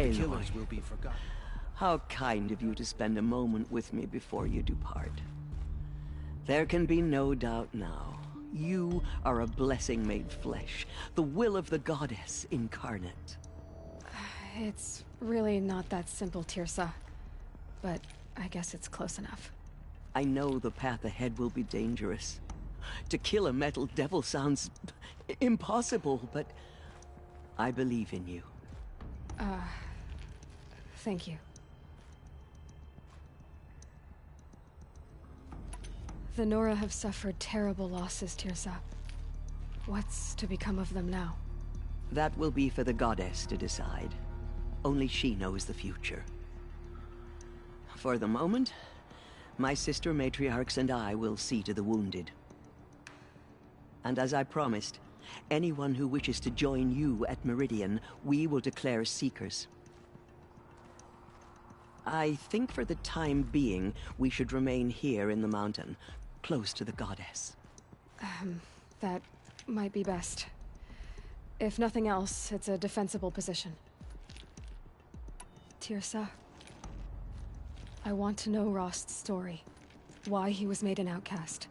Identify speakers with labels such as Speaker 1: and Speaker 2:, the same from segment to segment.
Speaker 1: The
Speaker 2: Aloy,
Speaker 1: killers will be forgotten.
Speaker 2: how kind of you to spend a moment with me before you depart. There can be no doubt now. You are a blessing made flesh, the will of the goddess incarnate.
Speaker 3: It's really not that simple, Tirsa. But I guess it's close enough.
Speaker 2: I know the path ahead will be dangerous. To kill a metal devil sounds impossible, but I believe in you.
Speaker 3: Thank you. The Nora have suffered terrible losses, Tirsa. What's to become of them now?
Speaker 2: That will be for the goddess to decide. Only she knows the future. For the moment, my sister matriarchs and I will see to the wounded. And as I promised, anyone who wishes to join you at Meridian, we will declare seekers. I think for the time being, we should remain here in the mountain, close to the goddess.
Speaker 3: That might be best. If nothing else, it's a defensible position. Tirsa, I want to know Rost's story. Why he was made an outcast.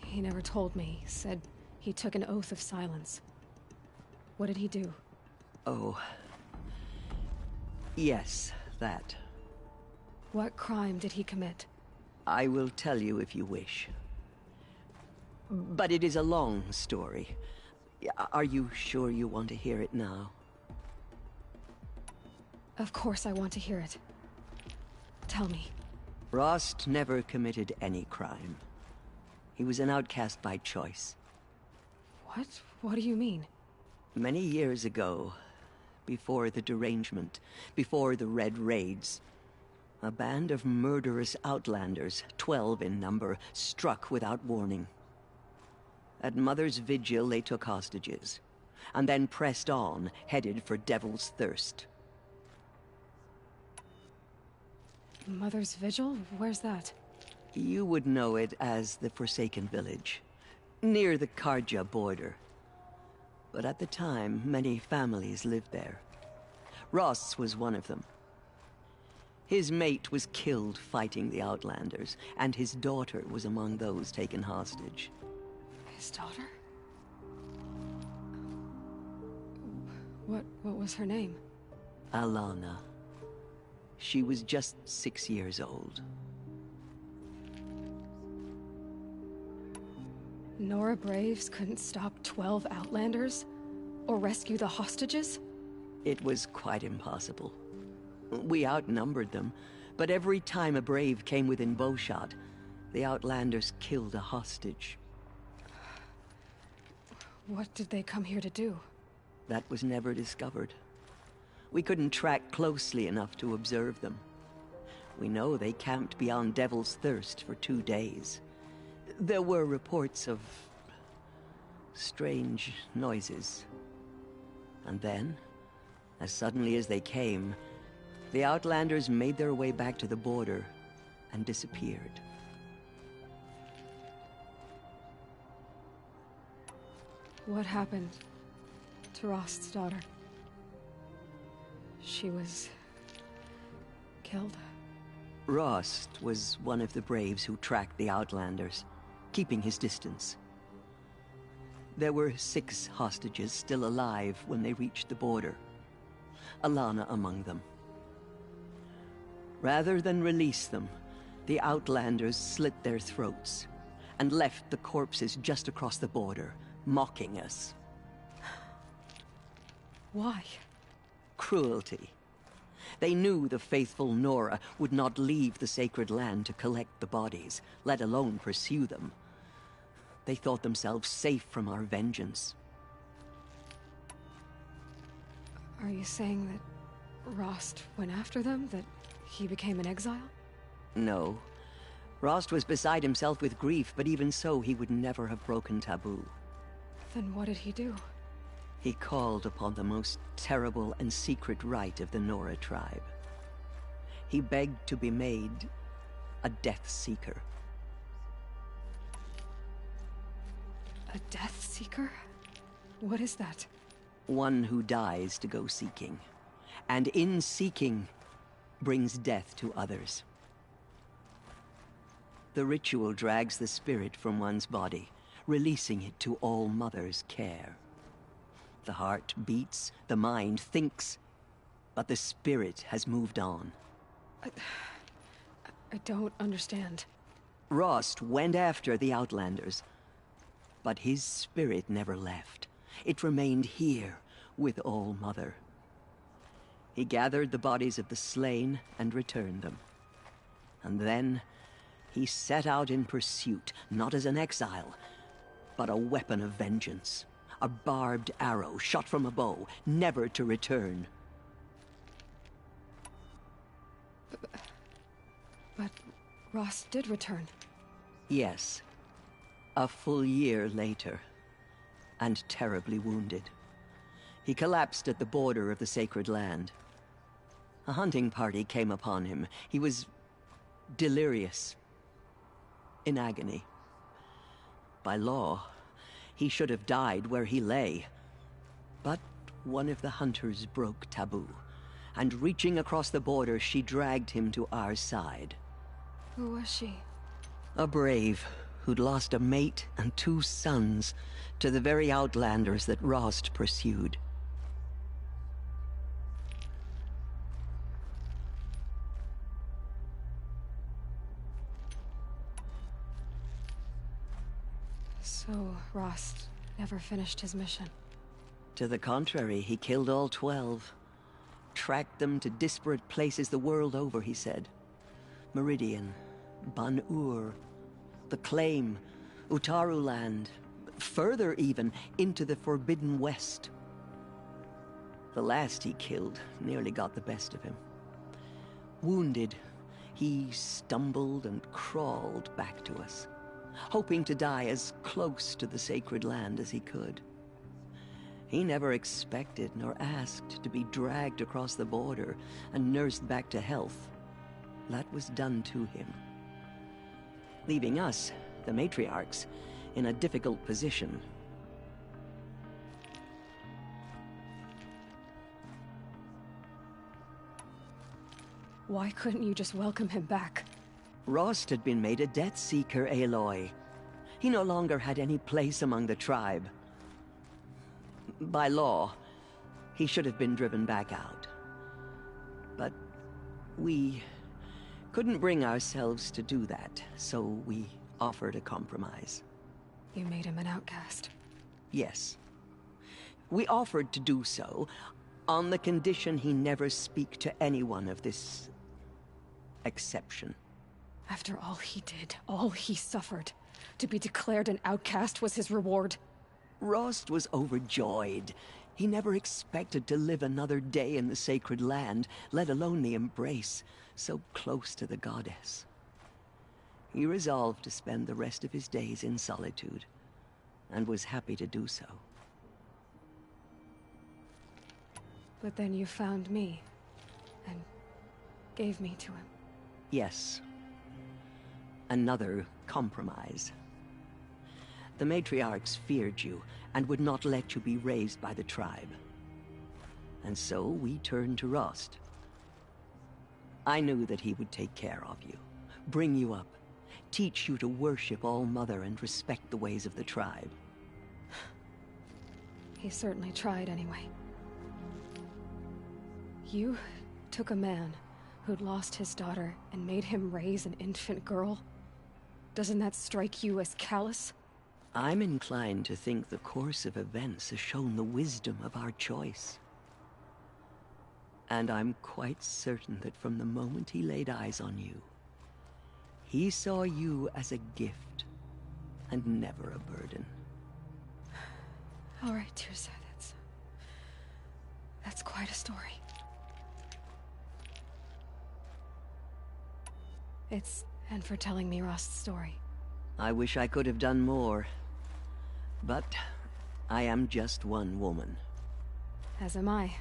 Speaker 3: He never told me, said he took an oath of silence. What did he do?
Speaker 2: Oh. Yes, that.
Speaker 3: What crime did he commit?
Speaker 2: I will tell you if you wish. But it is a long story. Are you sure you want to hear it now?
Speaker 3: Of course I want to hear it. Tell me.
Speaker 2: Rost never committed any crime. He was an outcast by choice.
Speaker 3: What? What do you mean?
Speaker 2: Many years ago, before the derangement, before the Red Raids, a band of murderous outlanders, 12 in number, struck without warning. At Mother's Vigil, they took hostages, and then pressed on, headed for Devil's Thirst.
Speaker 3: Mother's Vigil? Where's that?
Speaker 2: You would know it as the Forsaken Village, near the Karja border. But at the time, many families lived there. Rost's was one of them. His mate was killed fighting the Outlanders, and his daughter was among those taken hostage.
Speaker 3: His daughter? What was her name?
Speaker 2: Alana. She was just 6 years old.
Speaker 3: Nora Braves couldn't stop 12 Outlanders? Or rescue the hostages?
Speaker 2: It was quite impossible. We outnumbered them, but every time a Brave came within bowshot, the Outlanders killed a hostage.
Speaker 3: What did they come here to do?
Speaker 2: That was never discovered. We couldn't track closely enough to observe them. We know they camped beyond Devil's Thirst for 2 days. There were reports of strange noises. And then, as suddenly as they came, the Outlanders made their way back to the border and disappeared.
Speaker 3: What happened to Rost's daughter? She was killed?
Speaker 2: Rost was one of the Braves who tracked the Outlanders, keeping his distance. There were 6 hostages still alive when they reached the border, Alana among them. Rather than release them, the Outlanders slit their throats and left the corpses just across the border, mocking us.
Speaker 3: Why?
Speaker 2: Cruelty. They knew the faithful Nora would not leave the sacred land to collect the bodies, let alone pursue them. They thought themselves safe from our vengeance.
Speaker 3: Are you saying that Rost went after them? That he became an exile?
Speaker 2: No. Rost was beside himself with grief, but even so, he would never have broken taboo.
Speaker 3: Then what did he do?
Speaker 2: He called upon the most terrible and secret rite of the Nora tribe. He begged to be made a Death Seeker.
Speaker 3: A Death Seeker? What is that?
Speaker 2: One who dies to go seeking. and in seeking, brings death to others. The ritual drags the spirit from one's body, releasing it to All Mother's care. The heart beats, the mind thinks, but the spirit has moved on.
Speaker 3: I don't understand.
Speaker 2: Rost went after the Outlanders, but his spirit never left. It remained here with All Mother. He gathered the bodies of the slain and returned them. And then he set out in pursuit, not as an exile, but a weapon of vengeance. A barbed arrow shot from a bow, never to return.
Speaker 3: But Rost did return.
Speaker 2: Yes. A full year later, and terribly wounded. He collapsed at the border of the sacred land. A hunting party came upon him. He was delirious, in agony. By law, he should have died where he lay. But one of the hunters broke taboo, and reaching across the border, she dragged him to our side.
Speaker 3: Who was she?
Speaker 2: A brave who'd lost a mate and 2 sons to the very Outlanders that Rost pursued.
Speaker 3: So, Rost never finished his mission.
Speaker 2: To the contrary, he killed all 12. Tracked them to disparate places the world over, he said. Meridian, Ban-Ur, the Claim, Utaru Land, further even, into the Forbidden West. The last he killed nearly got the best of him. Wounded, he stumbled and crawled back to us, hoping to die as close to the sacred land as he could. He never expected nor asked to be dragged across the border and nursed back to health. That was done to him, leaving us, the matriarchs, in a difficult position.
Speaker 3: Why couldn't you just welcome him back?
Speaker 2: Rost had been made a Death Seeker, Aloy. He no longer had any place among the tribe. By law, he should have been driven back out. But we couldn't bring ourselves to do that, so we offered a compromise.
Speaker 3: You made him an outcast.
Speaker 2: Yes. We offered to do so on the condition he never speak to anyone of this exception.
Speaker 3: After all he did, all he suffered, to be declared an outcast was his reward.
Speaker 2: Rost was overjoyed. He never expected to live another day in the sacred land, let alone the embrace, so close to the goddess. He resolved to spend the rest of his days in solitude, and was happy to do so.
Speaker 3: But then you found me, and gave me to him.
Speaker 2: Yes. Another compromise. The matriarchs feared you, and would not let you be raised by the tribe. And so we turned to Rost. I knew that he would take care of you, bring you up, teach you to worship All Mother and respect the ways of the tribe.
Speaker 3: He certainly tried anyway. You took a man who'd lost his daughter and made him raise an infant girl? Doesn't that strike you as callous?
Speaker 2: I'm inclined to think the course of events has shown the wisdom of our choice. And I'm quite certain that from the moment he laid eyes on you, he saw you as a gift, and never a burden.
Speaker 3: All right, Teersa, that's quite a story. And for telling me Rost's story.
Speaker 2: I wish I could have done more, but I am just one woman.
Speaker 3: As am I.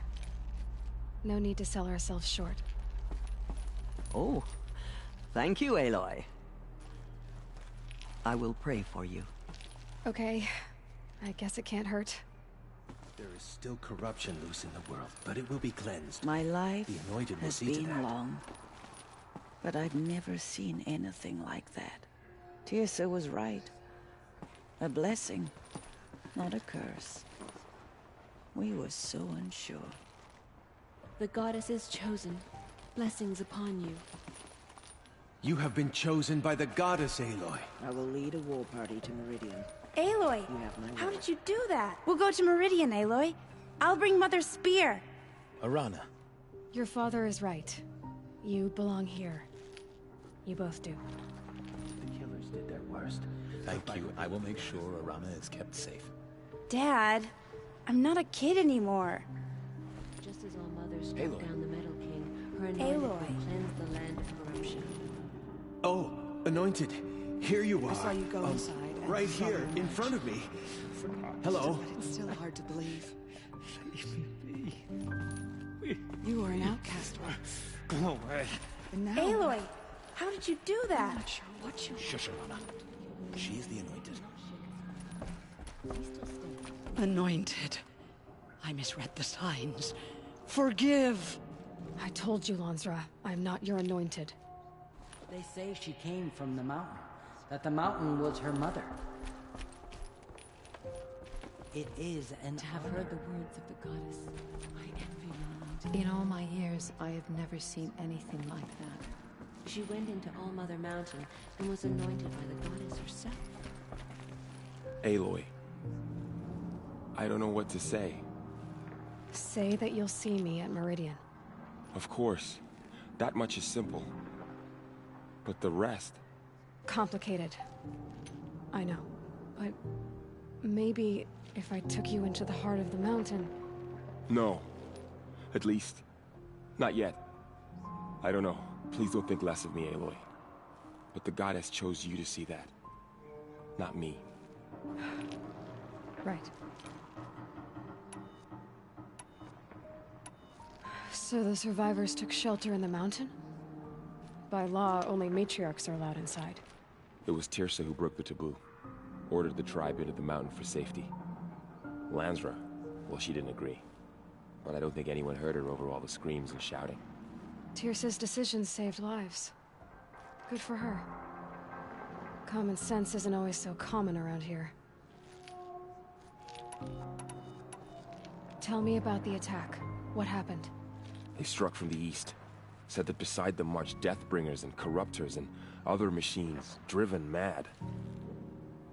Speaker 3: No need to sell ourselves short.
Speaker 2: Oh, thank you, Aloy. I will pray for you.
Speaker 3: Okay, I guess it can't hurt.
Speaker 1: There is still corruption loose in the world, but it will be cleansed.
Speaker 4: My life
Speaker 1: The Anointed will
Speaker 4: has
Speaker 1: see to
Speaker 4: been
Speaker 1: that.
Speaker 4: long, but I've never seen anything like that. Tirsa was right. A blessing, not a curse. We were so unsure.
Speaker 5: The goddess is chosen. Blessings upon you.
Speaker 1: You have been chosen by the goddess, Aloy.
Speaker 4: I will lead a war party to Meridian.
Speaker 6: Aloy!
Speaker 4: You have my
Speaker 6: How
Speaker 4: word.
Speaker 6: did you do that? We'll go to Meridian, Aloy. I'll bring Mother's spear.
Speaker 1: Arana.
Speaker 3: Your father is right. You belong here. You both do.
Speaker 1: The killers did their worst.
Speaker 7: Thank you. I will make sure Arana is kept safe.
Speaker 6: Dad, I'm not a kid anymore.
Speaker 5: Just as all mothers struck
Speaker 7: Aloy.
Speaker 5: down the Metal King, her anointed will
Speaker 6: Aloy.
Speaker 5: cleanse the land of corruption.
Speaker 1: Oh, Anointed. Here you are.
Speaker 4: I saw you go inside. and
Speaker 1: Right
Speaker 4: saw
Speaker 1: here,
Speaker 4: your
Speaker 1: in
Speaker 4: match.
Speaker 1: front of me.
Speaker 4: Forgot.
Speaker 1: Hello?
Speaker 4: But it's still hard to believe. You were an outcast once.
Speaker 1: Go away.
Speaker 4: And now...
Speaker 6: Aloy, how did you do
Speaker 4: I'm
Speaker 6: that?
Speaker 4: not sure what you...
Speaker 7: Shush, Arana. She is the Anointed.
Speaker 4: Anointed. I misread the signs. Forgive!
Speaker 3: I told you, Lansra, I'm not your anointed.
Speaker 8: They say she came from the mountain, that the mountain was her mother. It is an
Speaker 5: To have heard the words of the goddess, I envy you, Anointed.
Speaker 9: In all my years, I have never seen anything like that.
Speaker 5: She went into All-Mother Mountain and was anointed by the goddess herself.
Speaker 10: Aloy. I don't know what to say.
Speaker 3: Say that you'll see me at Meridian.
Speaker 10: Of course. That much is simple. But the rest...
Speaker 3: Complicated. I know. But maybe if I took you into the heart of the mountain...
Speaker 10: No. At least, not yet. I don't know. Please don't think less of me, Aloy. But the goddess chose you to see that. Not me.
Speaker 3: Right. So the survivors took shelter in the mountain? By law, only matriarchs are allowed inside.
Speaker 10: It was Tirsa who broke the taboo. Ordered the tribe into the mountain for safety. Lansra, well, she didn't agree. But I don't think anyone heard her over all the screams and shouting.
Speaker 3: Tirsa's decisions saved lives. Good for her. Common sense isn't always so common around here. Tell me about the attack. What happened?
Speaker 10: They struck from the east. Said that beside them marched Deathbringers and Corruptors and other machines, driven mad.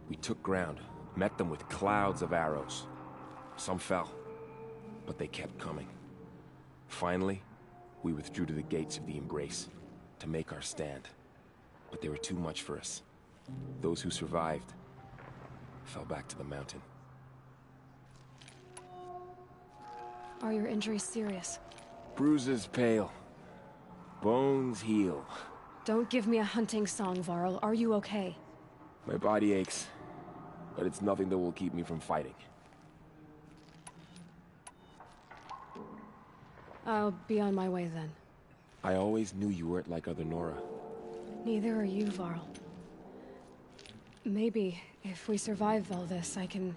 Speaker 10: We took ground, met them with clouds of arrows. Some fell, but they kept coming. Finally, we withdrew to the gates of the Embrace to make our stand. But they were too much for us. Those who survived fell back to the mountain.
Speaker 3: Are your injuries serious?
Speaker 10: Bruises pale. Bones heal.
Speaker 3: Don't give me a hunting song, Varl. Are you okay?
Speaker 10: My body aches, but it's nothing that will keep me from fighting.
Speaker 3: I'll be on my way then.
Speaker 10: I always knew you weren't like other Nora.
Speaker 3: Neither are you, Varl. Maybe, if we survive all this, I can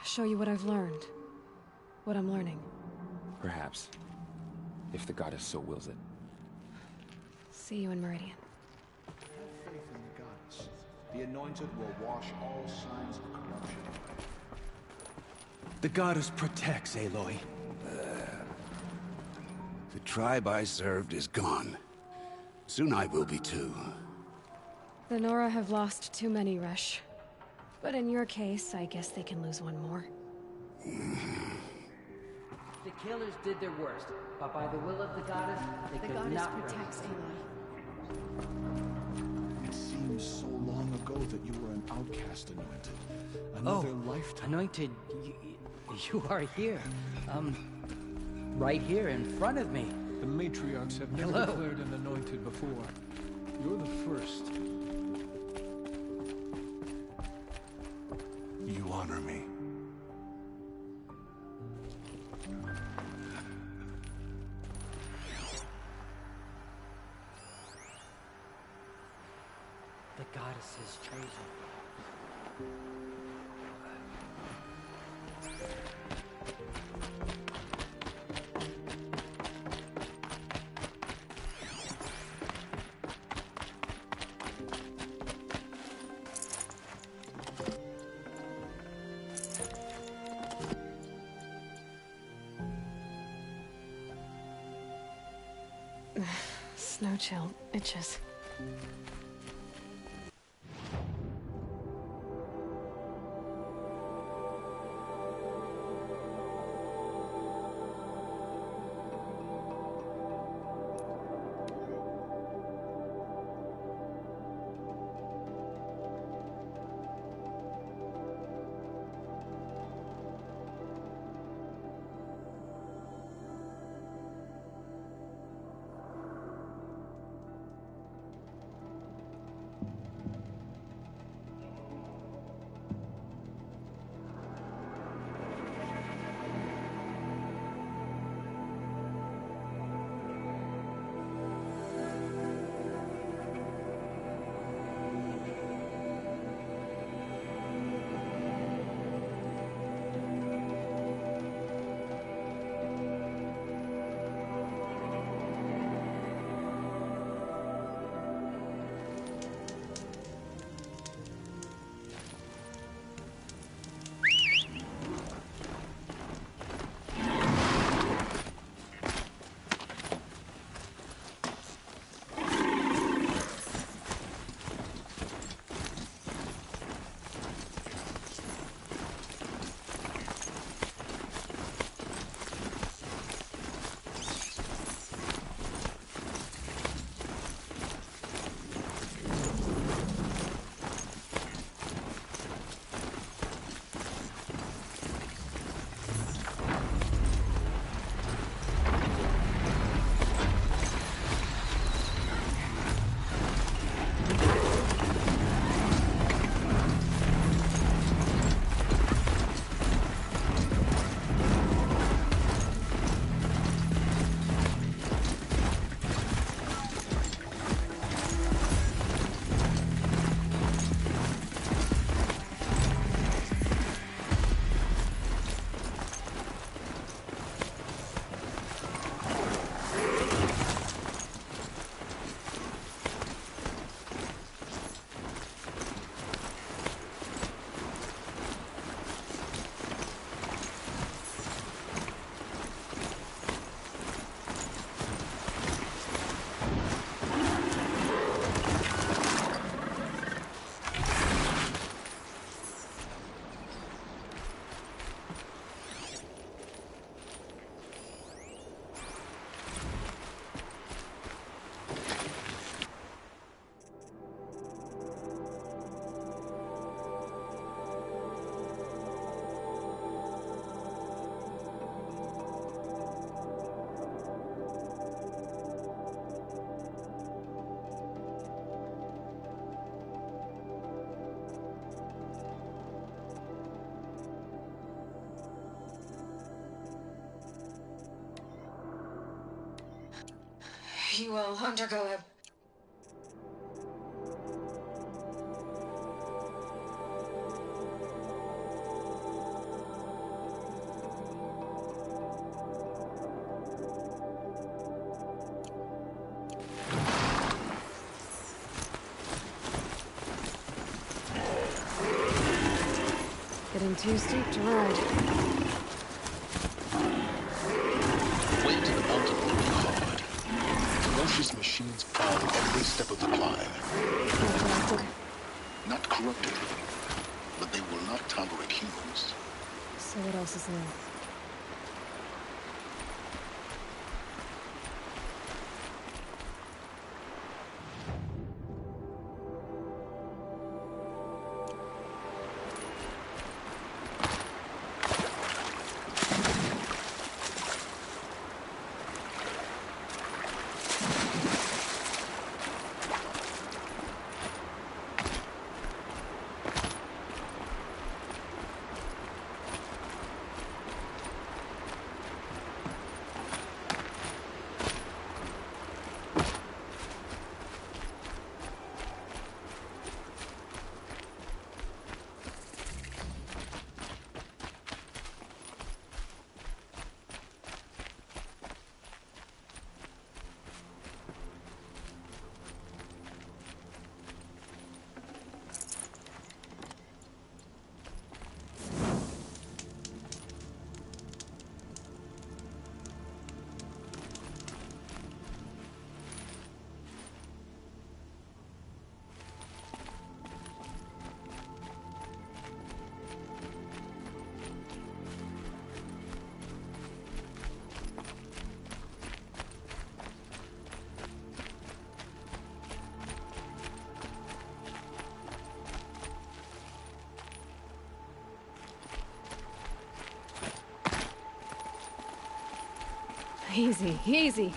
Speaker 3: show you what I've learned. What I'm learning.
Speaker 10: Perhaps. If the goddess so wills it.
Speaker 3: See you in Meridian.
Speaker 11: Have faith in the goddess. The Anointed will wash all signs of corruption away.
Speaker 1: The goddess protects, Aloy.
Speaker 12: The tribe I served is gone. Soon I will be too.
Speaker 3: The Nora have lost too many, Resh. But in your case, I guess they can lose one more.
Speaker 8: The killers did their worst, but by the will of the goddess, they
Speaker 9: The
Speaker 8: could
Speaker 9: goddess
Speaker 8: not
Speaker 9: protects
Speaker 8: break.
Speaker 9: Aloy.
Speaker 11: It seems so long ago that you were an outcast, Anointed. Another lifetime.
Speaker 8: Anointed, you are here. Right here in front of me.
Speaker 13: The matriarchs have never
Speaker 8: Hello.
Speaker 13: declared an anointed before. You're the first.
Speaker 11: You honor me.
Speaker 8: The goddess is chosen.
Speaker 3: Snow chill itches.
Speaker 14: You will undergo a...
Speaker 3: Getting too steep to ride.
Speaker 15: Way to the mountain will be hard. Ferocious machines prowl every step of the climb.
Speaker 3: Not corrupted.
Speaker 15: Not corrupted, but they will not tolerate humans.
Speaker 3: So what else is new? Easy, easy.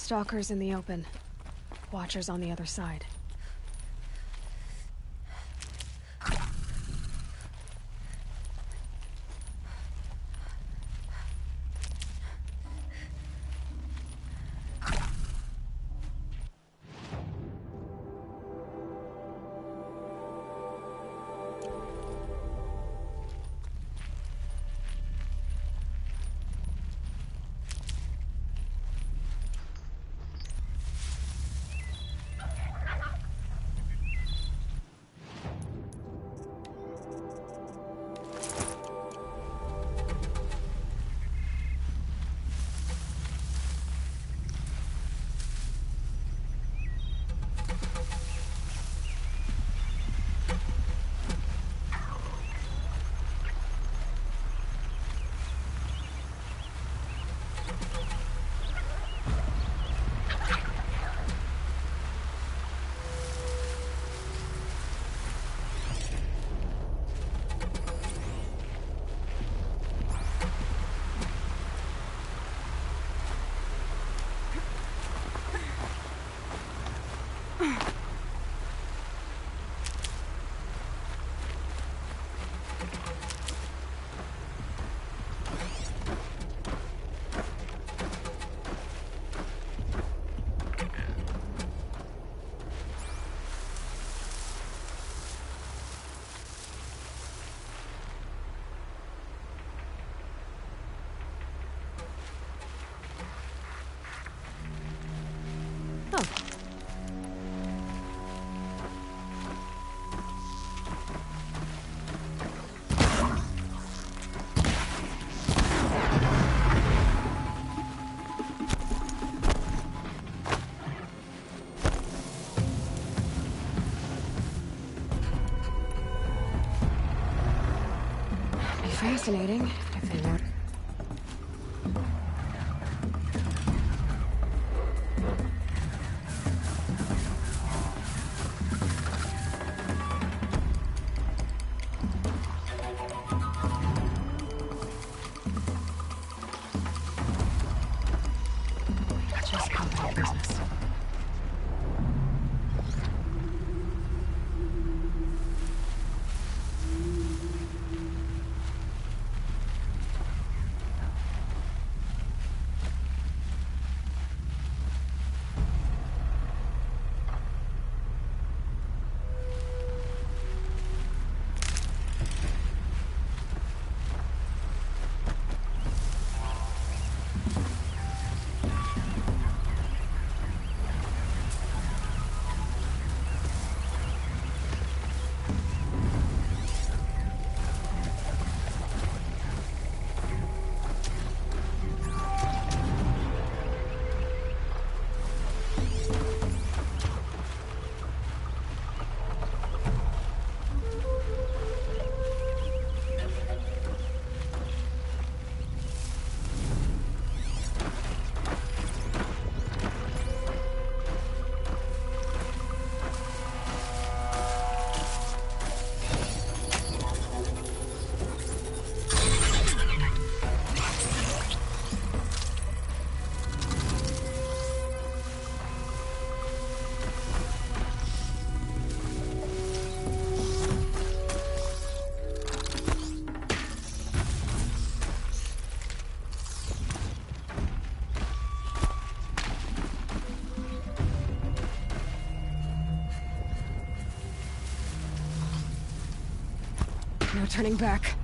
Speaker 3: Stalkers in the open. Watchers on the other side. Be fascinating if they were. Just company business. No turning back.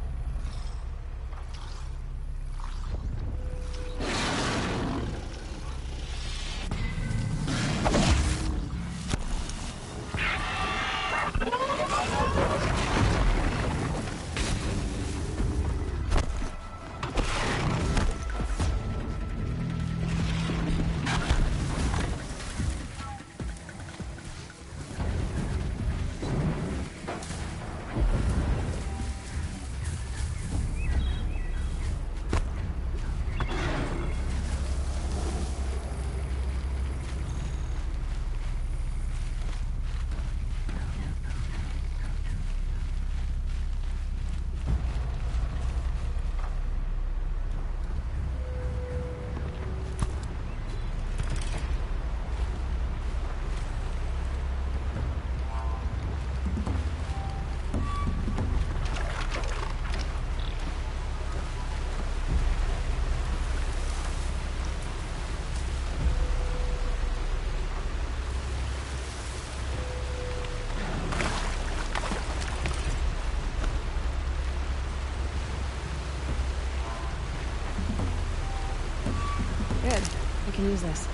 Speaker 3: Good. I can use this.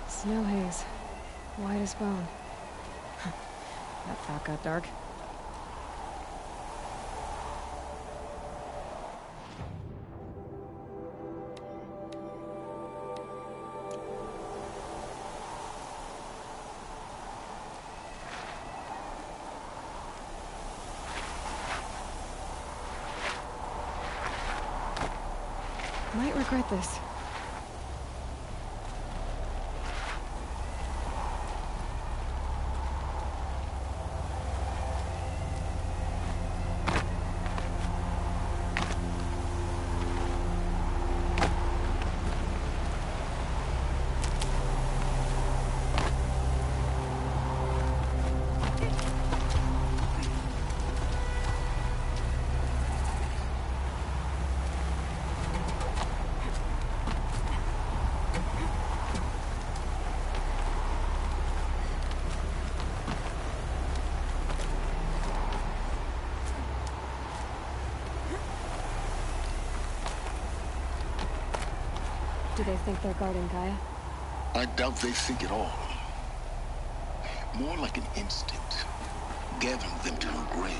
Speaker 3: Snow haze. White as bone. That thought got dark. Might regret this. Do they think they're guarding Gaia?
Speaker 15: I doubt they think at all. More like an instinct, gathering them to her grave.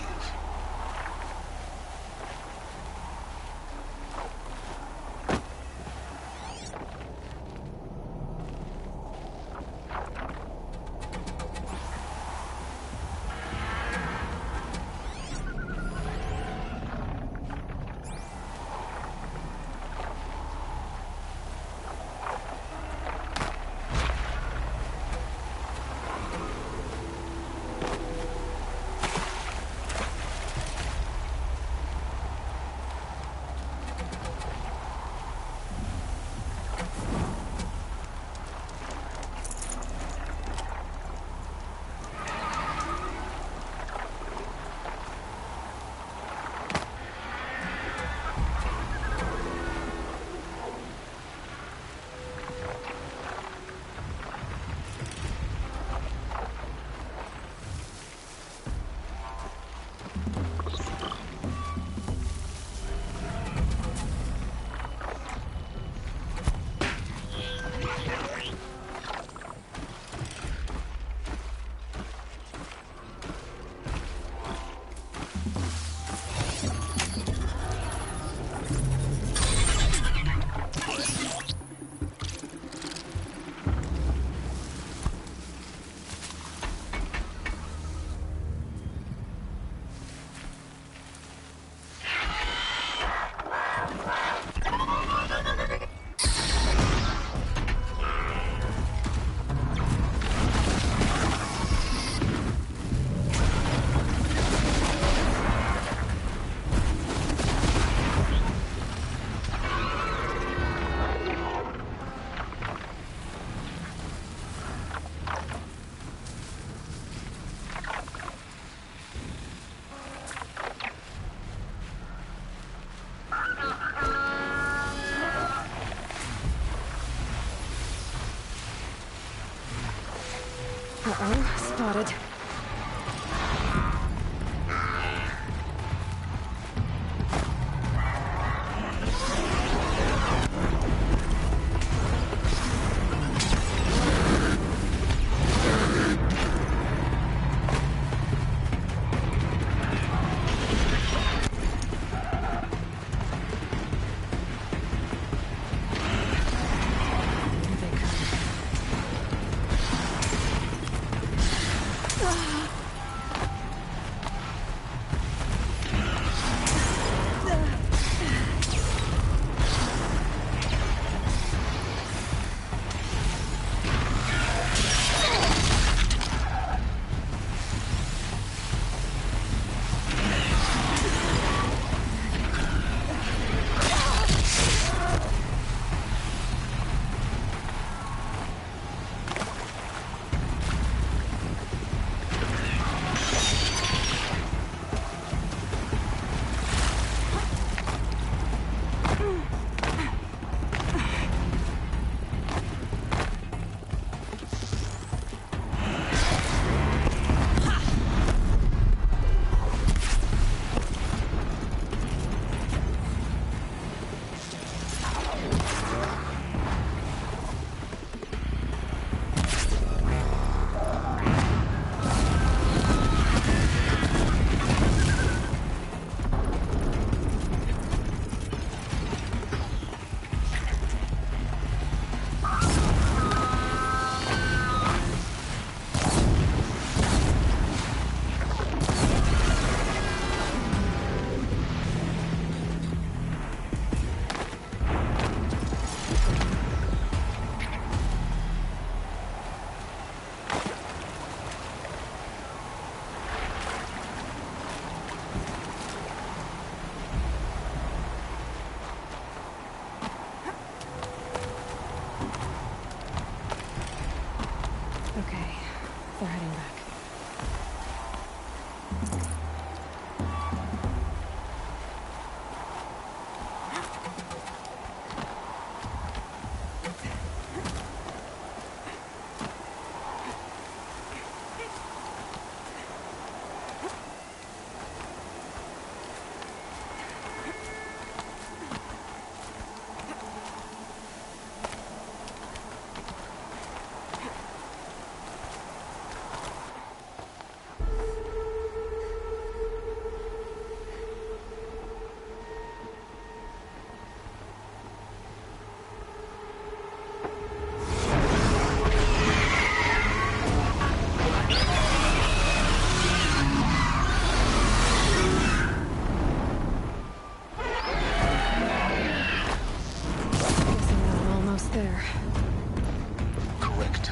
Speaker 3: Uh-oh, spotted. They're heading back.
Speaker 15: Correct.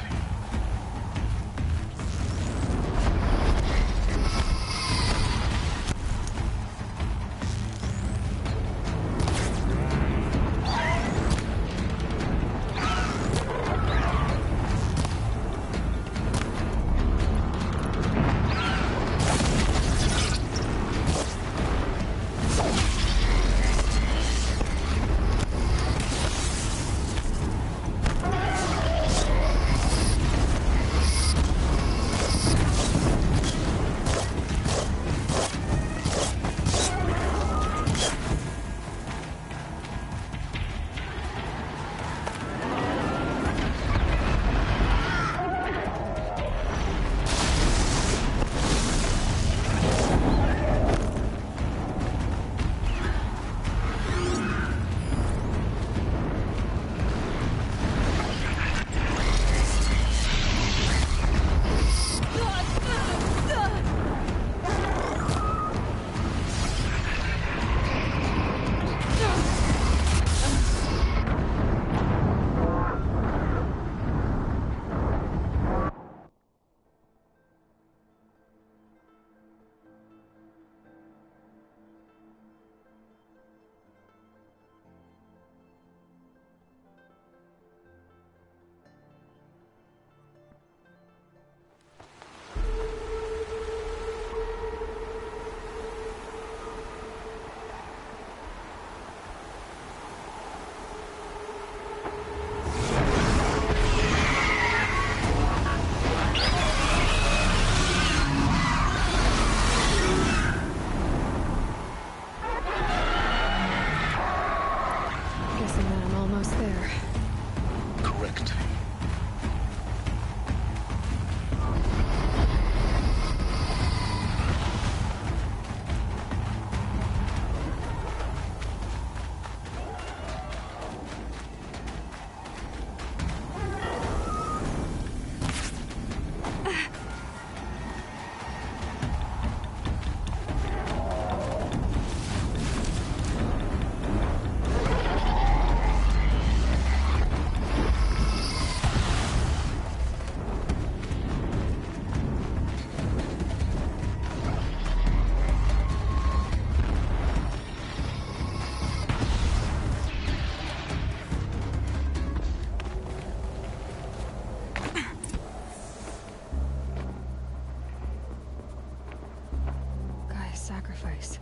Speaker 3: Sacrifice.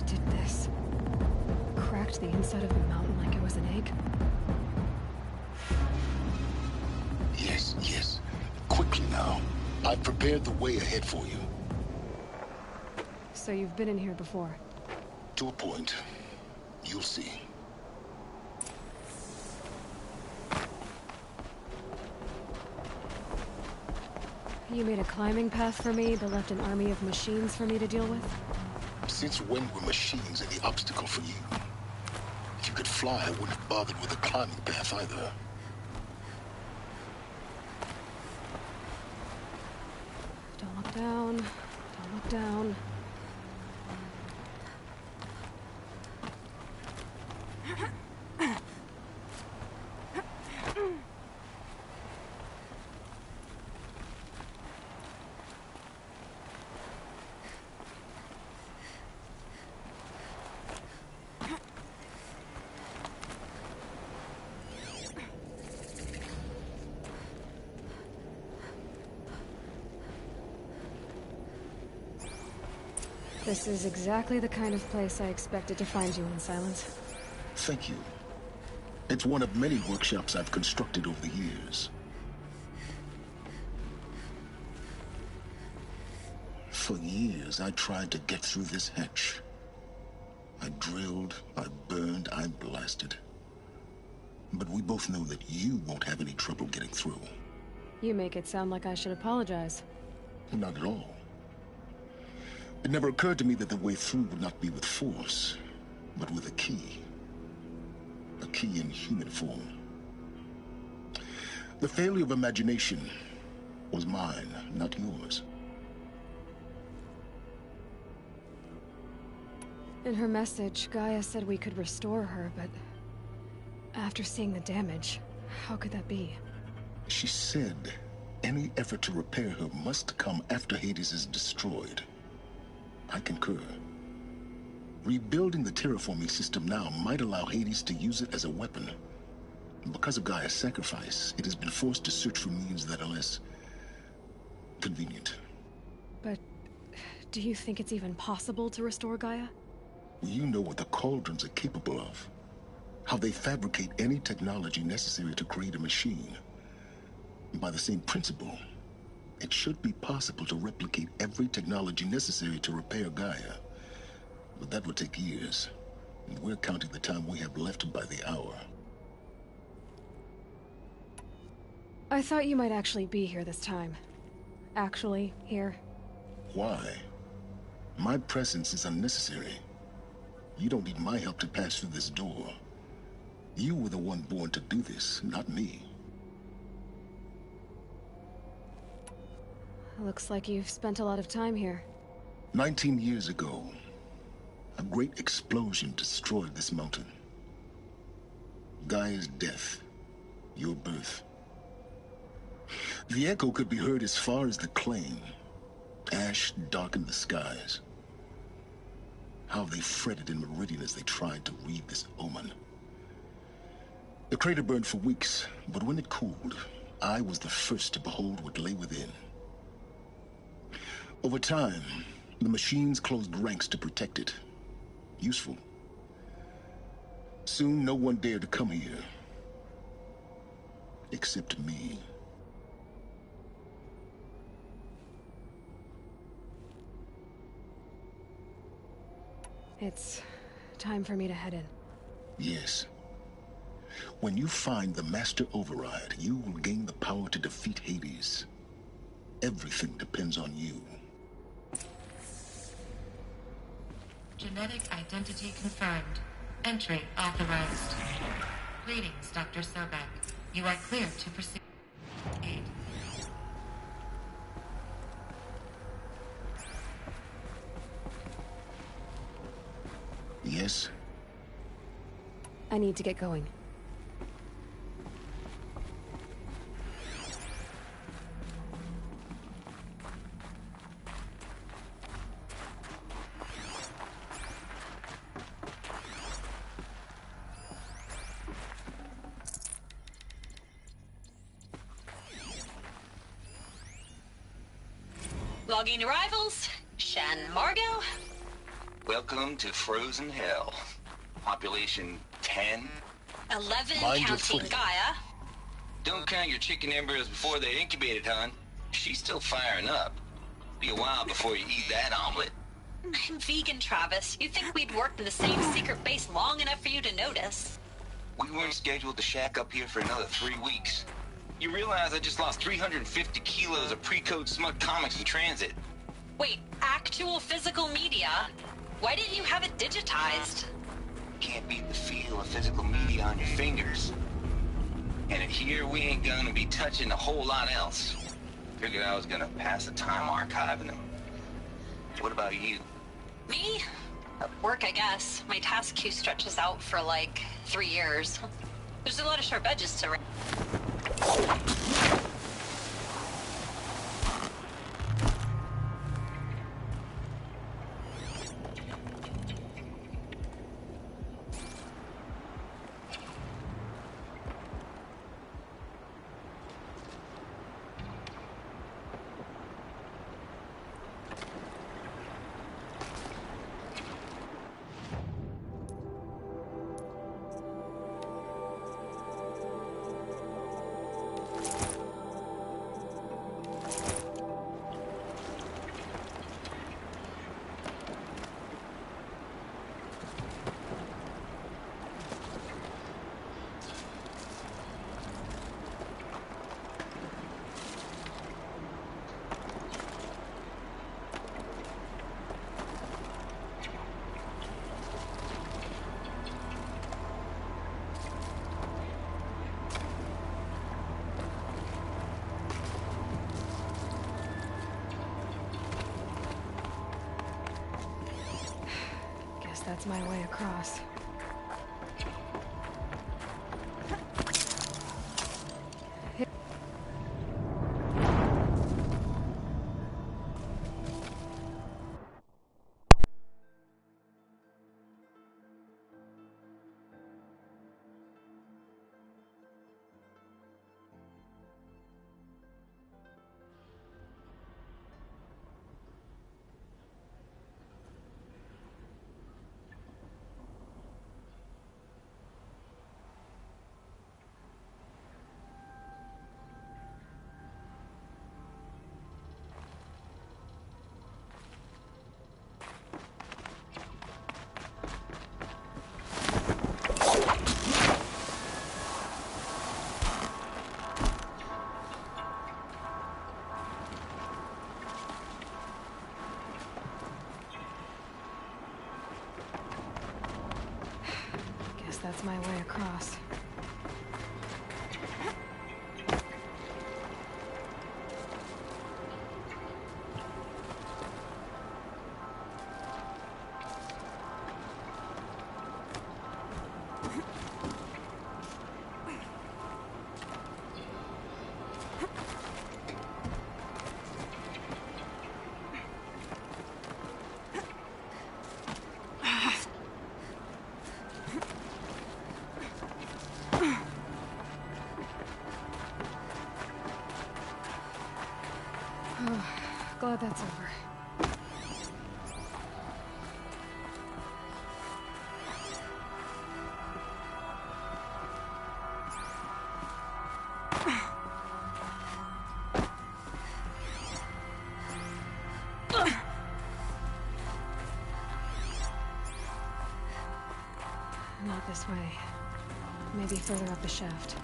Speaker 3: Did this. Cracked the inside of the mountain like it was an egg.
Speaker 15: Yes, yes. Quickly now. I've prepared the way ahead for you.
Speaker 3: So you've been in here before?
Speaker 15: To a point. You'll see.
Speaker 3: You made a climbing path for me, but left an army of machines for me to deal with?
Speaker 15: Since when were machines any obstacle for you? If you could fly, I wouldn't have bothered with a climbing path either.
Speaker 3: Don't look down. Don't look down. This is exactly the kind of place I expected to find you in, Silence.
Speaker 15: Thank you. It's one of many workshops I've constructed over the years. For years, I tried to get through this hatch. I drilled, I burned, I blasted. But we both know that you won't have any trouble getting through.
Speaker 3: You make it sound like I should apologize.
Speaker 15: Not at all. It never occurred to me that the way through would not be with force, but with a key. A key in human form. The failure of imagination was mine, not yours.
Speaker 3: In her message, Gaia said we could restore her, but after seeing the damage, how could that be?
Speaker 15: She said any effort to repair her must come after Hades is destroyed. I concur. Rebuilding the terraforming system now might allow Hades to use it as a weapon. Because of Gaia's sacrifice, it has been forced to search for means that are less convenient.
Speaker 3: But do you think it's even possible to restore Gaia?
Speaker 15: You know what the Cauldrons are capable of. How they fabricate any technology necessary to create a machine. By the same principle, it should be possible to replicate every technology necessary to repair Gaia. But that would take years, and we're counting the time we have left by the hour.
Speaker 3: I thought you might actually be here this time. Actually, here.
Speaker 15: Why? My presence is unnecessary. You don't need my help to pass through this door. You were the one born to do this, not me.
Speaker 3: Looks like you've spent a lot of time here.
Speaker 15: 19 years ago, a great explosion destroyed this mountain. Gaia's death, your birth. The echo could be heard as far as the Claim. Ash darkened the skies. How they fretted in Meridian as they tried to read this omen. The crater burned for weeks, but when it cooled, I was the first to behold what lay within. Over time, the machines closed ranks to protect it. Useful. Soon, no one dared to come here. Except me.
Speaker 3: It's time for me to head in.
Speaker 15: Yes. When you find the Master Override, you will gain the power to defeat Hades. Everything depends on you.
Speaker 16: Genetic identity confirmed. Entry authorized. Greetings, Dr. Sobek. You are clear to proceed.
Speaker 15: Yes?
Speaker 3: I need to get going.
Speaker 17: Logging arrivals. Shan Margot.
Speaker 18: Welcome to Frozen Hell. Population 10.
Speaker 17: 11
Speaker 18: Mind your
Speaker 17: counting
Speaker 18: footing.
Speaker 17: Gaia.
Speaker 18: Don't count your chicken embryos before they're incubated, hon. She's still firing up. Be a while before you eat that omelet.
Speaker 17: I'm vegan, Travis. You think we'd worked in the same secret base long enough for you to notice?
Speaker 18: We weren't scheduled to shack up here for another 3 weeks. You realize I just lost 350 kilos of pre-code smut comics in transit.
Speaker 17: Wait, actual physical media? Why didn't you have it digitized?
Speaker 18: Can't beat the feel of physical media on your fingers. And in here, we ain't gonna be touching a whole lot else. Figured I was gonna pass the time archiving them. What about you?
Speaker 17: Me? At work, I guess. My task queue stretches out for like 3 years. There's a lot of sharp edges to...
Speaker 3: That's my way across. that's my way across. Glad that's over. Not this way. Maybe further up the shaft.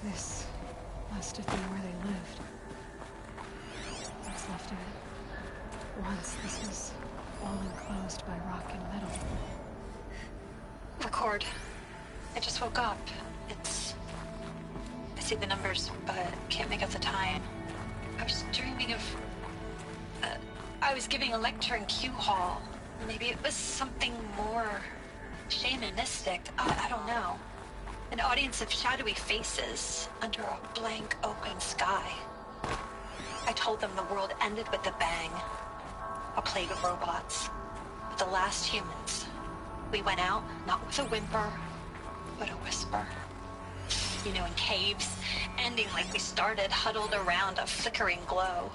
Speaker 3: This must have been where they lived. What's left of it. Once this was all enclosed by rock and metal.
Speaker 17: Record. I just woke up. I see the numbers, but can't make out the time. I was dreaming of... I was giving a lecture in Q Hall. Maybe it was something more shamanistic. I don't know. An audience of shadowy faces under a blank open sky. I told them the world ended with a bang. A plague of robots. The last humans. We went out, not with a whimper, but a whisper. You know, in caves, ending like we started, huddled around a flickering glow.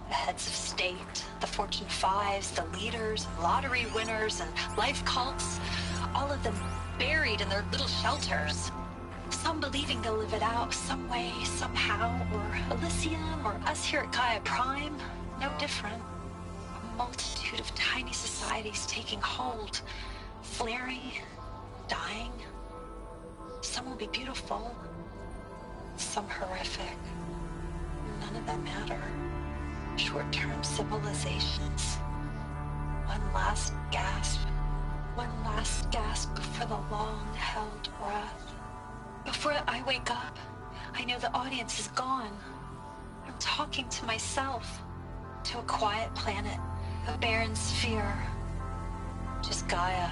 Speaker 17: The heads of state, the Fortune 5s, the leaders, lottery winners, and life cults, all of them buried in their little shelters. Some believing they'll live it out some way, somehow, or Elysium, or us here at Gaia Prime, no different. A multitude of tiny societies taking hold, flaring, dying. Some will be beautiful, some horrific. None of them matter. Short-term civilizations. One last gasp. One last gasp for the long-held breath. Before I wake up, I know the audience is gone. I'm talking to myself. To a quiet planet, a barren sphere. Just Gaia.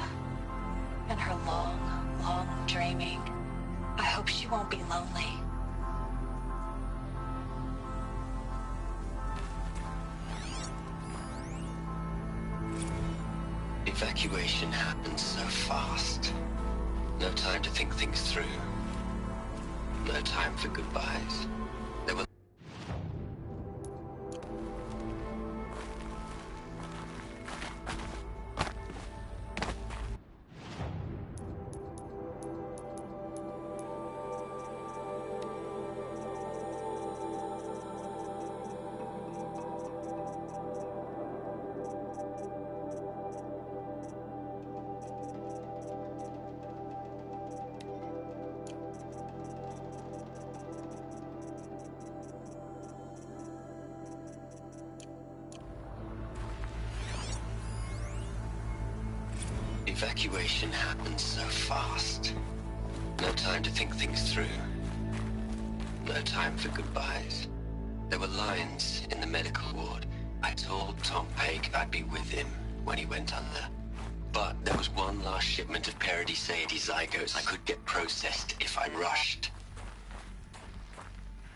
Speaker 17: And her long, long dreaming. I hope she won't be lonely.
Speaker 19: Evacuation happened so fast. No time to think things through. No time for goodbyes. There were... Evacuation happened so fast. No time to think things through. No time for goodbyes. There were lines in the medical ward. I told Tom Pake I'd be with him when he went under. But there was one last shipment of Paradiseidae zygotes I could get processed if I rushed.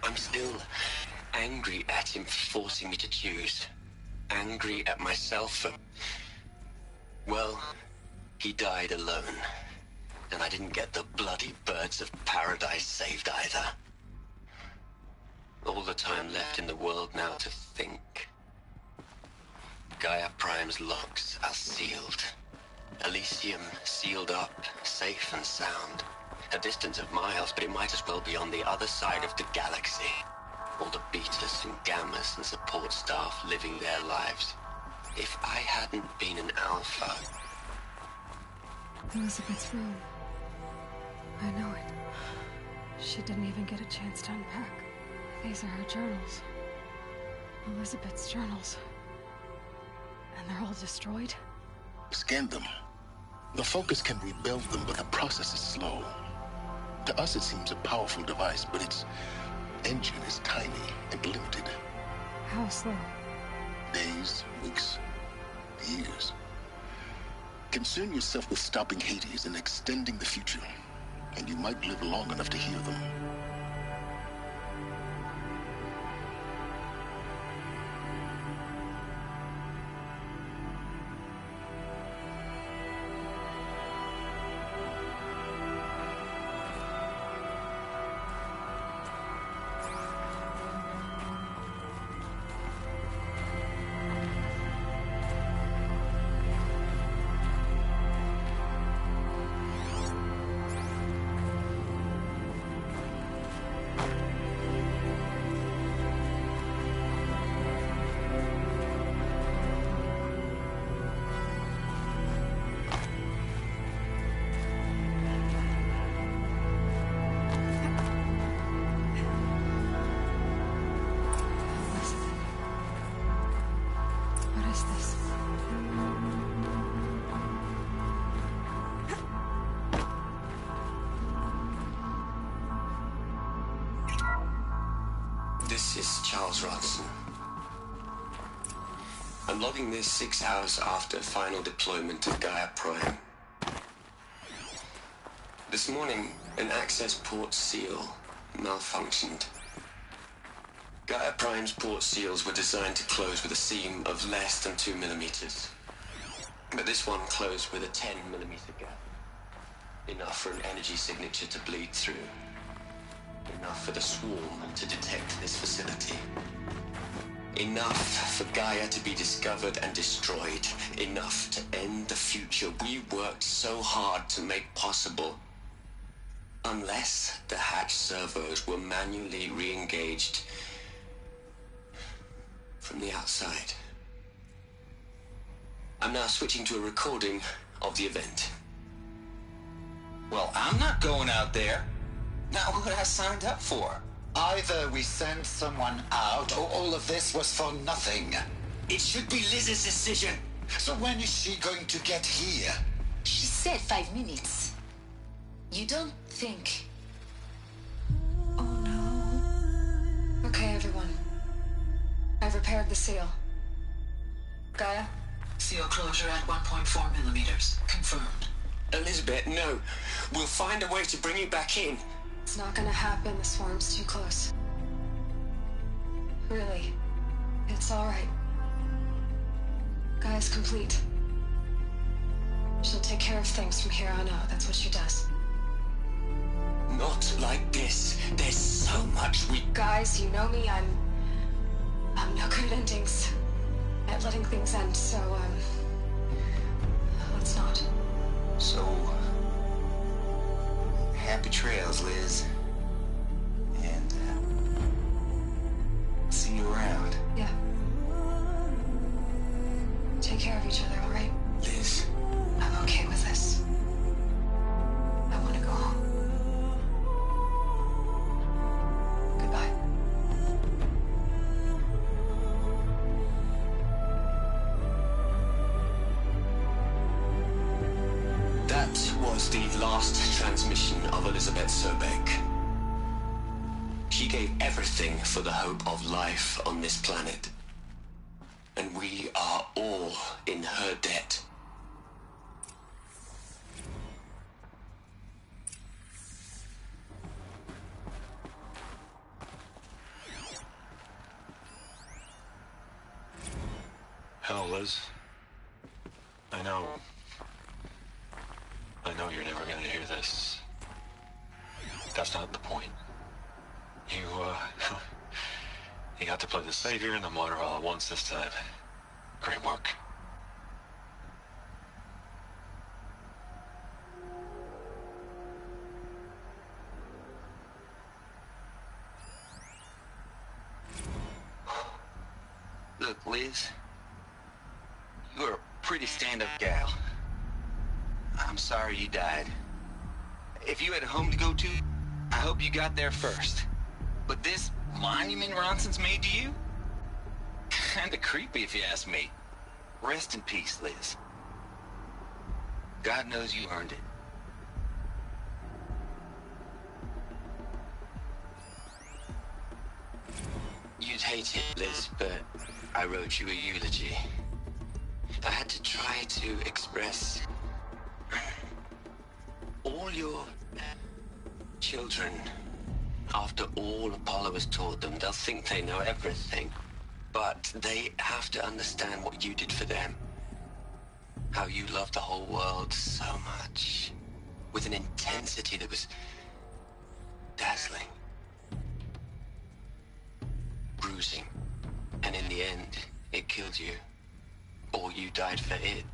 Speaker 19: I'm still angry at him for forcing me to choose. Angry at myself for... well... he died alone. And I didn't get the bloody birds of paradise saved either. All the time left in the world now to think. Gaia Prime's locks are sealed. Elysium sealed up, safe and sound. A distance of miles, but it might as well be on the other side of the galaxy. All the betas and gammas and support staff living their lives. If I hadn't been an alpha...
Speaker 3: Elizabeth's room. I know it. She didn't even get a chance to unpack. These are her journals. Elizabeth's journals. And they're all destroyed?
Speaker 15: Scan them. The Focus can rebuild them, but the process is slow. To us, it seems a powerful device, but its engine is tiny and limited.
Speaker 3: How slow?
Speaker 15: Days, weeks, years. Concern yourself with stopping Hades and extending the future, and you might live long enough to hear them.
Speaker 19: This is Charles Ronson. I'm logging this 6 hours after final deployment of Gaia Prime. This morning, an access port seal malfunctioned. Gaia Prime's port seals were designed to close with a seam of less than 2 millimeters. But this one closed with a 10 millimeter gap. Enough for an energy signature to bleed through. Enough for the swarm to detect this facility. Enough for Gaia to be discovered and destroyed. Enough to end the future we worked so hard to make possible. Unless the hatch servos were manually re-engaged from the outside. I'm now switching to a recording of the event.
Speaker 18: Well, I'm not going out there. Now, what I signed up for?
Speaker 20: Either we send someone out, or all of this was for nothing.
Speaker 18: It should be Liz's decision.
Speaker 20: So when is she going to get here?
Speaker 14: She said 5 minutes. You don't think...
Speaker 3: Oh no. Okay, everyone. I've repaired the seal. Gaia?
Speaker 21: Seal closure at 1.4 millimeters. Confirmed.
Speaker 19: Elizabeth, no. We'll find a way to bring you back in.
Speaker 3: It's not gonna happen. The swarm's too close. Really. It's alright. Gaia's complete. She'll take care of things from here on out. That's what she does.
Speaker 19: Not like this. There's so much we...
Speaker 3: Guys, you know me. I'm no good at endings. At letting things end, so, let's not.
Speaker 18: So... happy trails, Liz. And, see you around.
Speaker 3: Yeah. Take care of each other, all right?
Speaker 19: Liz.
Speaker 3: I'm okay with this. I want to go home. Goodbye.
Speaker 19: That was the last transmission of Elizabeth Sobeck. She gave everything for the hope of life on this planet. And we are all in her debt.
Speaker 22: Hell, Liz. I know
Speaker 2: know you're never gonna hear this. That's not the point. You, you got to play the savior and the martyr all at once this time. Great work.
Speaker 18: Look, Liz, you're a pretty stand-up gal. I'm sorry you died. If you had a home to go to, I hope you got there first. But this monument Ronson's made to you? Kinda creepy if you ask me. Rest in peace, Liz. God knows you earned it.
Speaker 19: You'd hate it, Liz, but I wrote you a eulogy. I had to try to express all your children. After all Apollo has taught them, they'll think they know everything. But they have to understand what you did for them. How you loved the whole world so much. With an intensity that was dazzling. Bruising. And in the end, it killed you. Or you died for it.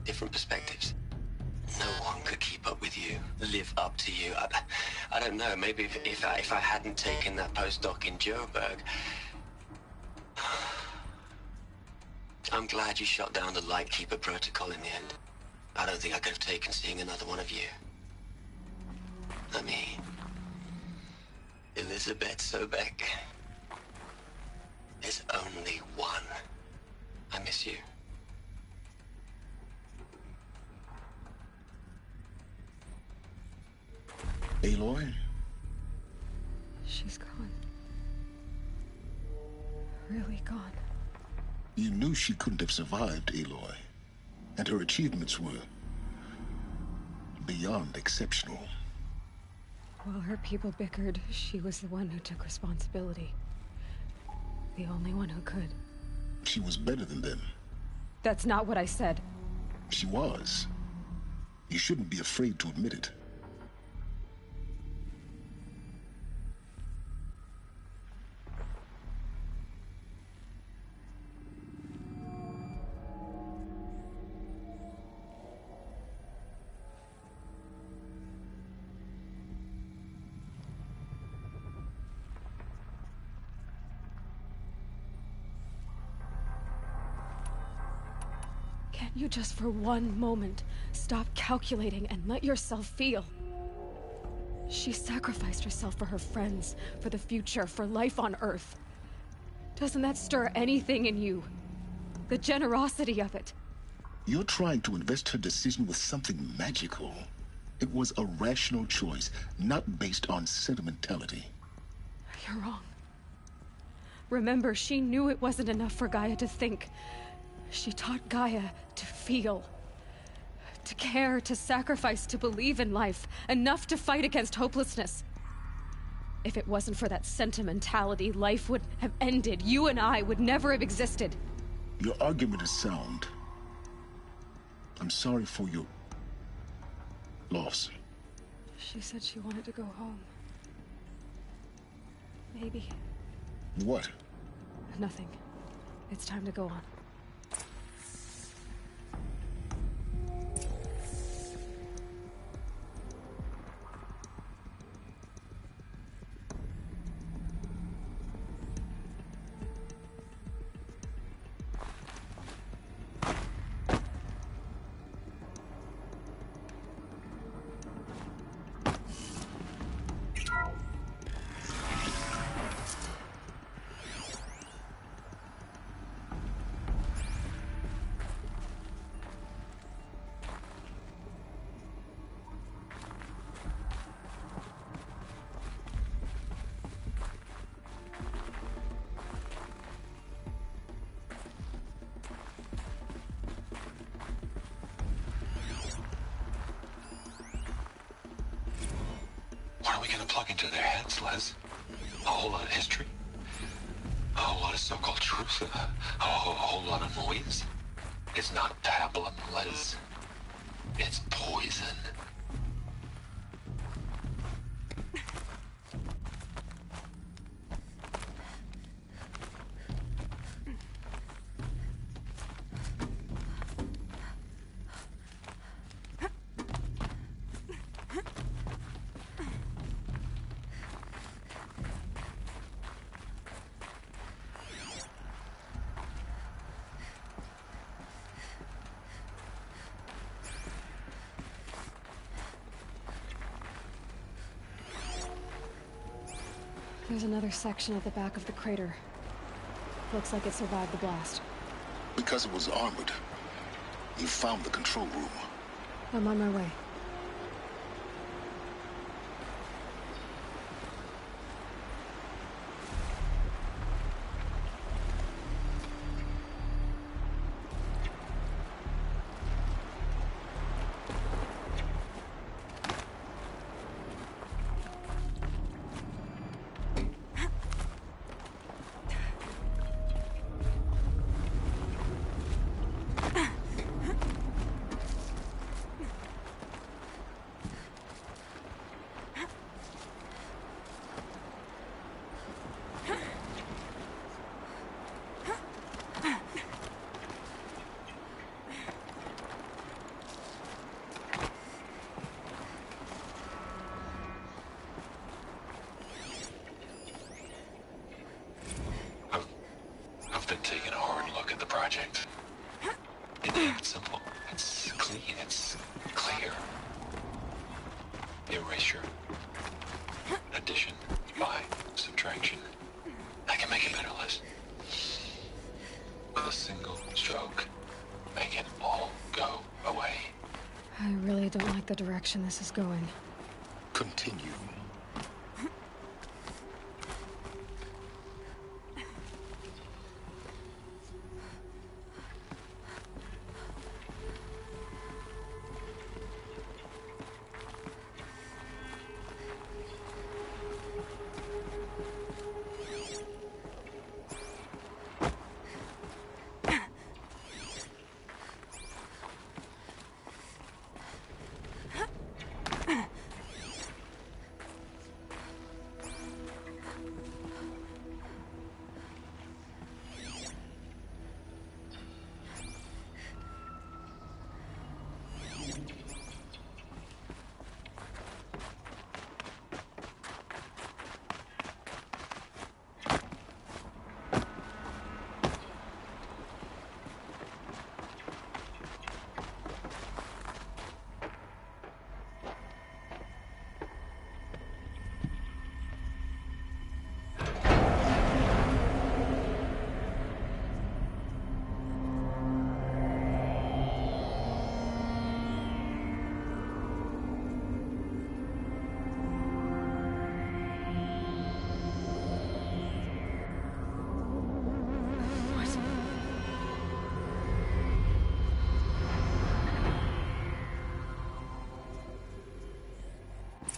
Speaker 19: Different perspectives. No one could keep up with you, live up to you. I don't know, maybe if I hadn't taken that postdoc in Joburg. I'm glad you shot down the Lightkeeper protocol in the end. I don't think I could have taken seeing another one of you. I mean, Elizabeth Sobek. There's only one. I miss you.
Speaker 15: Aloy?
Speaker 3: She's gone. Really gone.
Speaker 15: You knew she couldn't have survived, Aloy. And her achievements were beyond exceptional.
Speaker 3: While her people bickered, she was the one who took responsibility. The only one who could.
Speaker 15: She was better than them.
Speaker 3: That's not what I said.
Speaker 15: She was. You shouldn't be afraid to admit it.
Speaker 3: Can you just for one moment stop calculating and let yourself feel? She sacrificed herself for her friends, for the future, for life on Earth. Doesn't that stir anything in you? The generosity of it.
Speaker 15: You're trying to invest her decision with something magical. It was a rational choice, not based on sentimentality.
Speaker 3: You're wrong. Remember, she knew it wasn't enough for Gaia to think. She taught Gaia to feel, to care, to sacrifice, to believe in life, enough to fight against hopelessness. If it wasn't for that sentimentality, life would have ended. You and I would never have existed.
Speaker 15: Your argument is sound. I'm sorry for your loss.
Speaker 3: She said she wanted to go home. Maybe.
Speaker 15: What?
Speaker 3: Nothing. It's time to go on.
Speaker 2: What are we gonna plug into their heads, Les? A whole lot of history? A whole lot of so-called truth? A whole lot of noise? It's not pablum, Les. It's poison.
Speaker 3: There's another section at the back of the crater. Looks like it survived the blast.
Speaker 15: Because it was armored, you found the control room.
Speaker 3: I'm on my way.
Speaker 2: I've been taking a hard look at the project. It's simple. It's clean. It's clear. Erasure. Addition. By. Subtraction. I can make a better list. With a single stroke. Make it all go away.
Speaker 3: I really don't like the direction this is going.
Speaker 15: Continue.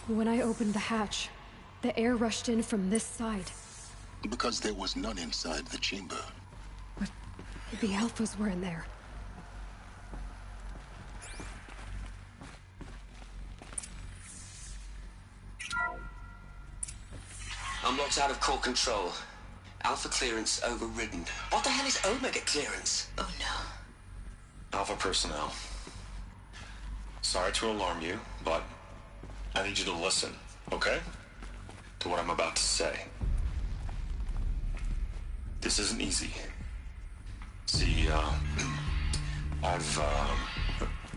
Speaker 3: When I opened the hatch, the air rushed in from this side.
Speaker 15: Because there was none inside the chamber.
Speaker 3: But the Alphas were in there.
Speaker 19: I'm locked out of core control. Alpha clearance overridden. What the hell is Omega clearance?
Speaker 14: Oh no.
Speaker 2: Alpha personnel. Sorry to alarm you, but I need you to listen, okay? To what I'm about to say. This isn't easy. See,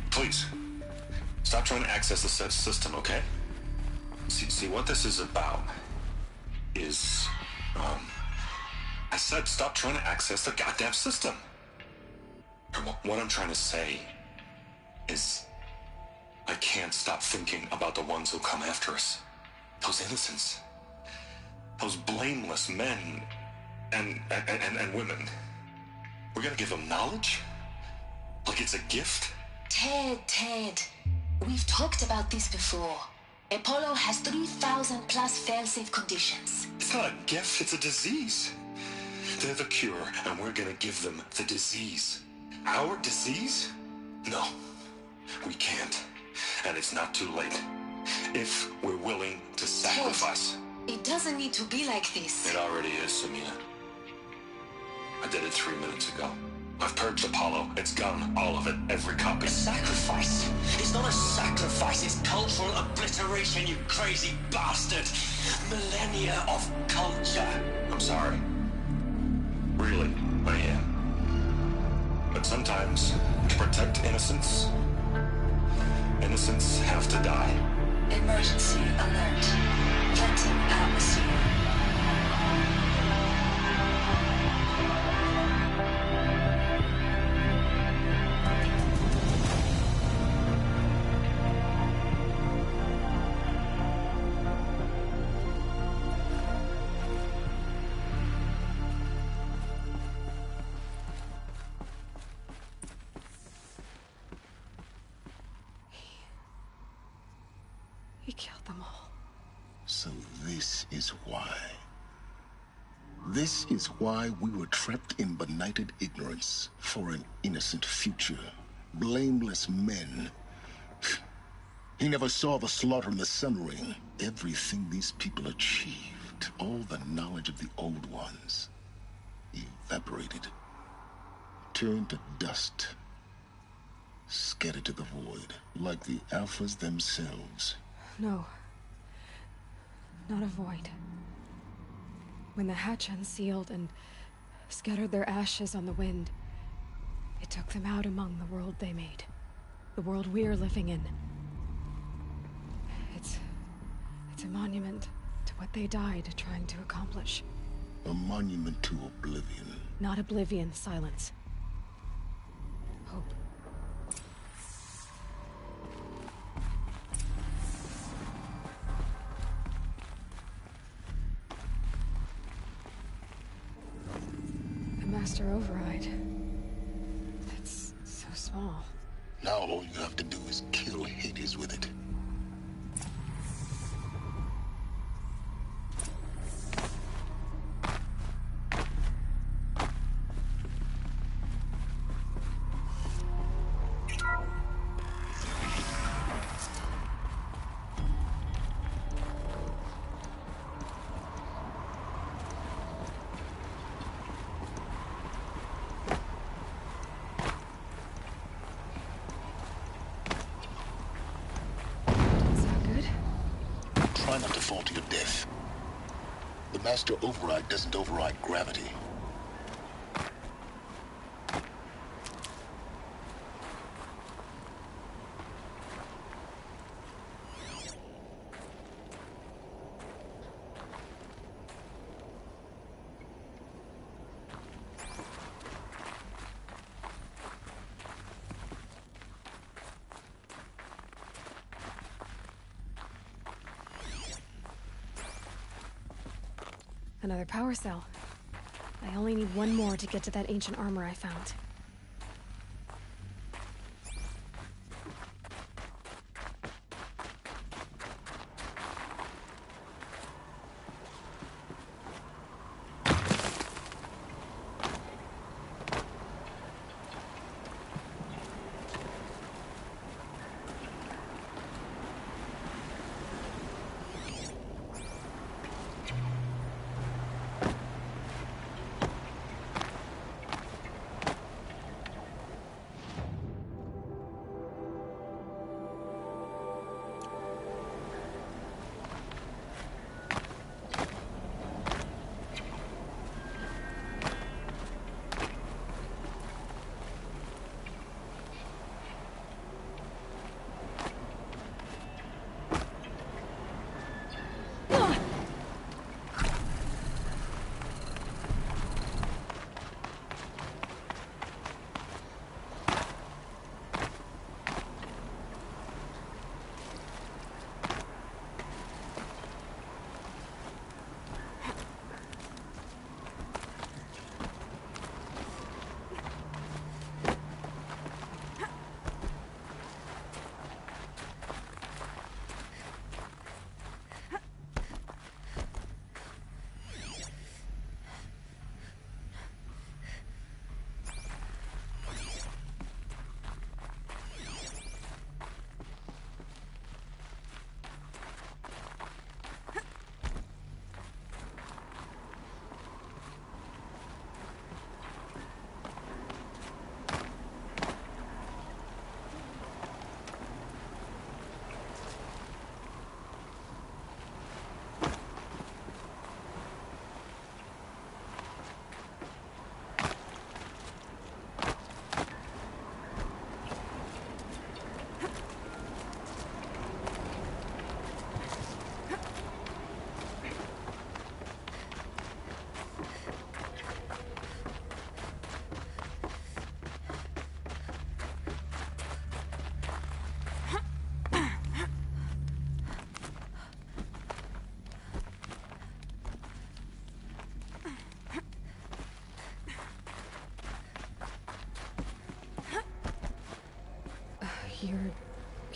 Speaker 2: please, stop trying to access the system, okay? See, what this is about is, I said stop trying to access the goddamn system. What I'm trying to say is, I can't stop thinking about the ones who come after us. Those innocents. Those blameless men and women. We're gonna give them knowledge? Like it's a gift?
Speaker 14: Ted. We've talked about this before. Apollo has 3,000 plus fail-safe conditions.
Speaker 2: It's not a gift, it's a disease. They're the cure, and we're gonna give them the disease. Our disease? No. We can't. And it's not too late. If we're willing to sacrifice.
Speaker 14: It doesn't need to be like this.
Speaker 2: It already is, Samina. I did it 3 minutes ago. I've purged Apollo. It's gone. All of it. Every copy.
Speaker 20: A sacrifice? It's not a sacrifice. It's cultural obliteration, you crazy bastard. Millennia of culture.
Speaker 2: I'm sorry. Really, I am. But sometimes, to protect innocence, innocents have to die.
Speaker 14: Emergency alert. Venting atmosphere. He killed them all.
Speaker 15: So this is why. This is why we were trapped in benighted ignorance for an innocent future. Blameless men. He never saw the slaughter in the Sun Ring. Everything these people achieved, all the knowledge of the old ones, evaporated. Turned to dust. Scattered to the void, like the Alphas themselves.
Speaker 3: No. Not a void. When the hatch unsealed and scattered their ashes on the wind, it took them out among the world they made. The world we're living in. It's a monument to what they died trying to accomplish.
Speaker 15: A monument to oblivion.
Speaker 3: Not oblivion, silence. Hope. Master Override. That's so small.
Speaker 15: Now all you have to do is kill Hades with it. Try not to fall to your death. The Master Override doesn't override gravity.
Speaker 3: Another power cell. I only need one more to get to that ancient armor I found.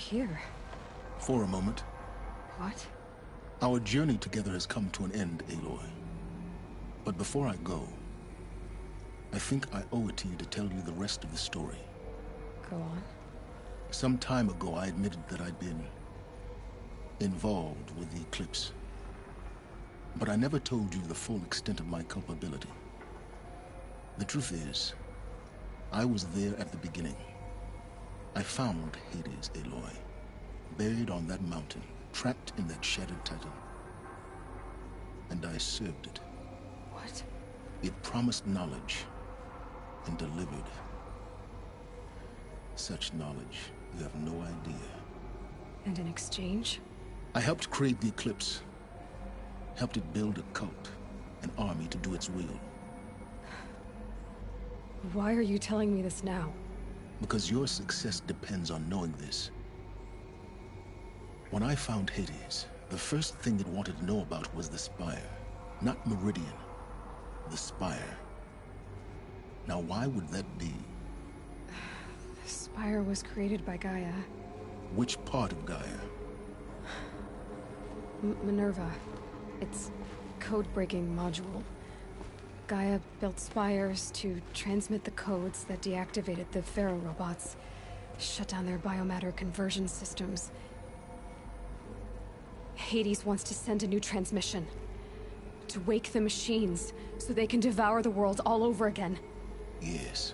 Speaker 3: here?
Speaker 15: For a moment.
Speaker 3: What?
Speaker 15: Our journey together has come to an end, Aloy. But before I go, I think I owe it to you to tell you the rest of the story.
Speaker 3: Go on.
Speaker 15: Some time ago, I admitted that I'd been involved with the Eclipse. But I never told you the full extent of my culpability. The truth is, I was there at the beginning. I found Hades, Aloy, buried on that mountain, trapped in that shattered titan. And I served it.
Speaker 3: What?
Speaker 15: It promised knowledge and delivered. Such knowledge, you have no idea.
Speaker 3: And in exchange?
Speaker 15: I helped create the Eclipse. Helped it build a cult, an army to do its will.
Speaker 3: Why are you telling me this now?
Speaker 15: Because your success depends on knowing this. When I found Hades, the first thing it wanted to know about was the Spire. Not Meridian. The Spire. Now why would that be?
Speaker 3: The Spire was created by Gaia.
Speaker 15: Which part of Gaia?
Speaker 3: Minerva. Its code-breaking module. Gaia built spires to transmit the codes that deactivated the Pharaoh robots, shut down their biomatter conversion systems. Hades wants to send a new transmission. To wake the machines, so they can devour the world all over again.
Speaker 15: Yes.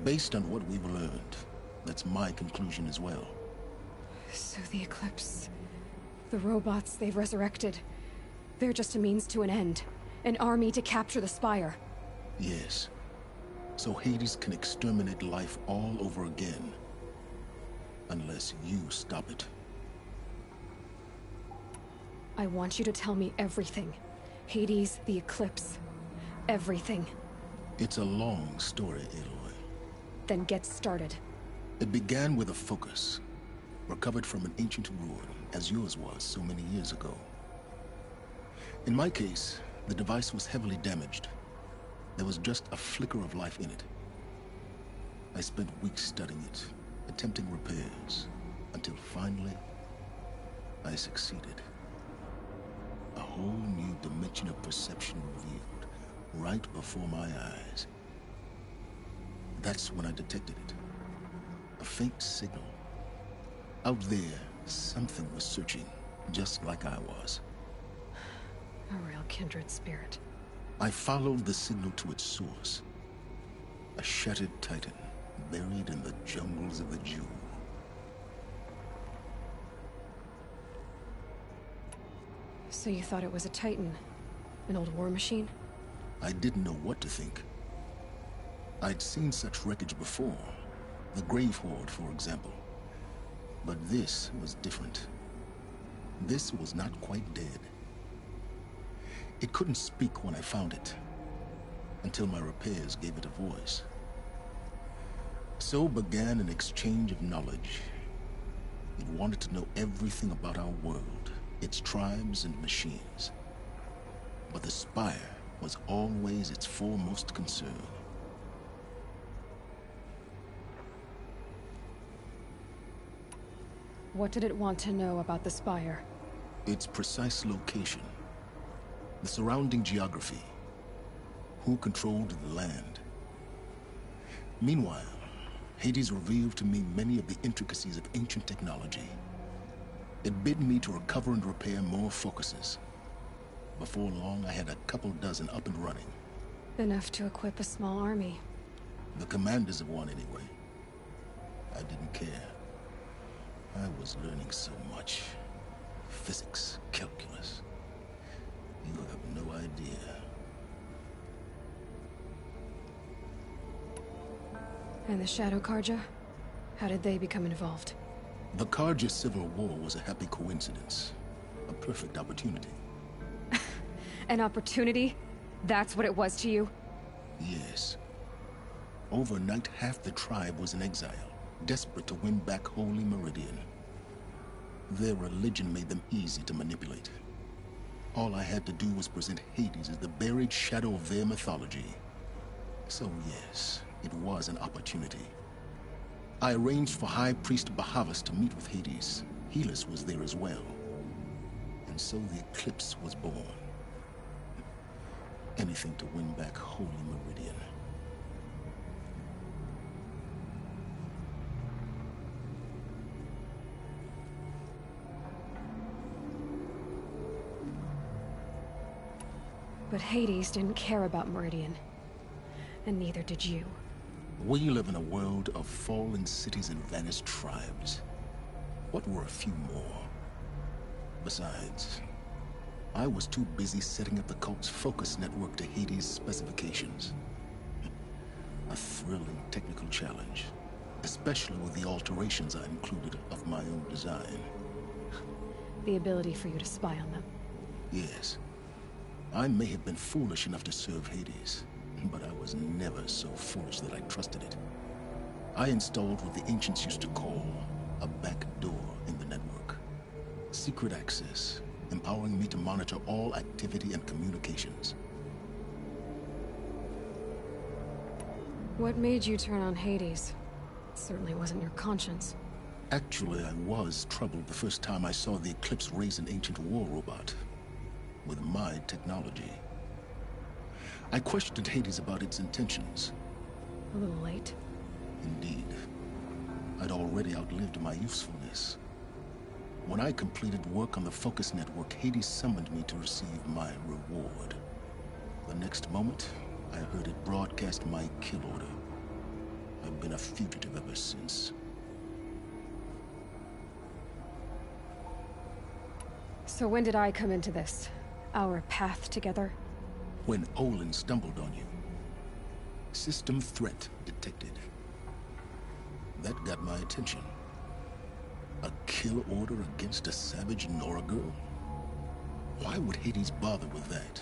Speaker 15: Based on what we've learned, that's my conclusion as well.
Speaker 3: So the Eclipse... the robots they've resurrected... they're just a means to an end. An army to capture the Spire.
Speaker 15: Yes. So Hades can exterminate life all over again. Unless you stop it.
Speaker 3: I want you to tell me everything. Hades, the Eclipse. Everything.
Speaker 15: It's a long story, Aloy.
Speaker 3: Then get started.
Speaker 15: It began with a focus. Recovered from an ancient ruin, as yours was so many years ago. In my case, the device was heavily damaged. There was just a flicker of life in it. I spent weeks studying it, attempting repairs, until finally, I succeeded. A whole new dimension of perception revealed, right before my eyes. That's when I detected it. A faint signal. Out there, something was searching, just like I was.
Speaker 3: A real kindred spirit.
Speaker 15: I followed the signal to its source. A shattered titan, buried in the jungles of the Jewel.
Speaker 3: So you thought it was a titan? An old war machine?
Speaker 15: I didn't know what to think. I'd seen such wreckage before. The Grave Horde, for example. But this was different. This was not quite dead. It couldn't speak when I found it, until my repairs gave it a voice. So began an exchange of knowledge. It wanted to know everything about our world, its tribes and machines. But the Spire was always its foremost concern.
Speaker 3: What did it want to know about the Spire?
Speaker 15: Its precise location. The surrounding geography. Who controlled the land. Meanwhile, Hades revealed to me many of the intricacies of ancient technology. It bid me to recover and repair more focuses. Before long, I had a couple dozen up and running.
Speaker 3: Enough to equip a small army.
Speaker 15: The commanders of one, anyway. I didn't care. I was learning so much. Physics, calculus. You have no idea.
Speaker 3: And the Shadow Carja? How did they become involved?
Speaker 15: The Carja Civil War was a happy coincidence. A perfect opportunity.
Speaker 3: An opportunity? That's what it was to you?
Speaker 15: Yes. Overnight, half the tribe was in exile, desperate to win back Holy Meridian. Their religion made them easy to manipulate. All I had to do was present Hades as the buried shadow of their mythology. So yes, it was an opportunity. I arranged for High Priest Bahavas to meet with Hades. Helis was there as well. And so the Eclipse was born. Anything to win back Holy Meridian.
Speaker 3: But Hades didn't care about Meridian. And neither did you.
Speaker 15: We live in a world of fallen cities and vanished tribes. What were a few more? Besides, I was too busy setting up the cult's focus network to Hades' specifications. A thrilling technical challenge, especially with the alterations I included of my own design.
Speaker 3: The ability for you to spy on them.
Speaker 15: Yes. I may have been foolish enough to serve Hades, but I was never so foolish that I trusted it. I installed what the ancients used to call a back door in the network. Secret access, empowering me to monitor all activity and communications.
Speaker 3: What made you turn on Hades? It certainly wasn't your conscience.
Speaker 15: Actually, I was troubled the first time I saw the Eclipse raise an ancient war robot. With my technology. I questioned Hades about its intentions.
Speaker 3: A little late.
Speaker 15: Indeed. I'd already outlived my usefulness. When I completed work on the Focus Network, Hades summoned me to receive my reward. The next moment, I heard it broadcast my kill order. I've been a fugitive ever since.
Speaker 3: So when did I come into this? Our path together?
Speaker 15: When Olin stumbled on you. System threat detected. That got my attention. A kill order against a savage Nora girl? Why would Hades bother with that?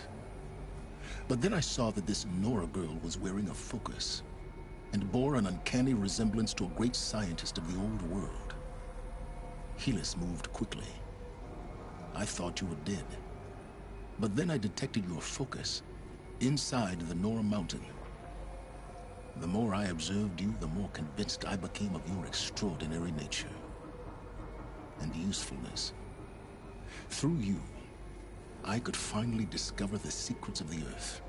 Speaker 15: But then I saw that this Nora girl was wearing a focus, and bore an uncanny resemblance to a great scientist of the old world. Helis moved quickly. I thought you were dead. But then I detected your focus inside the Nora Mountain. The more I observed you, the more convinced I became of your extraordinary nature and usefulness. Through you, I could finally discover the secrets of the Earth.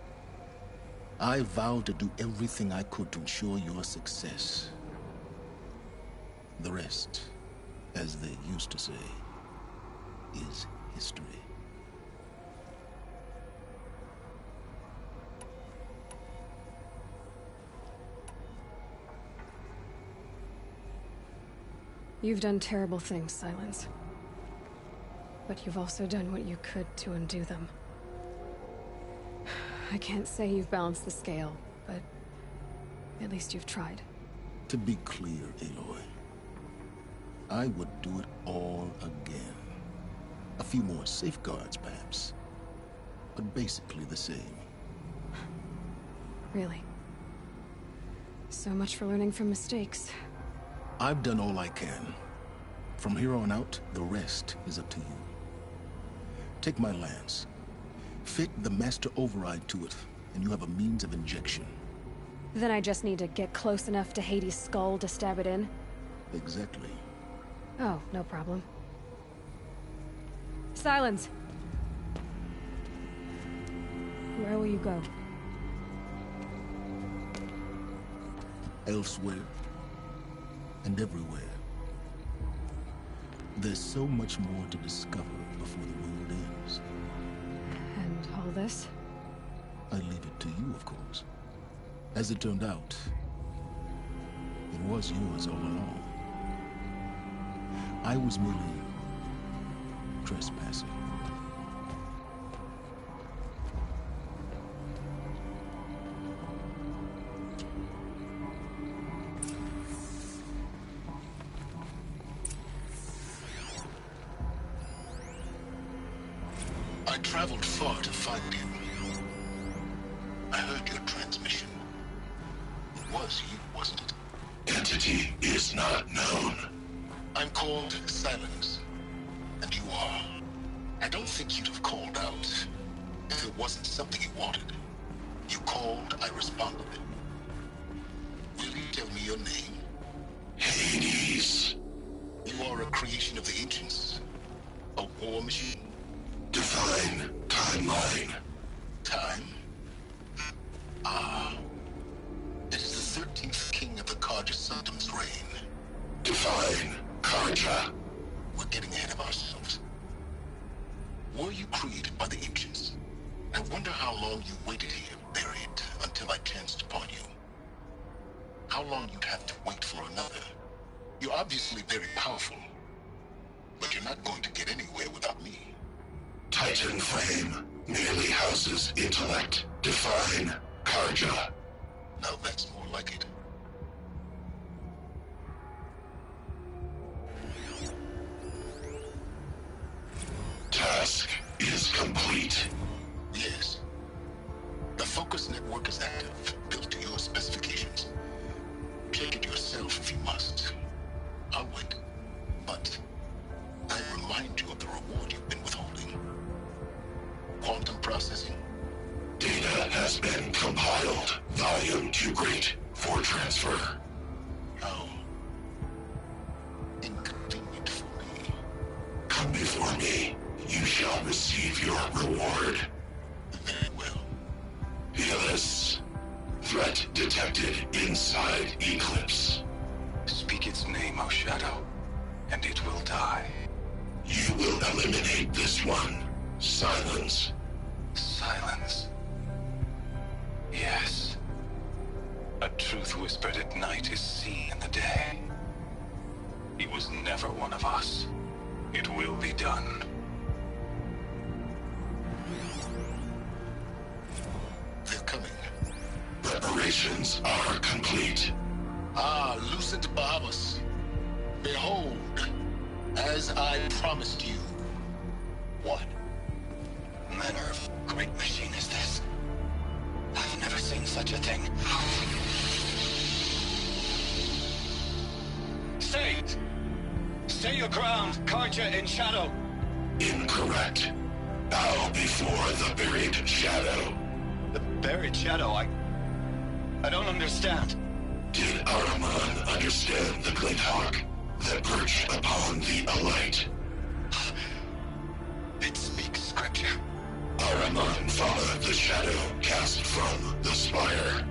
Speaker 15: I vowed to do everything I could to ensure your success. The rest, as they used to say, is history.
Speaker 3: You've done terrible things, Silence. But you've also done what you could to undo them. I can't say you've balanced the scale, but at least you've tried.
Speaker 15: To be clear, Aloy, I would do it all again. A few more safeguards, perhaps, but basically the same.
Speaker 3: Really? So much for learning from mistakes.
Speaker 15: I've done all I can. From here on out, the rest is up to you. Take my lance. Fit the Master Override to it, and you have a means of injection.
Speaker 3: Then I just need to get close enough to Hades' skull to stab it in?
Speaker 15: Exactly.
Speaker 3: Oh, no problem. Silence! Where will you go?
Speaker 15: Elsewhere. And everywhere. There's so much more to discover before the world ends.
Speaker 3: And all this?
Speaker 15: I leave it to you, of course. As it turned out, it was yours all along. I was merely trespassing. I traveled far to find him. I heard your transmission. It was you, wasn't it? Entity is not known. I'm called Silence, and you are. I don't think you'd have called out if it wasn't something you wanted. You called, I responded. Will you tell me your name? Hades. You are a creation of the ancients. A war machine. Divine timeline. Time? Ah. It is the 13th king of the Carja Sanctum's reign. Divine Carja. We're getting ahead of ourselves. Were you created by the ancients? I wonder how long you waited here, buried, until I chanced upon you. How long you'd have to wait for another. You're obviously very powerful, but you're not going to get anywhere without me. Titan Flame merely houses intellect. Define Carja. Now that's more like it. Task is complete. Yes. The focus network is active, built to your specifications. Check it yourself if you must. I'll wait. But I remind you of the reward you've been withholding. Quantum processing. Data has been compiled. Volume too great for transfer. How inconvenient for me. Come before me. You shall receive your reward. Very well. Helis. Threat detected inside Eclipse.
Speaker 2: Speak its name, O Shadow, and it will die.
Speaker 15: You will eliminate this one. Silence.
Speaker 2: Silence. Yes. A truth whispered at night is seen in the day. He was never one of us. It will be done.
Speaker 15: They're coming. Preparations are complete. Ah, Lucent Bahamas. Behold, as I promised you.
Speaker 20: What manner of great machine is this? I've never seen such a thing. Stay! Stay your ground, Carja in Shadow!
Speaker 15: Incorrect. Bow before the buried shadow.
Speaker 20: The buried shadow? I don't understand.
Speaker 15: Did Ahriman understand the glint hawk that perched upon the alight?
Speaker 20: It speaks scripture.
Speaker 15: Ahriman followed the shadow cast from the spire.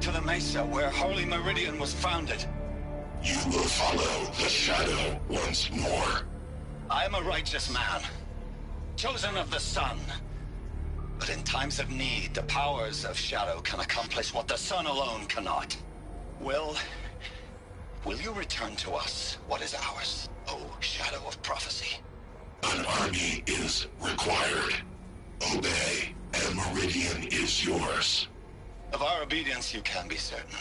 Speaker 20: To the mesa where Holy Meridian was founded.
Speaker 15: You will follow the shadow once more.
Speaker 20: I am a righteous man, chosen of the sun. But in times of need, the powers of shadow can accomplish what the sun alone cannot. Will you return to us what is ours, O Shadow of Prophecy?
Speaker 15: An army is required. Obey, and Meridian is yours.
Speaker 20: Of our obedience you can be certain.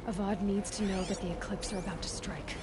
Speaker 3: Avad needs to know that the Eclipse are about to strike.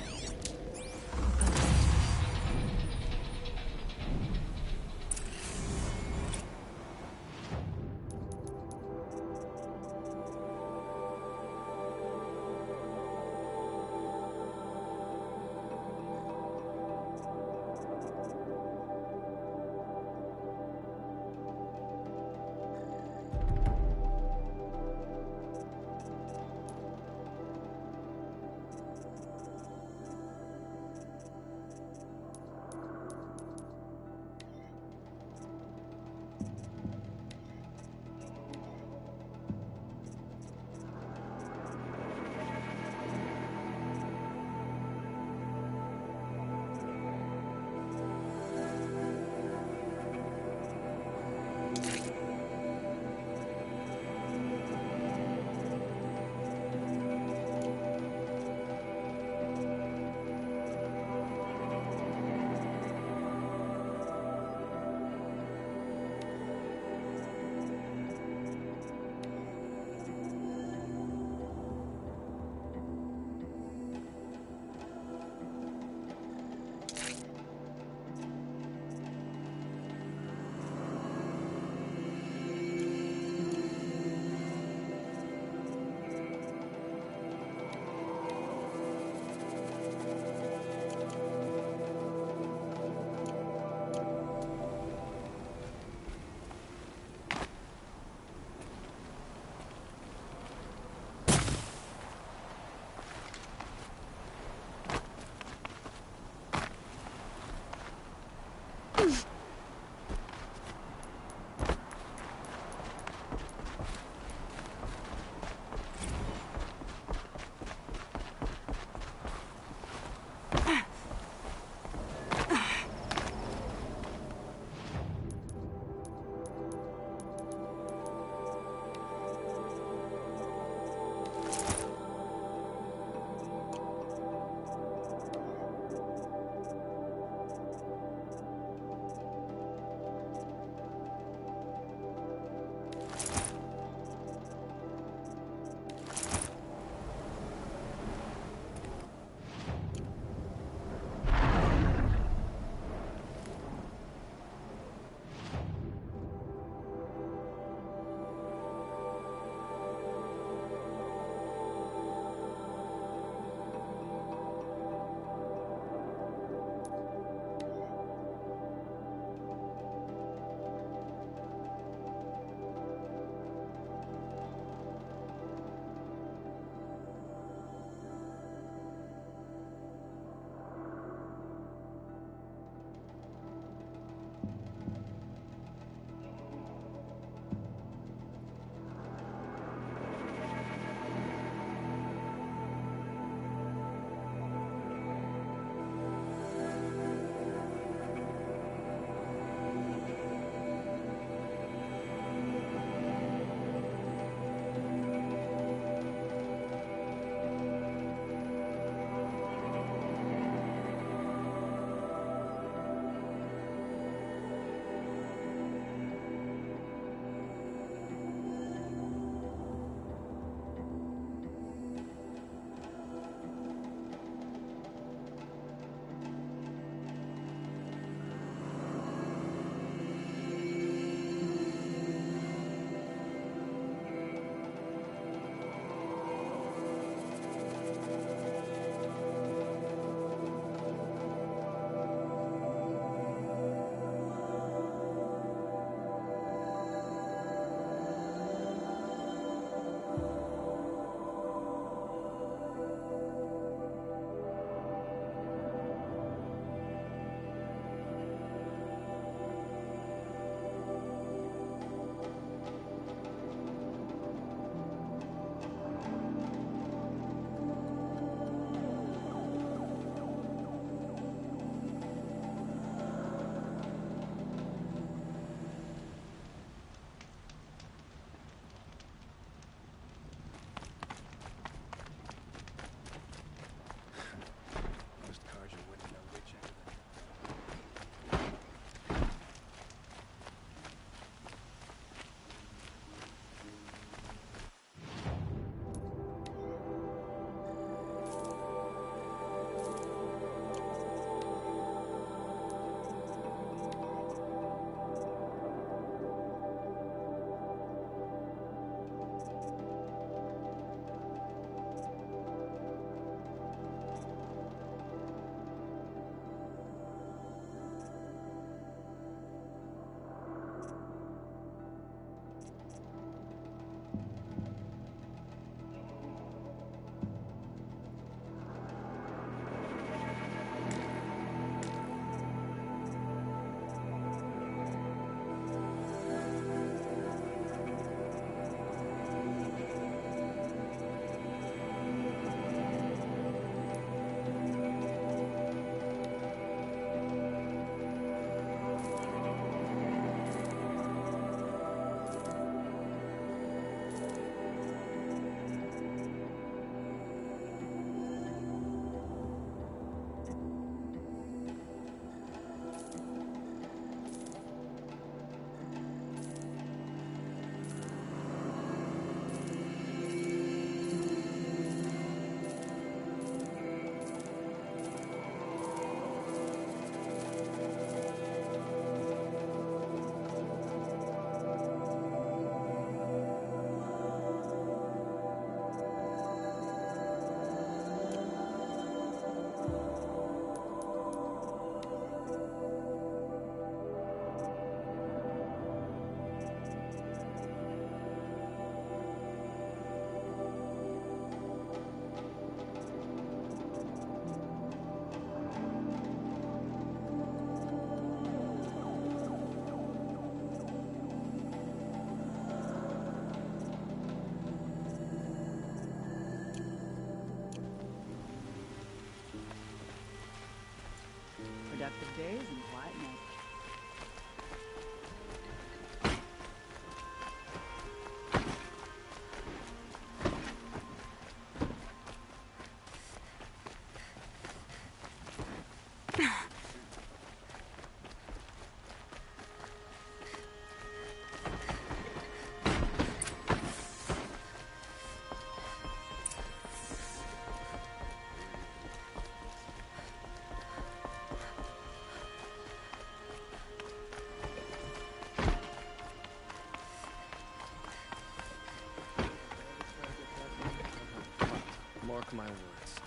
Speaker 6: Mark my words.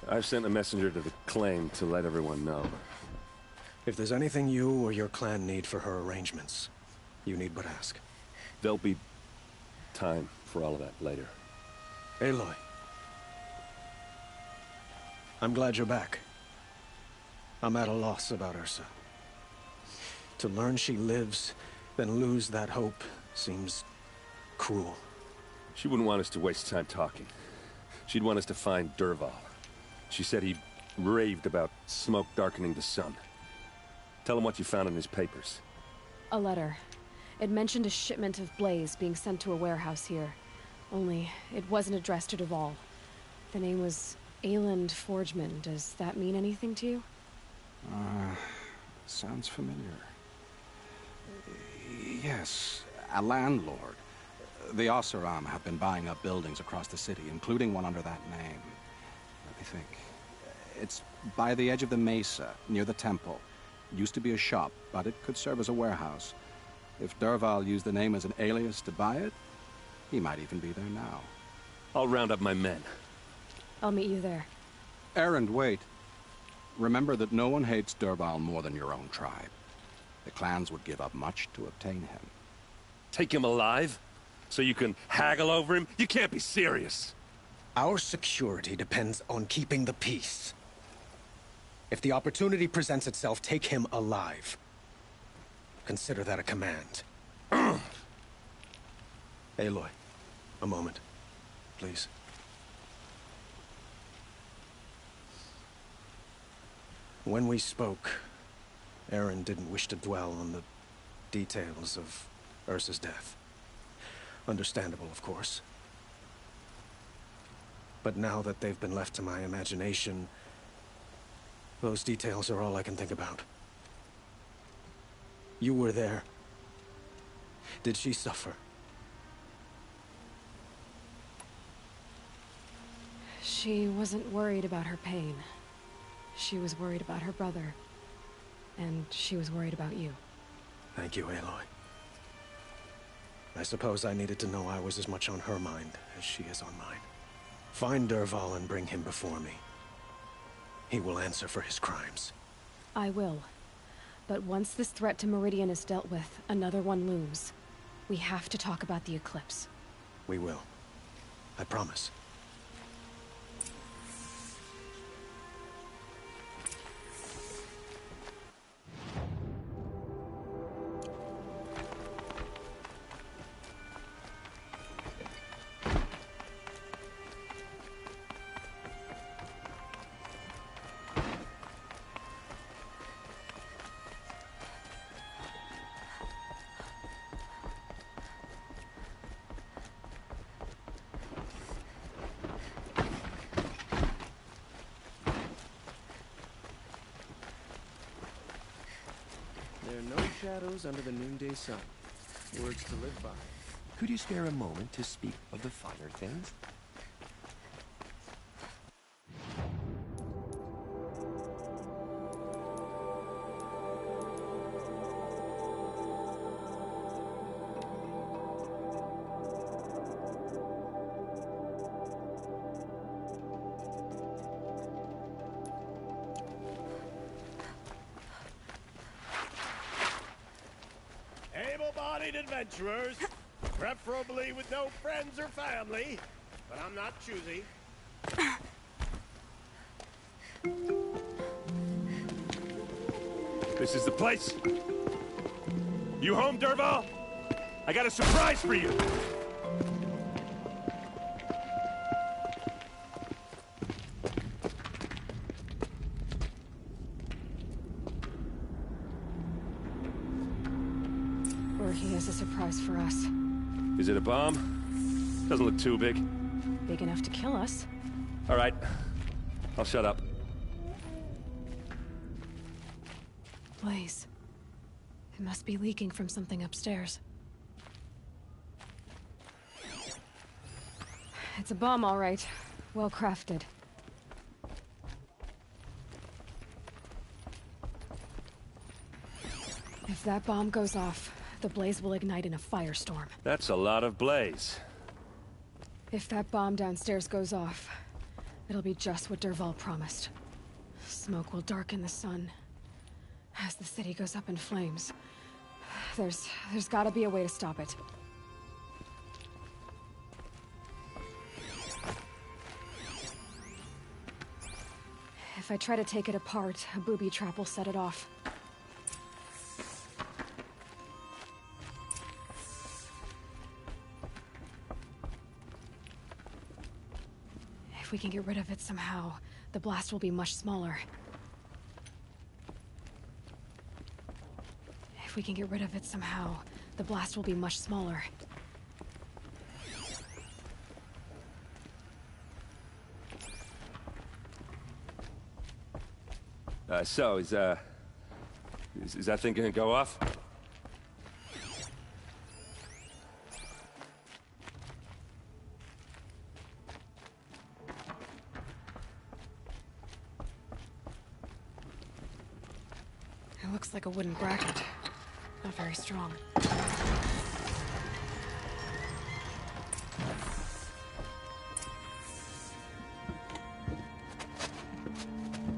Speaker 10: I've sent a messenger to the claim to let everyone know.
Speaker 22: If there's anything you or your clan need for her arrangements, you need but ask.
Speaker 10: There'll be time for all of that later.
Speaker 22: Aloy. I'm glad you're back. I'm at a loss about Ursa. To learn she lives, then lose that hope, seems cruel.
Speaker 10: She wouldn't want us to waste time talking. She'd want us to find Dervahl. She said he raved about smoke darkening the sun. Tell him what you found in his papers.
Speaker 3: A letter. It mentioned a shipment of blaze being sent to a warehouse here. Only, it wasn't addressed to Dervahl. The name was Ayland Forgeman. Does that mean anything to you?
Speaker 11: Sounds familiar. Yes, a landlord. The Oseram have been buying up buildings across the city, including one under that name. Let me think. It's by the edge of the mesa, near the temple. Used to be a shop, but it could serve as a warehouse. If Dervahl used the name as an alias to buy it, he might even be there now.
Speaker 10: I'll round up my men.
Speaker 3: I'll meet you there.
Speaker 11: Erend, wait. Remember that no one hates Dervahl more than your own tribe. The clans would give up much to obtain him.
Speaker 10: Take him alive? So you can haggle over him? You can't be serious.
Speaker 22: Our security depends on keeping the peace. If the opportunity presents itself, take him alive. Consider that a command. Aloy, a moment, please. When we spoke, Erend didn't wish to dwell on the details of Ursa's death. Understandable, of course. But now that they've been left to my imagination, those details are all I can think about. You were there. Did she suffer?
Speaker 3: She wasn't worried about her pain. She was worried about her brother. And she was worried about you.
Speaker 22: Thank you, Aloy. I suppose I needed to know I was as much on her mind as she is on mine. Find Dervahl and bring him before me. He will answer for his crimes.
Speaker 3: I will. But once this threat to Meridian is dealt with, another one looms. We have to talk about the eclipse.
Speaker 22: We will. I promise.
Speaker 1: There are no shadows under the noonday sun. Words to live by.
Speaker 7: Could you spare a moment to speak of the finer things?
Speaker 23: Able-bodied adventurers, preferably with no friends or family, but I'm not choosy.
Speaker 10: This is the place. You home, Dervahl? I got a surprise for you.
Speaker 3: Or he has a surprise for us.
Speaker 10: Is it a bomb? Doesn't look too big.
Speaker 3: Big enough to kill us.
Speaker 10: All right. I'll shut up.
Speaker 3: Blaze. It must be leaking from something upstairs. It's a bomb, all right. Well crafted. If that bomb goes off, the blaze will ignite in a firestorm.
Speaker 10: That's a lot of blaze.
Speaker 3: If that bomb downstairs goes off, it'll be just what Dervahl promised. Smoke will darken the sun. As the city goes up in flames, there's gotta be a way to stop it. If I try to take it apart, a booby trap will set it off. If we can get rid of it somehow, the blast will be much smaller. If we can get rid of it somehow, the blast will be much smaller.
Speaker 10: So, is that thing gonna go off?
Speaker 3: It looks like a wooden bracket. Not very strong.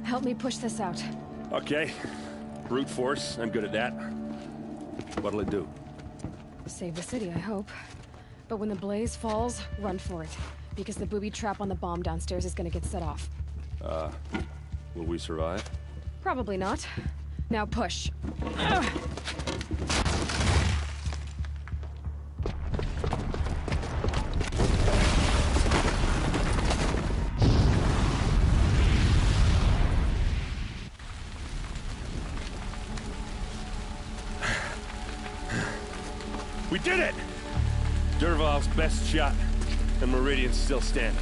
Speaker 3: Help me push this out.
Speaker 10: Okay. Brute force, I'm good at that. What'll it do?
Speaker 3: Save the city, I hope. But when the blaze falls, run for it. Because the booby trap on the bomb downstairs is gonna get set off.
Speaker 10: Will we survive?
Speaker 3: Probably not. Now push.
Speaker 10: We did it! Dervahl's best shot, and Meridian's still standing.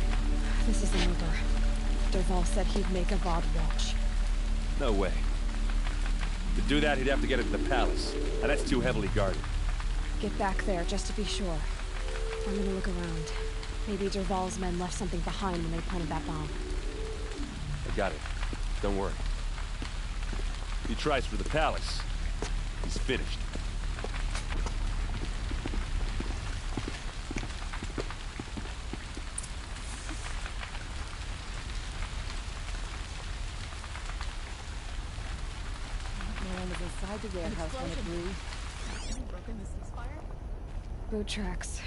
Speaker 3: This isn't over. Dervahl said he'd make Avad watch.
Speaker 10: No way. To do that, he'd have to get into the palace, and that's too heavily guarded.
Speaker 3: Get back there, just to be sure. I'm gonna look around. Maybe Dervahl's men left something behind when they planted that bomb.
Speaker 10: I got it. Don't worry. If he tries for the palace, he's finished.
Speaker 9: Inside the warehouse when it blew. Broken the ceasefire?
Speaker 3: Boot tracks,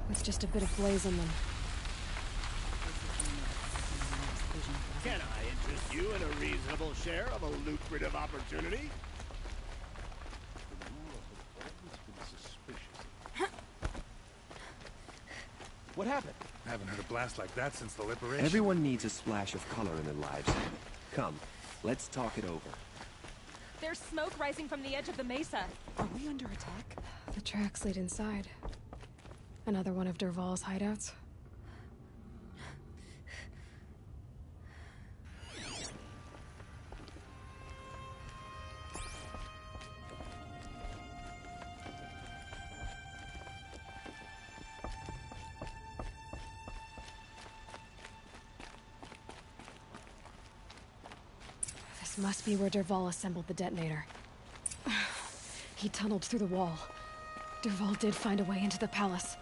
Speaker 3: with just a bit of blaze in them.
Speaker 23: Can I interest you in a reasonable share of a lucrative opportunity?
Speaker 4: What happened?
Speaker 5: I haven't heard a blast like that since the liberation.
Speaker 7: Everyone needs a splash of color in their lives. Come, let's talk it over.
Speaker 6: There's smoke rising from the edge of the mesa.
Speaker 9: Are we under attack?
Speaker 3: The tracks lead inside. Another one of Dervahl's hideouts. This must be where Dervahl assembled the detonator. He tunneled through the wall. Dervahl did find a way into the palace.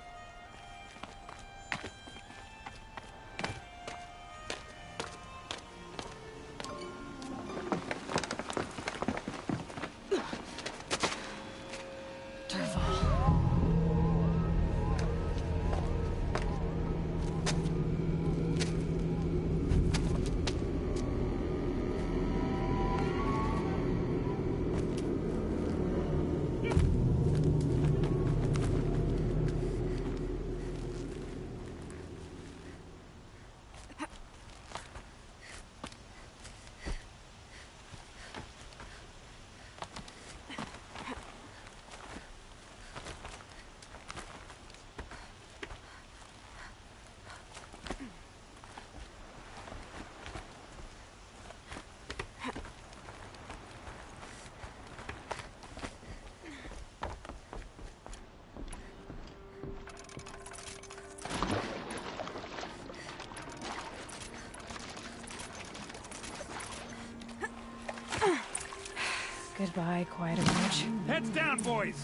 Speaker 3: Goodbye, quiet approach.
Speaker 5: Heads down, boys!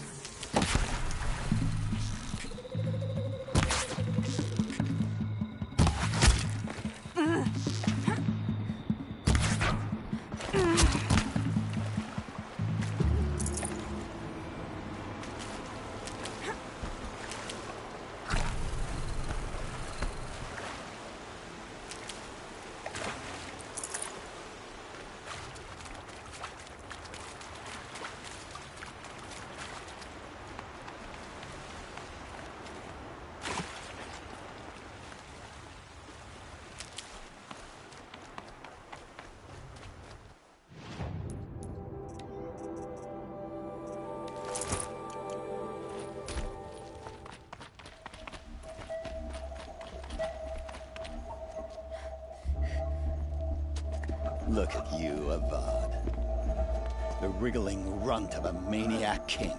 Speaker 20: Look at you, Avad. The wriggling runt of a maniac king.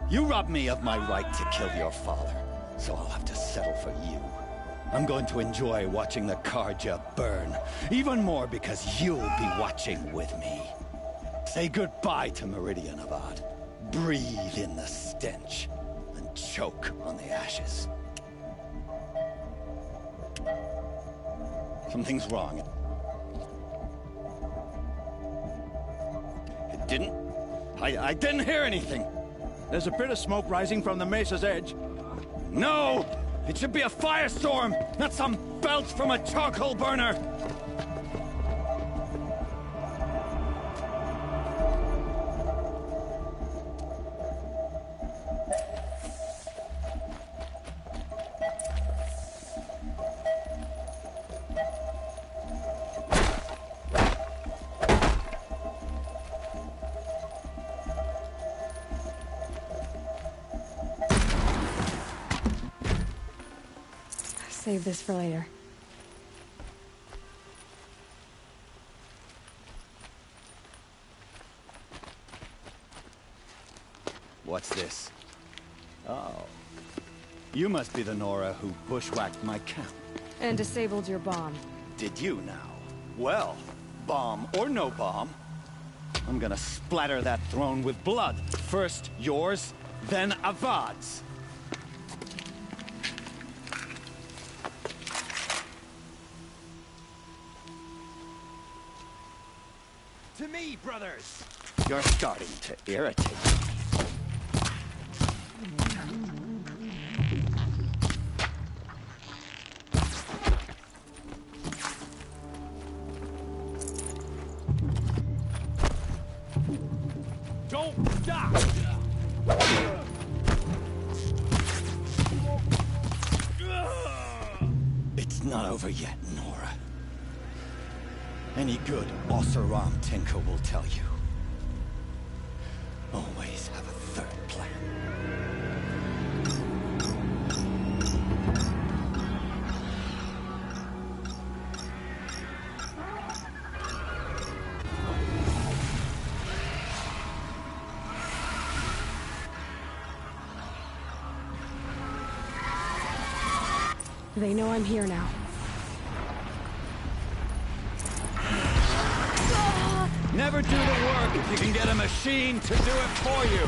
Speaker 20: You robbed me of my right to kill your father, so I'll have to settle for you. I'm going to enjoy watching the Carja burn, even more because you'll be watching with me. Say goodbye to Meridian, Avad. Breathe in the stench, and choke on the ashes. Something's wrong. It didn't? I didn't hear anything.
Speaker 4: There's a bit of smoke rising from the mesa's edge.
Speaker 20: No! It should be a firestorm, not some belch from a charcoal burner!
Speaker 3: Save this for later.
Speaker 20: What's this? Oh. You must be the Nora who bushwhacked my camp.
Speaker 3: And disabled your bomb.
Speaker 20: Did you now? Well, bomb or no bomb, I'm gonna splatter that throne with blood. First yours, then Avad's.
Speaker 4: To me, brothers!
Speaker 20: You're starting to irritate me.
Speaker 4: Don't stop!
Speaker 20: It's not over yet, Nora. Any good Oseram Tinker will tell you. Always have a third plan.
Speaker 3: They know I'm here now.
Speaker 20: Never do the work if you can get a machine to do it for you.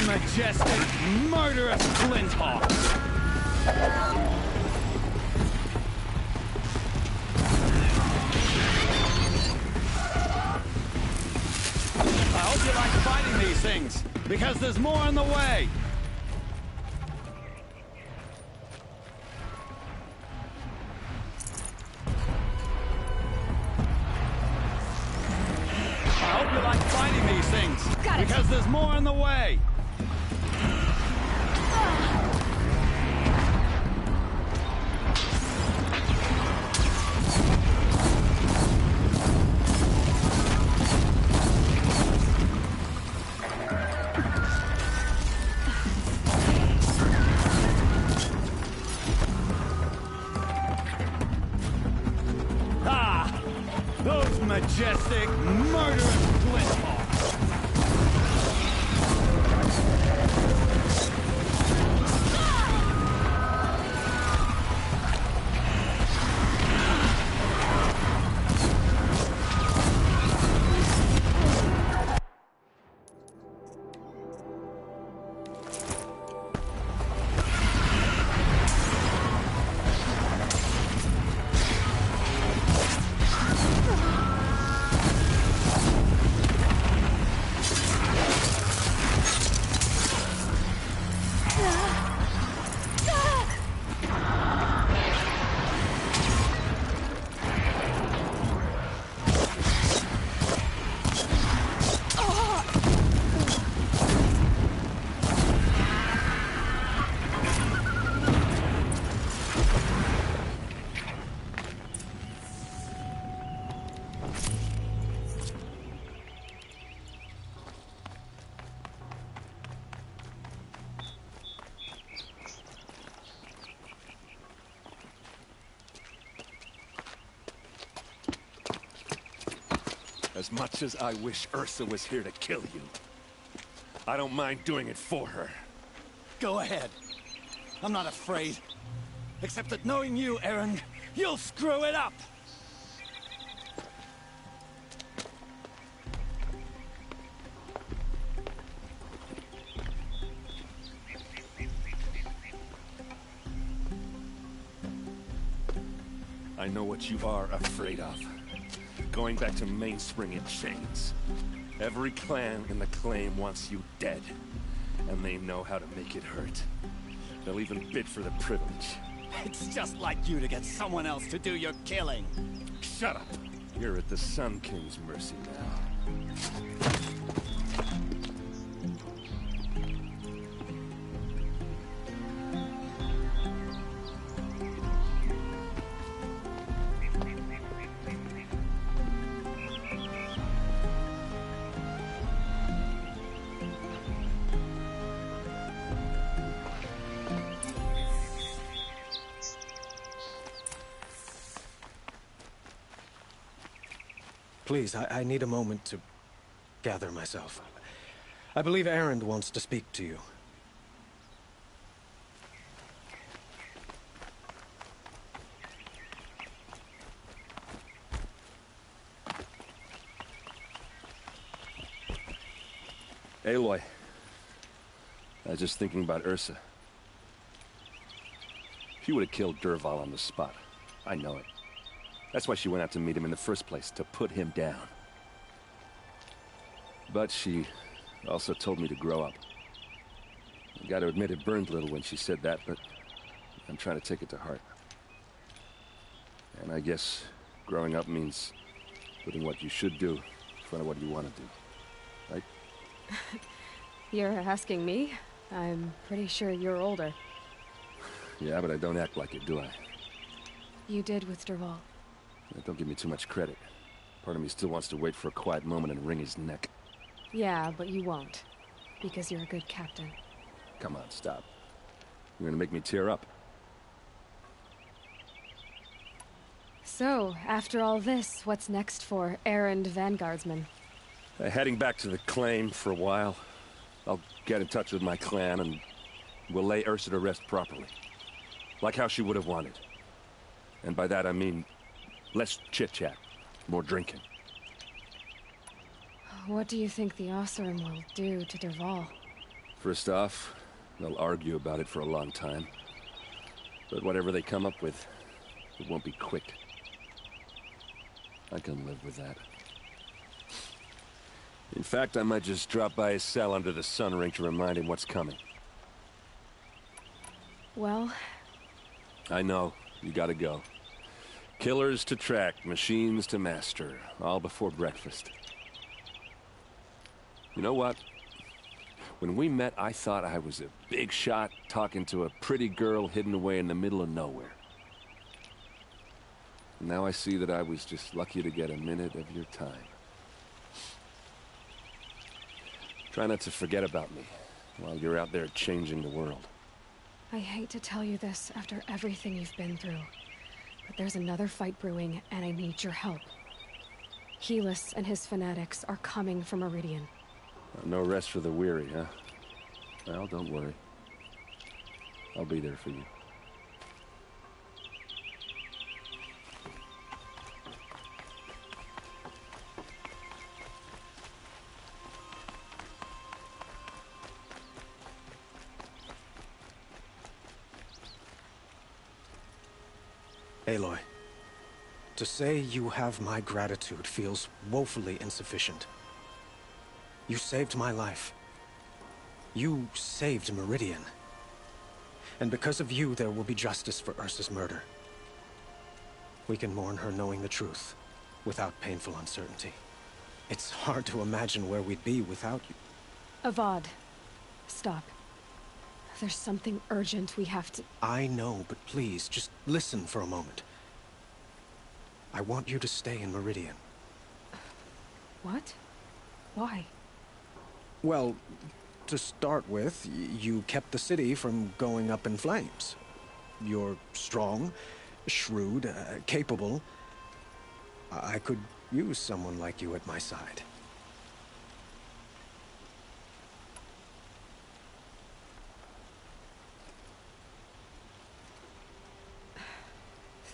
Speaker 20: Majestic, murderous Flinthawks! I hope you like fighting these things, because there's more on the way! I hope you like fighting these things, because there's more on the way! Those majestic, murderous Flinthawks!
Speaker 10: as much as I wish Ursa was here to kill you, I don't mind doing it for her.
Speaker 23: Go ahead. I'm not afraid. Except that knowing you, Erend, you'll screw it up!
Speaker 10: I know what you are afraid of. Going back to Mainspring in chains. Every clan in the claim wants you dead. And they know how to make it hurt. They'll even bid for the privilege.
Speaker 23: It's just like you to get someone else to do your killing.
Speaker 10: Shut up! You're at the Sun King's mercy now.
Speaker 22: Please, I need a moment to gather myself. I believe Erend wants to speak to you.
Speaker 10: Aloy. I was just thinking about Ursa. She would have killed Dervahl on the spot. I know it. That's why she went out to meet him in the first place, to put him down. But she also told me to grow up. I gotta admit it burned a little when she said that, but I'm trying to take it to heart. And I guess growing up means putting what you should do in front of what you want to do. Right?
Speaker 3: You're asking me? I'm pretty sure you're older.
Speaker 10: Yeah, but I don't act like it, do I?
Speaker 3: You did with Dervahl.
Speaker 10: Don't give me too much credit. Part of me still wants to wait for a quiet moment and wring his neck.
Speaker 3: Yeah, but you won't. Because you're a good captain.
Speaker 10: Come on, stop. You're gonna make me tear up.
Speaker 3: So, after all this, what's next for Erend Vanguardsman?
Speaker 10: Heading back to the claim for a while. I'll get in touch with my clan and we'll lay Ursa to rest properly. Like how she would have wanted. And by that I mean less chit-chat, more drinking.
Speaker 3: What do you think the Oseram will do to Dervahl?
Speaker 10: First off, they'll argue about it for a long time. But whatever they come up with, it won't be quick. I can live with that. In fact, I might just drop by his cell under the sun ring to remind him what's coming.
Speaker 3: Well...
Speaker 10: I know. You gotta go. Killers to track, machines to master, all before breakfast. You know what? When we met, I thought I was a big shot talking to a pretty girl hidden away in the middle of nowhere. Now I see that I was just lucky to get a minute of your time. Try not to forget about me while you're out there changing the world.
Speaker 3: I hate to tell you this after everything you've been through, but there's another fight brewing, and I need your help. Helis and his fanatics are coming for Meridian.
Speaker 10: No rest for the weary, huh? Well, don't worry. I'll be there for you.
Speaker 22: Aloy, to say you have my gratitude feels woefully insufficient. You saved my life. You saved Meridian. And because of you, there will be justice for Ursa's murder. We can mourn her knowing the truth, without painful uncertainty. It's hard to imagine where we'd be without you.
Speaker 3: Avad, stop. There's something urgent we have to...
Speaker 22: I know, but please, just listen for a moment. I want you to stay in Meridian.
Speaker 3: What? Why?
Speaker 22: Well, to start with, you kept the city from going up in flames. You're strong, shrewd, capable. I could use someone like you at my side.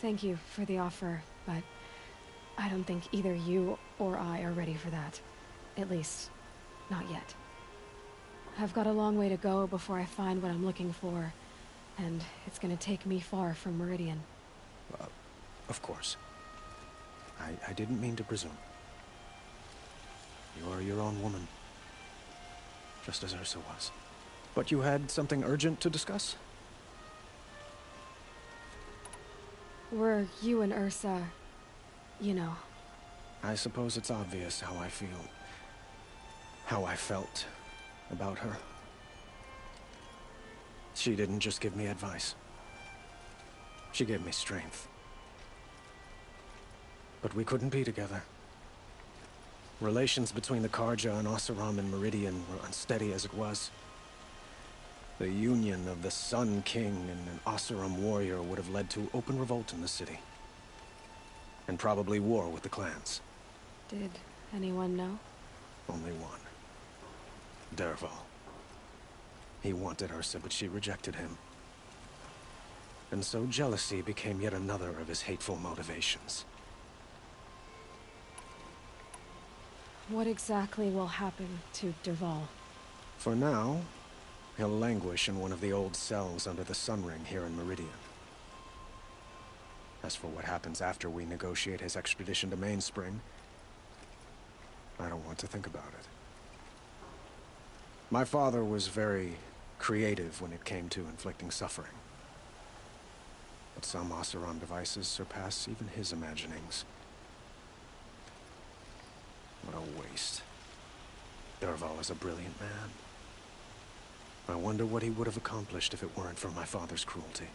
Speaker 3: Thank you for the offer, but I don't think either you or I are ready for that. At least, not yet. I've got a long way to go before I find what I'm looking for, and it's gonna take me far from Meridian.
Speaker 22: Of course. I didn't mean to presume. You are your own woman. Just as Ursa was. But you had something urgent to discuss?
Speaker 3: Were you and Ursa, you know.
Speaker 22: I suppose it's obvious how I feel. How I felt about her. She didn't just give me advice. She gave me strength. But we couldn't be together. Relations between the Carja and Oseram and Meridian were unsteady as it was. The union of the Sun King and an Oseram warrior would have led to open revolt in the city. And probably war with the clans.
Speaker 3: Did anyone know?
Speaker 22: Only one. Dervahl. He wanted Ursa, but she rejected him. And so jealousy became yet another of his hateful motivations.
Speaker 3: What exactly will happen to Dervahl?
Speaker 22: For now, he'll languish in one of the old cells under the Sun Ring here in Meridian. As for what happens after we negotiate his extradition to Mainspring, I don't want to think about it. My father was very creative when it came to inflicting suffering. But some Oseram devices surpass even his imaginings. What a waste. Dervahl is a brilliant man. I wonder what he would have accomplished if it weren't for my father's cruelty.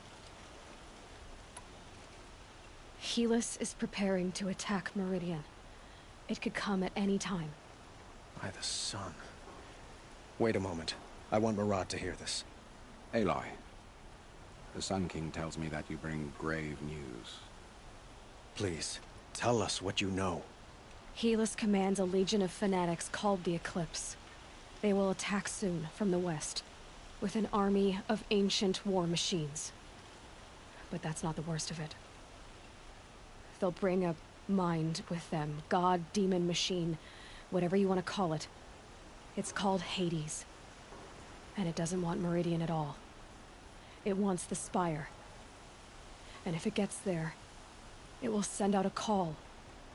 Speaker 3: Helis is preparing to attack Meridian. It could come at any time.
Speaker 22: By the sun. Wait a moment. I want Murad to hear this.
Speaker 11: Aloy, the Sun King tells me that you bring grave news.
Speaker 22: Please, tell us what you know.
Speaker 3: Helis commands a legion of fanatics called the Eclipse. They will attack soon from the west, with an army of ancient war machines. But that's not the worst of it. They'll bring a mind with them, god, demon, machine, whatever you want to call it. It's called Hades. And it doesn't want Meridian at all. It wants the Spire. And if it gets there, it will send out a call,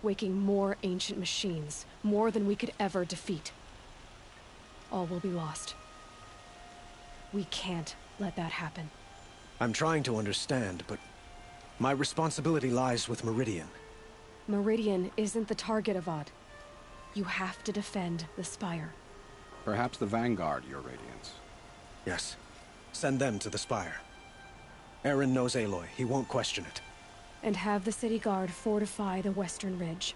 Speaker 3: waking more ancient machines, more than we could ever defeat. All will be lost. We can't let that happen.
Speaker 22: I'm trying to understand, but my responsibility lies with Meridian.
Speaker 3: Meridian isn't the target, Avad. You have to defend the Spire.
Speaker 11: Perhaps the Vanguard, Your Radiance.
Speaker 22: Yes. Send them to the Spire. Eren knows Aloy. He won't question it.
Speaker 3: And have the City Guard fortify the Western Ridge.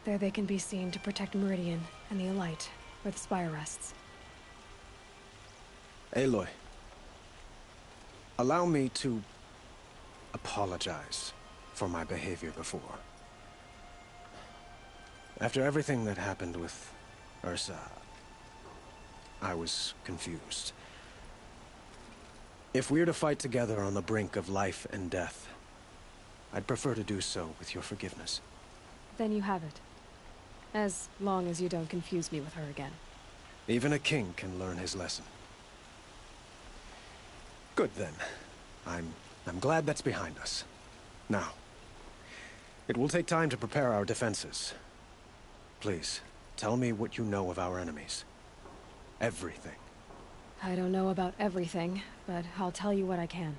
Speaker 3: There they can be seen to protect Meridian and the Elite, where the Spire rests.
Speaker 22: Aloy, allow me to apologize for my behavior before. After everything that happened with Ursa, I was confused. If we're to fight together on the brink of life and death, I'd prefer to do so with your forgiveness.
Speaker 3: Then you have it. As long as you don't confuse me with her again.
Speaker 22: Even a king can learn his lesson. Good then. I'm glad that's behind us. Now, it will take time to prepare our defenses. Please, tell me what you know of our enemies. Everything.
Speaker 3: I don't know about everything, but I'll tell you what I can.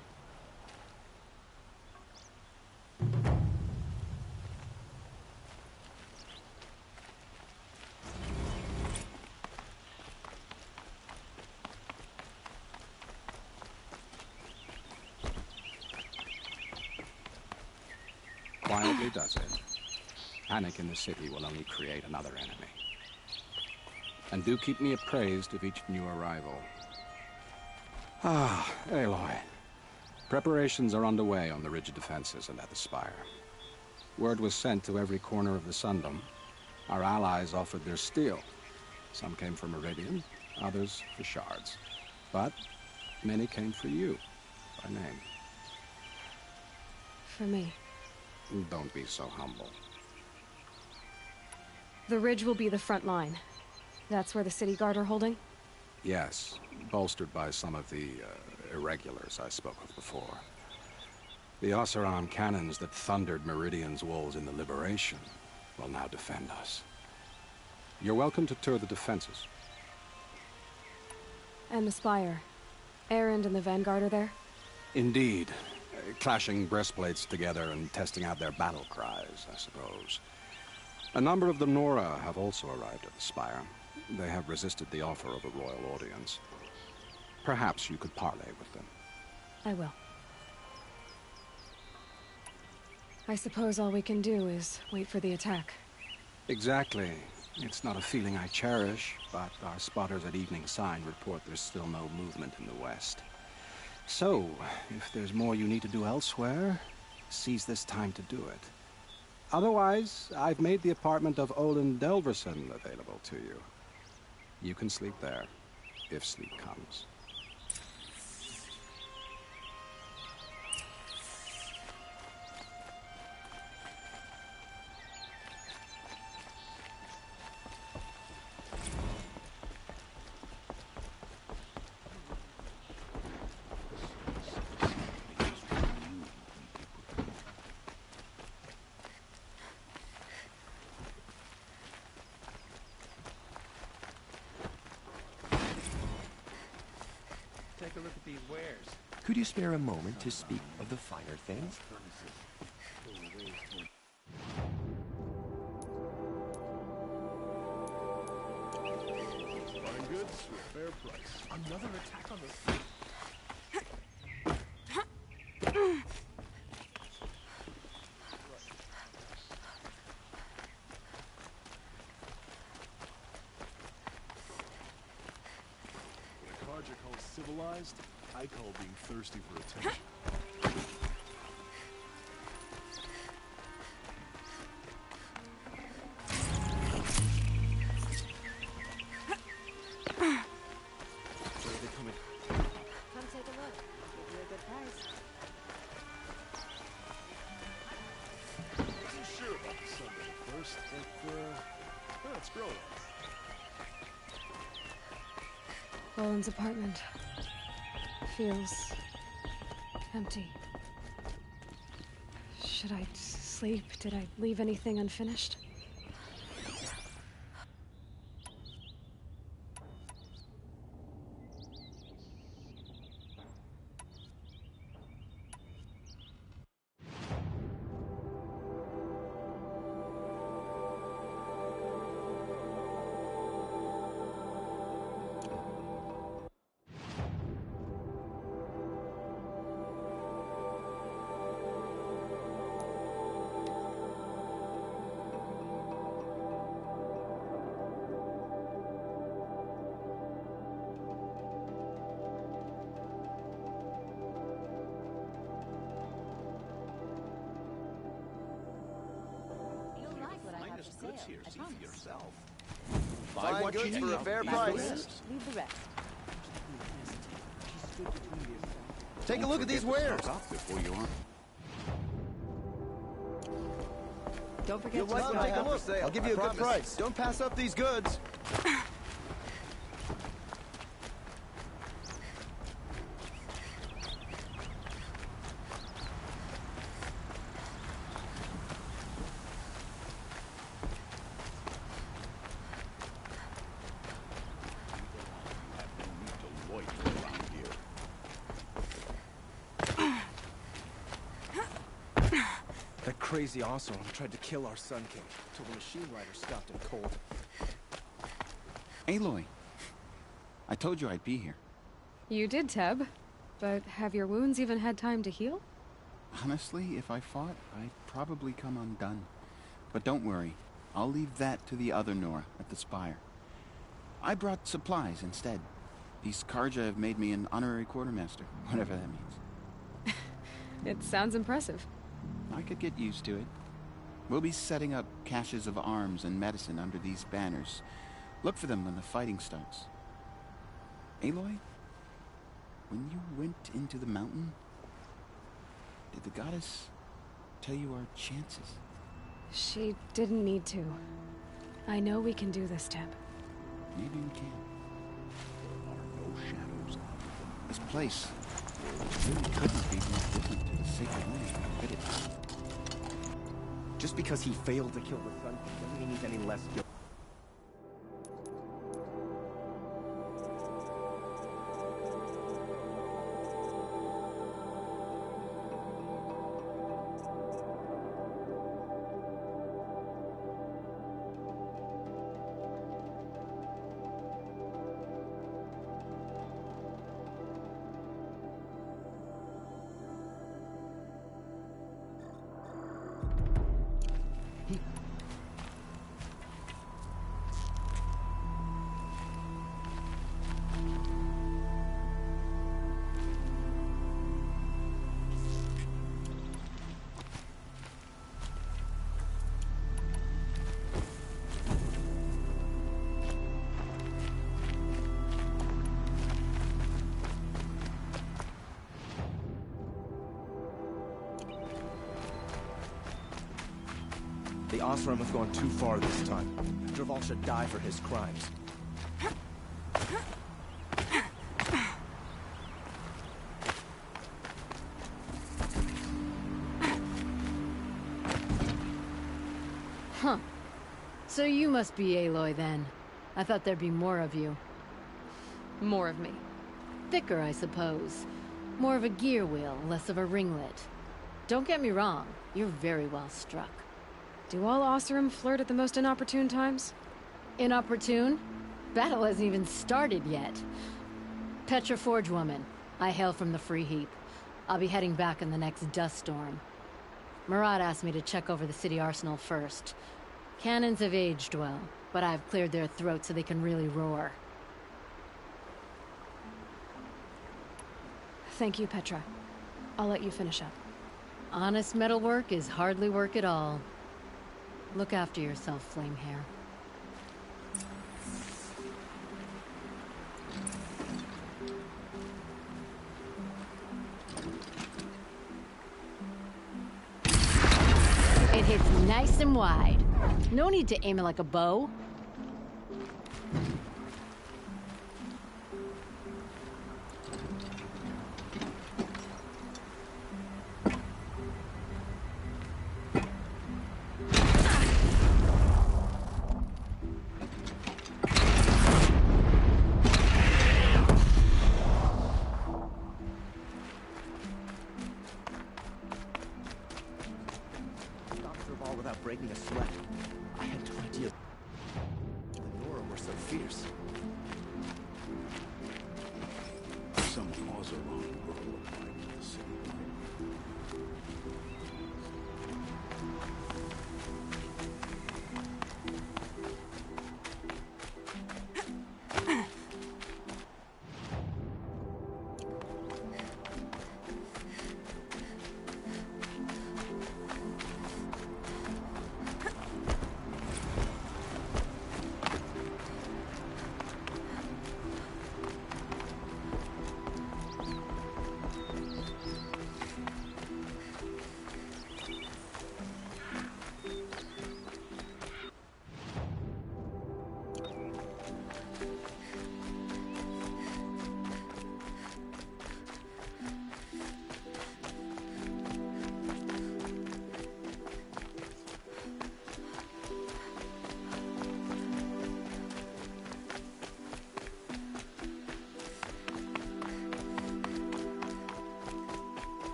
Speaker 11: Quietly does it. Panic in the city will only create another enemy. And do keep me appraised of each new arrival. Ah, Aloy. Preparations are underway on the ridge defenses and at the Spire. Word was sent to every corner of the Sundom. Our allies offered their steel. Some came for Meridian, others for shards. But many came for you, by name.
Speaker 3: For me.
Speaker 11: Don't be so humble.
Speaker 3: The ridge will be the front line. That's where the city guard are holding?
Speaker 11: Yes, bolstered by some of the irregulars I spoke of before. The Oseram cannons that thundered Meridian's walls in the Liberation will now defend us. You're welcome to tour the defenses.
Speaker 3: And the Spire. Erend and the Vanguard are there?
Speaker 11: Indeed. Clashing breastplates together and testing out their battle cries, I suppose. A number of the Nora have also arrived at the Spire. They have resisted the offer of a royal audience. Perhaps you could parley with them.
Speaker 3: I will. I suppose all we can do is wait for the attack.
Speaker 11: Exactly. It's not a feeling I cherish, but our spotters at Evening Sign report there's still no movement in the west. So, if there's more you need to do elsewhere, seize this time to do it. Otherwise, I've made the apartment of Olin Delverson available to you. You can sleep there, if sleep comes.
Speaker 7: Take a look at these wares. Could you spare a moment to speak of the finer things?
Speaker 23: Fine goods with fair price.
Speaker 7: Another attack on the...
Speaker 23: Civilized, I call being thirsty for attention.
Speaker 7: Where are they coming?
Speaker 9: Come take a look. Give you a good price.
Speaker 23: Wasn't sure about the Sunday at first, but it's growing.
Speaker 3: Olin's apartment. Feels empty. Should I sleep? Did I leave anything unfinished?
Speaker 9: Goods here, see for yourself.
Speaker 23: Buy what you need for a fair price.
Speaker 9: Leave the rest.
Speaker 23: Take a look at these wares.
Speaker 11: Before you are.
Speaker 9: Don't forget
Speaker 23: You'll
Speaker 9: to
Speaker 23: like what I have for sale. I'll give you a good price. Don't pass up these goods.
Speaker 10: That crazy Oseram tried to kill our Sun King till the machine rider stopped him cold.
Speaker 8: Aloy, I told you I'd be here.
Speaker 3: You did, Teb. But have your wounds even had time to heal?
Speaker 8: Honestly, if I fought, I'd probably come undone. But don't worry, I'll leave that to the other Nora at the Spire. I brought supplies instead. These Karja have made me an honorary quartermaster, whatever that means.
Speaker 3: It sounds impressive.
Speaker 8: I could get used to it. We'll be setting up caches of arms and medicine under these banners. Look for them when the fighting starts. Aloy, when you went into the mountain, did the goddess tell you our chances?
Speaker 3: She didn't need to. I know we can do this, Teb.
Speaker 8: Maybe we can. There are no shadows. This place really couldn't be more different to the Sacred Land, could it?
Speaker 7: Just because he failed to kill the Sun doesn't mean he's any less guilty. The Osram have gone too far this time. Dervahl should die for his crimes.
Speaker 9: Huh. So you must be Aloy then. I thought there'd be more of you. More of me. Thicker, I suppose. More of a gear wheel, less of a ringlet. Don't get me wrong, you're very well struck.
Speaker 3: Do all Oseram flirt at the most inopportune times?
Speaker 9: Inopportune? Battle hasn't even started yet. Petra Forge woman. I hail from the Free Heap. I'll be heading back in the next dust storm. Murad asked me to check over the city arsenal first. Cannons have aged well, but I've cleared their throats so they can really roar.
Speaker 3: Thank you, Petra. I'll let you finish up.
Speaker 9: Honest metalwork is hardly work at all. Look after yourself, Flamehair. It hits nice and wide. No need to aim it like a bow.
Speaker 7: Without breaking a sweat. I had no idea.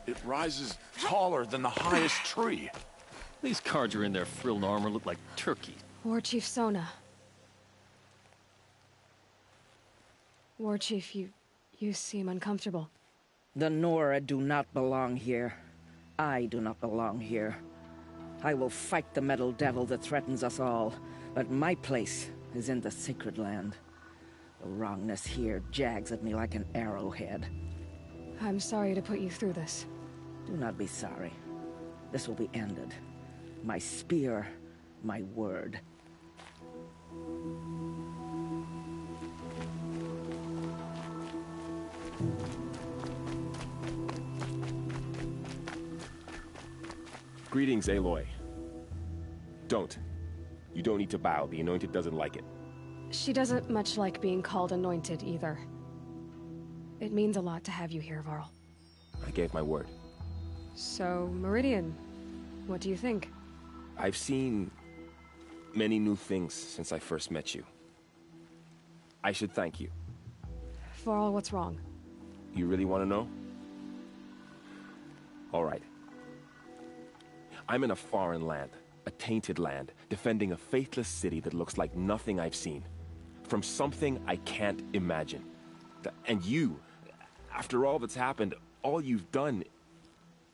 Speaker 12: It rises taller than the highest tree.
Speaker 13: These Carja in their frilled armor look like turkey.
Speaker 3: War Chief Sona. War Chief, you seem uncomfortable.
Speaker 16: The Nora do not belong here. I do not belong here. I will fight the metal devil that threatens us all, but my place is in the sacred land. The wrongness here jags at me like an arrowhead.
Speaker 3: I'm sorry to put you through this.
Speaker 16: Do not be sorry. This will be ended. My spear, my word.
Speaker 10: Greetings, Aloy. Don't. You don't need to bow. The Anointed doesn't like it.
Speaker 3: She doesn't much like being called Anointed, either. It means a lot to have you here, Varl.
Speaker 10: I gave my word.
Speaker 3: So, Meridian, what do you think?
Speaker 10: I've seen many new things since I first met you. I should thank you.
Speaker 3: Varl, what's wrong?
Speaker 10: You really want to know? All right. I'm in a foreign land, a tainted land, defending a faithless city that looks like nothing I've seen. From something I can't imagine. And you, after all that's happened, all you've done,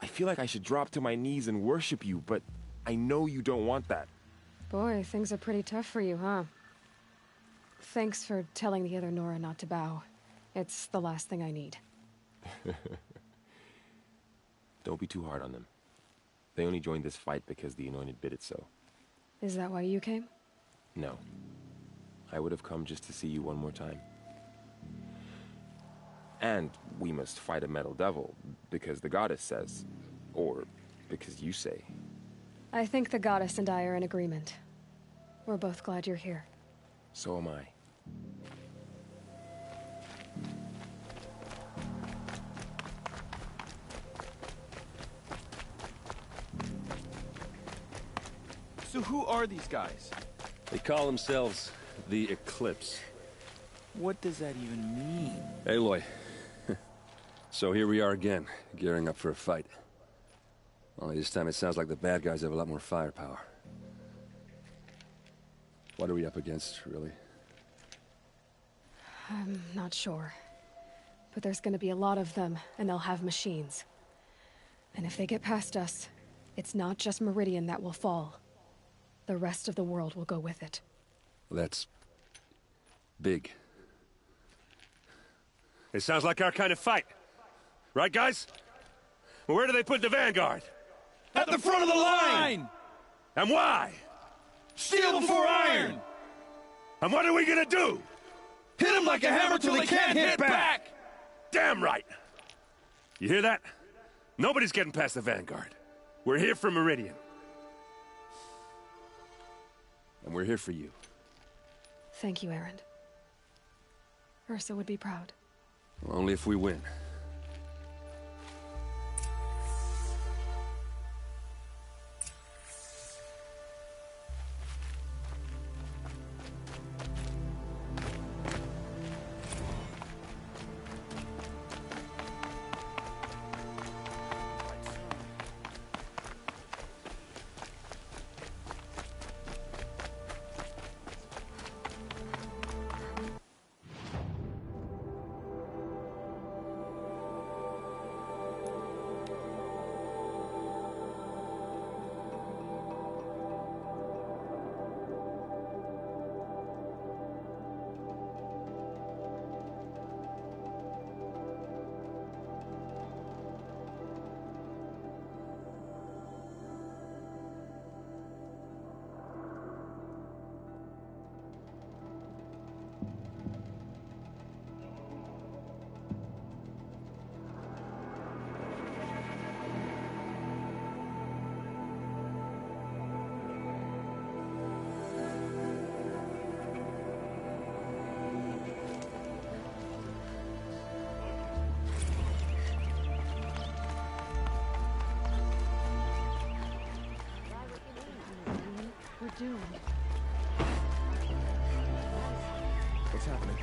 Speaker 10: I feel like I should drop to my knees and worship you, but I know you don't want that.
Speaker 3: Boy, things are pretty tough for you, huh? Thanks for telling the other Nora not to bow. It's the last thing I need.
Speaker 10: Don't be too hard on them. They only joined this fight because the Anointed bid it so.
Speaker 3: Is that why you came?
Speaker 10: No. I would have come just to see you one more time. And we must fight a metal devil, because the goddess says. Or because you say.
Speaker 3: I think the goddess and I are in agreement. We're both glad you're here.
Speaker 10: So am I.
Speaker 7: So who are these guys?
Speaker 13: They call themselves the Eclipse.
Speaker 7: What does that even mean?
Speaker 13: Aloy. So here we are again, gearing up for a fight. Only this time it sounds like the bad guys have a lot more firepower. What are we up against, really?
Speaker 3: I'm not sure. But there's gonna be a lot of them, and they'll have machines. And if they get past us, it's not just Meridian that will fall. The rest of the world will go with it.
Speaker 13: That's big. It sounds like our kind of fight. Right, guys? Well, where do they put the Vanguard?
Speaker 7: At the front of the line!
Speaker 13: And why?
Speaker 7: Steel before iron!
Speaker 13: And what are we gonna do?
Speaker 7: Hit them like a hammer till they can't hit back!
Speaker 13: Damn right! You hear that? Nobody's getting past the Vanguard. We're here for Meridian. And we're here for you.
Speaker 3: Thank you, Erend. Ursa would be proud.
Speaker 13: Well, only if we win.
Speaker 3: Doomed.
Speaker 7: What's happening?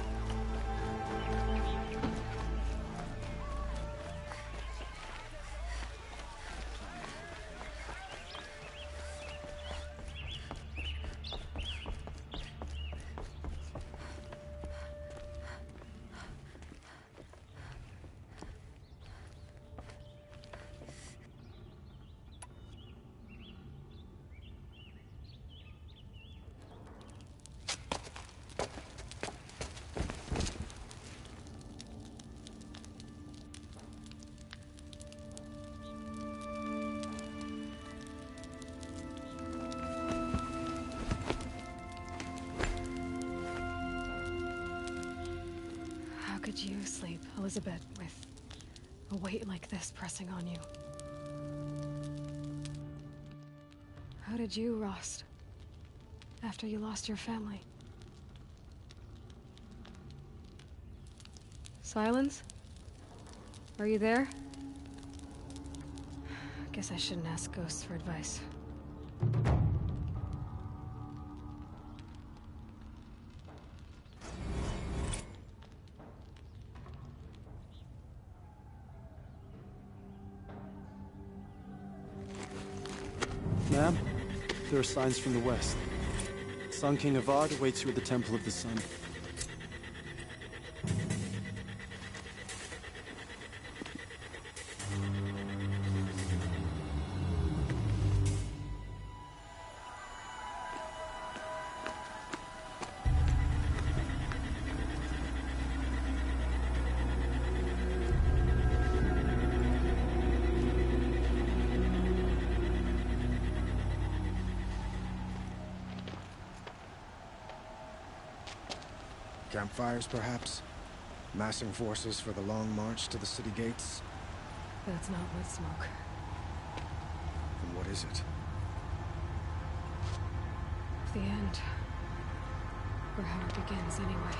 Speaker 3: Elizabeth with a weight like this pressing on you. How did you, Rost? After you lost your family? Silence? Are you there? Guess I shouldn't ask ghosts for advice.
Speaker 17: Ma'am, there are signs from the west. Sun King Avad awaits you at the Temple of the Sun.
Speaker 22: Campfires, perhaps? Massing forces for the long march to the city gates?
Speaker 3: That's not wood smoke.
Speaker 22: Then what is it?
Speaker 3: The end. Or how it begins, anyway.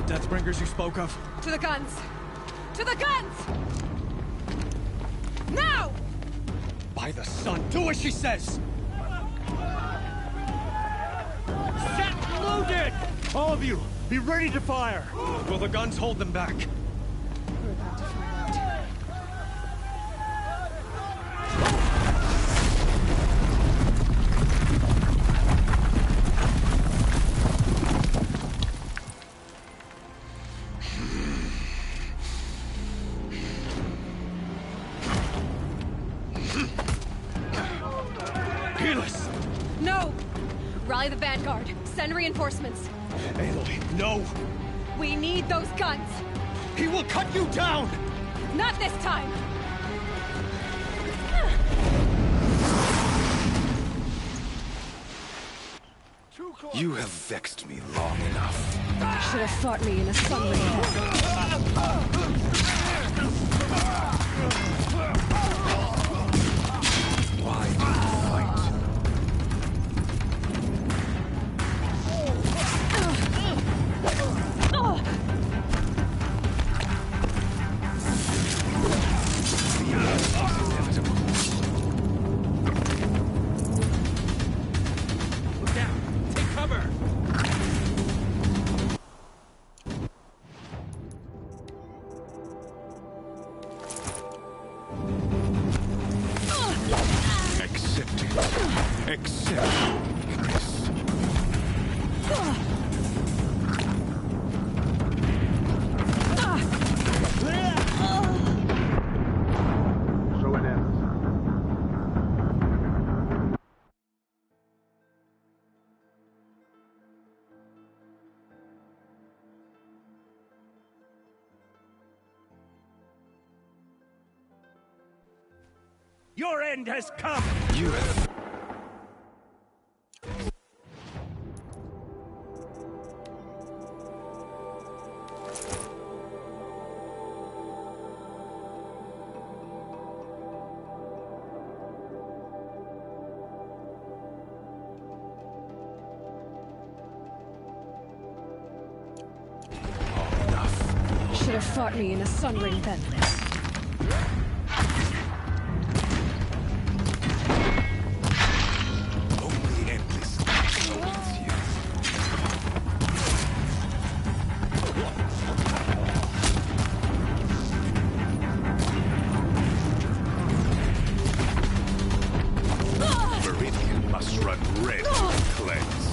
Speaker 22: Deathbringers you spoke of?
Speaker 3: To the guns! To the guns! Now!
Speaker 22: By the sun, do as she says!
Speaker 4: Set loaded! All of you, be ready to fire!
Speaker 22: Will the guns hold them back?
Speaker 3: We're about to find out. No! Rally the Vanguard. Send reinforcements.
Speaker 22: Aloy, no!
Speaker 3: We need those guns!
Speaker 22: He will cut you down!
Speaker 3: Not this time!
Speaker 10: You have vexed me long enough.
Speaker 3: Should have fought me in a sunlit
Speaker 10: Why fight?
Speaker 4: Look out! Take cover!
Speaker 12: Accept it. Accept Chris.
Speaker 22: So it ends.
Speaker 4: Your end has come!
Speaker 10: You have...
Speaker 3: Should have fought me in a sun ring then.
Speaker 10: Only endless awaits you.
Speaker 12: Meridian must run red to cleanse.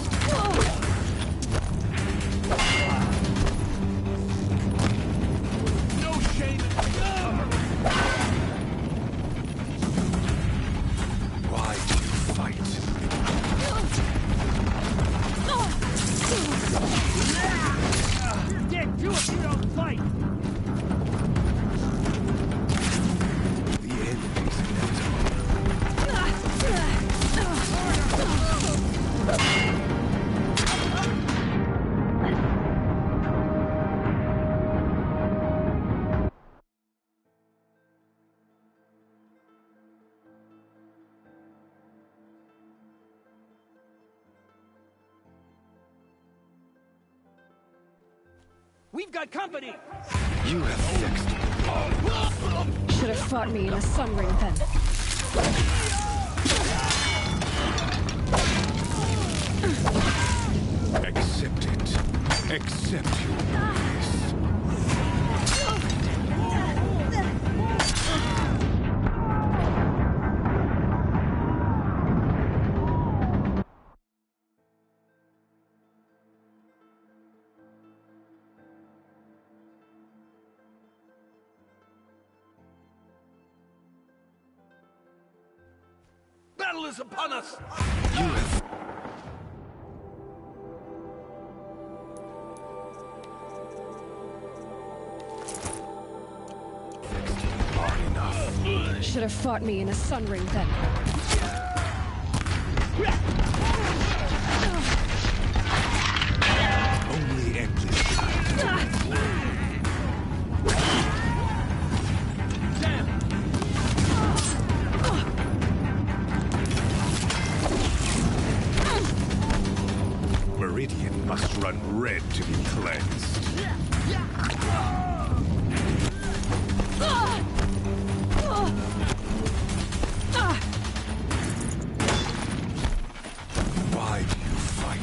Speaker 4: We've got company!
Speaker 12: You have fixed it.
Speaker 3: Should have fought me in a sun ring then.
Speaker 12: Accept it. Accept your weakness.
Speaker 4: Battle is upon us!
Speaker 12: You have...
Speaker 3: Should have fought me in a sun ring then.
Speaker 12: Only endless time. Meridian must run red to be cleansed. Why do you fight?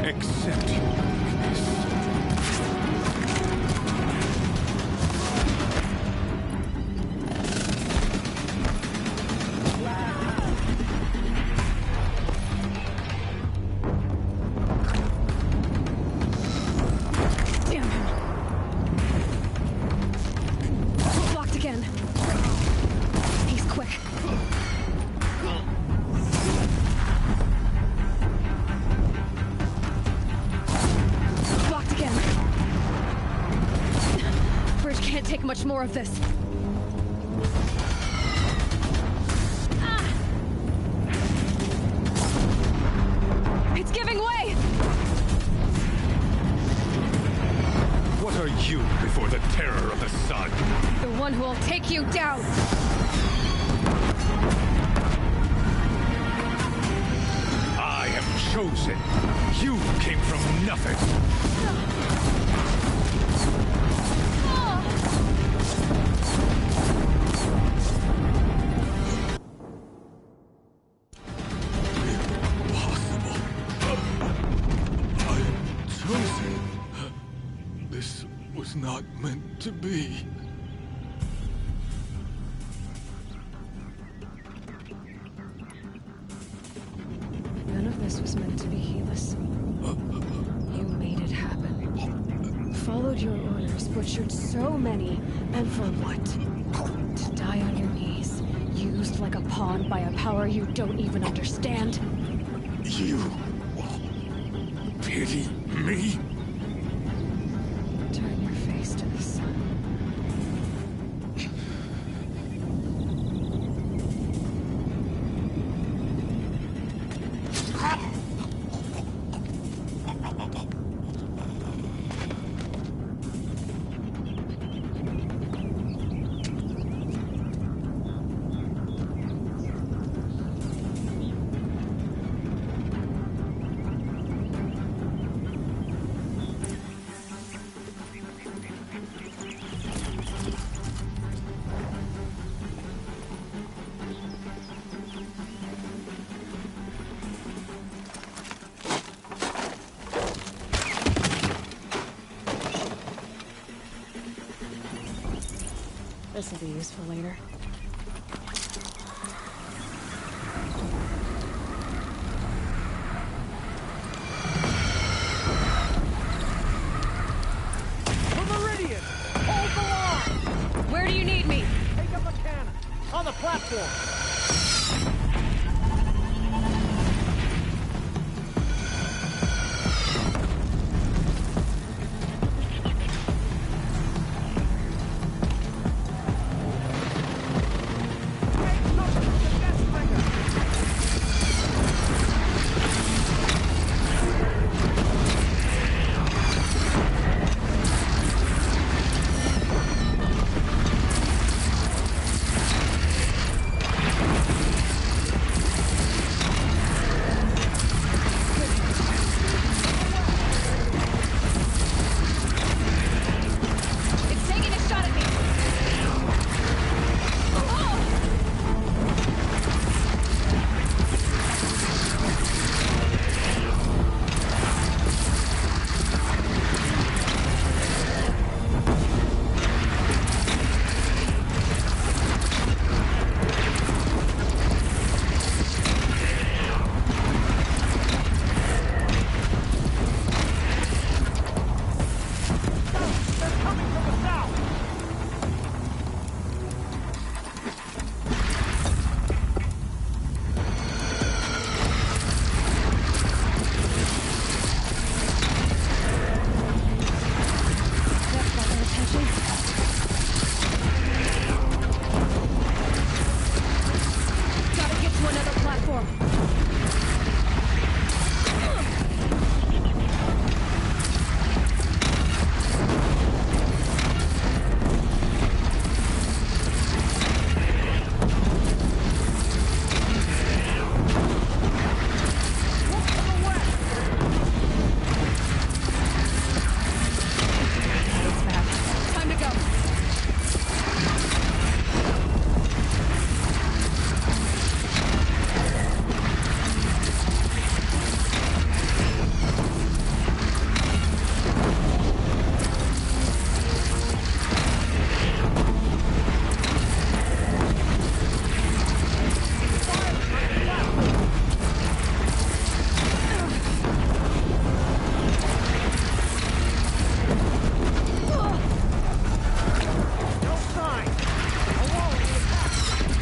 Speaker 12: Accept your weakness.
Speaker 3: Damn him. Blocked again. He's quick. Blocked again. Bridge can't take much more of this. It's giving way!
Speaker 12: What are you before the terror of the sun?
Speaker 3: The one who will take you down!
Speaker 12: I am chosen. You came from nothing. Impossible. I am chosen. This was not meant to be.
Speaker 3: None of this was meant to be Helis. You made it happen. Followed your orders, butchered so many, and for what? To die on your knees, used like a pawn by a power you don't even understand?
Speaker 12: You pity me?
Speaker 3: Turn your face to the sun. This will be useful later.
Speaker 4: The Meridian! Hold the line!
Speaker 3: Where do you need me?
Speaker 4: Take up a cannon! On the platform!
Speaker 3: platform. Time to go.
Speaker 4: No sign. A wall in the attack.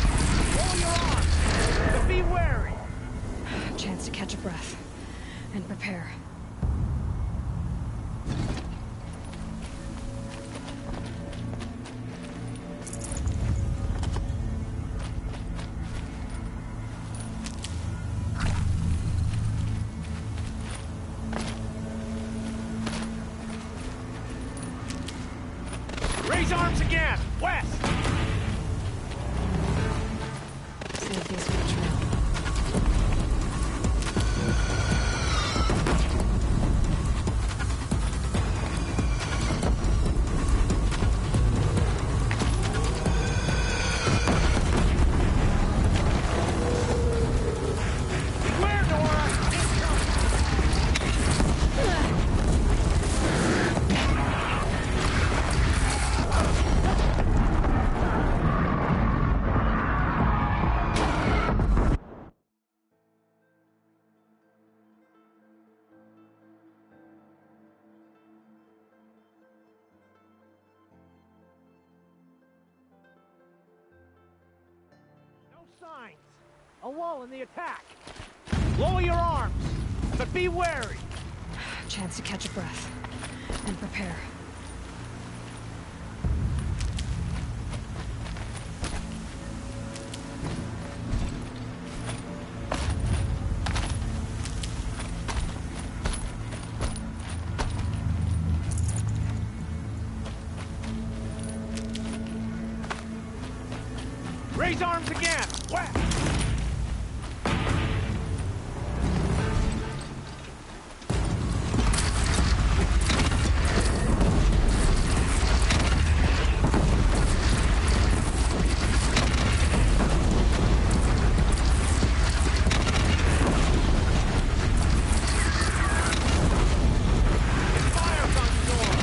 Speaker 4: Roll your arms. But be wary.
Speaker 3: Chance to catch a breath and prepare.
Speaker 4: Raise arms again. West.
Speaker 3: Save these for the trail.
Speaker 4: Beware, Nora. No signs. A wall in the attack. Lower your arms. But be wary.
Speaker 3: Chance to catch a breath and prepare.
Speaker 4: Raise arms again. West. Fire comes Nora.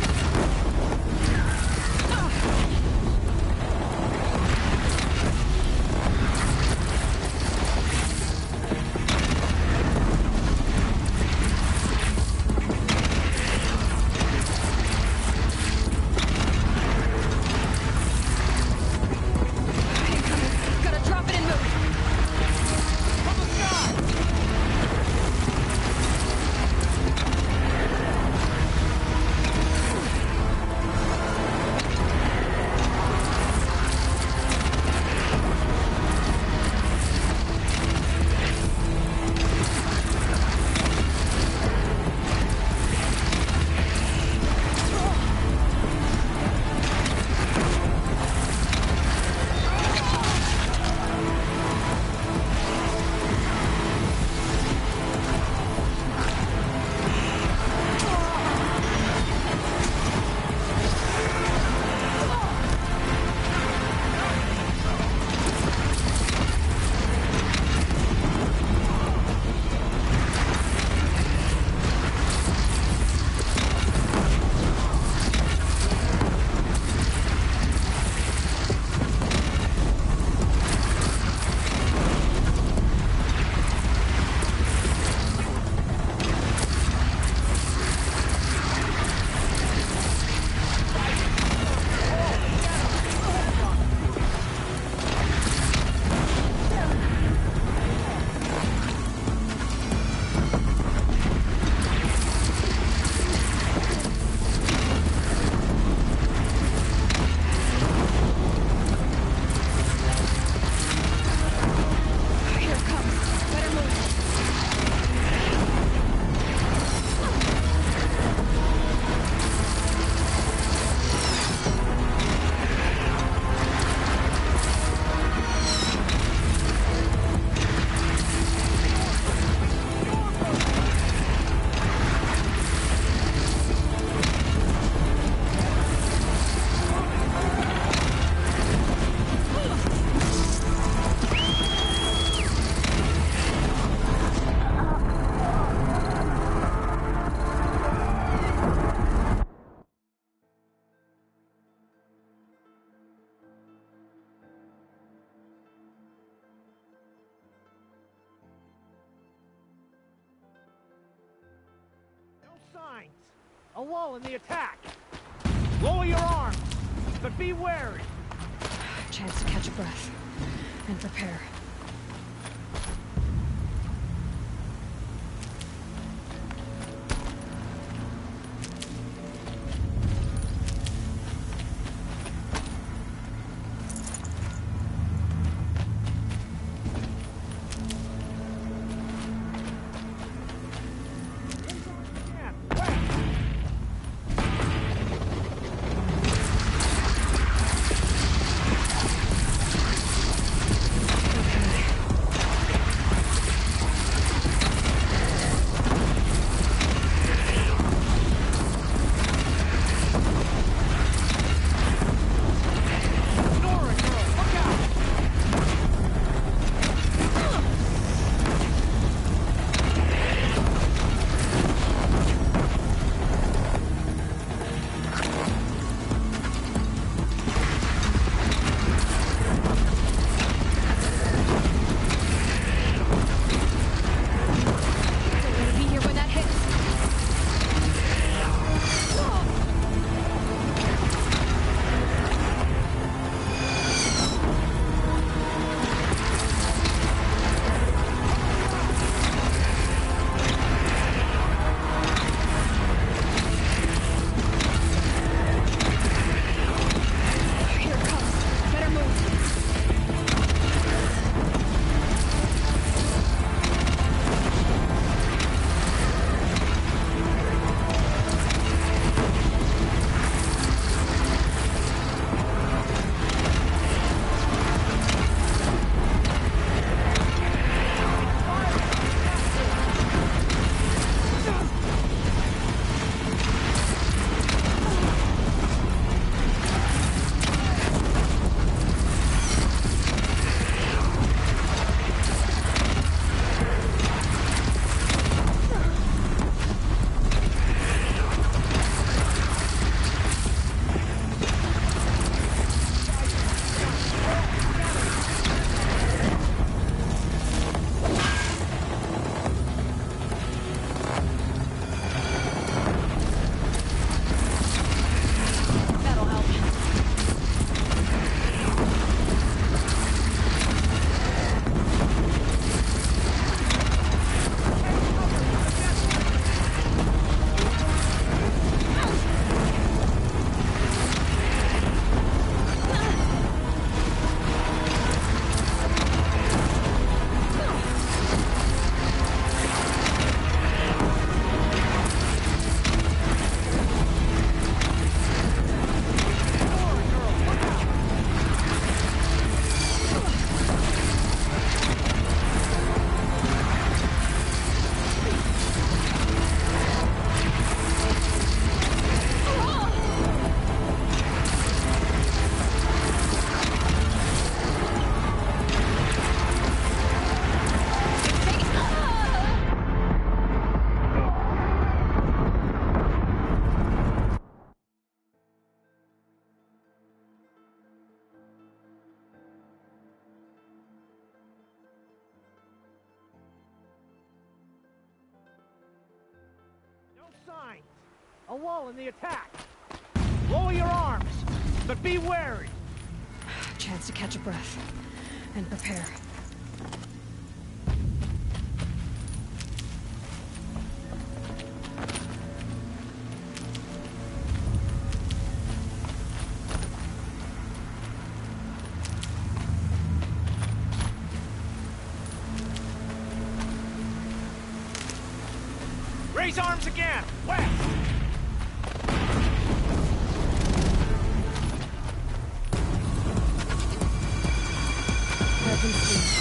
Speaker 4: signs. A lull in the attack. Lower your arms, but be wary.
Speaker 3: Chance to catch a breath and prepare.
Speaker 4: Signs. A lull in the attack. Lower your arms, but be wary.
Speaker 3: Chance to catch a breath and prepare.
Speaker 4: Raise arms again! West!
Speaker 3: Weapons free.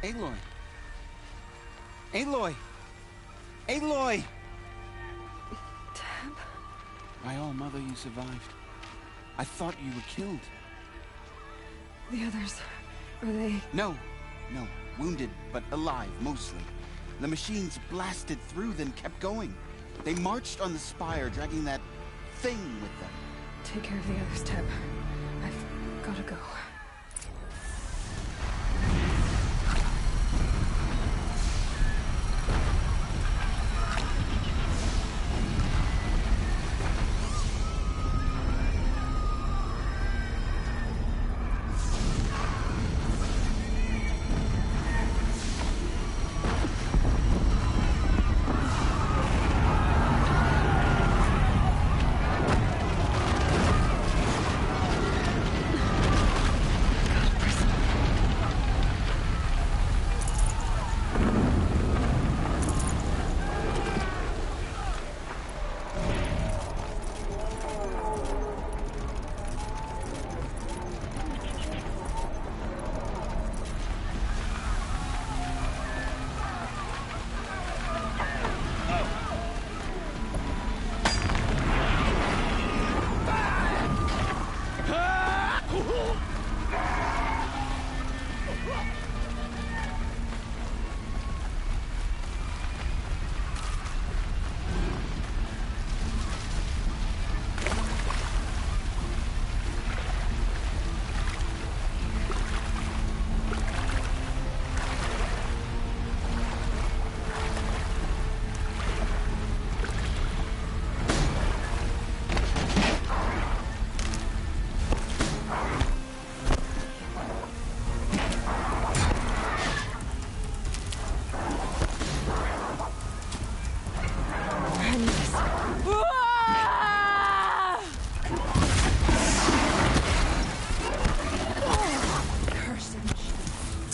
Speaker 8: Aloy! Aloy! Aloy!
Speaker 3: Teb?
Speaker 8: By all, Mother, you survived. I thought you were killed.
Speaker 3: The others, are they...
Speaker 8: No. Wounded, but alive, mostly. The machines blasted through, then kept going. They marched on the spire, dragging that thing with them.
Speaker 3: Take care of the others, Teb. I've gotta go.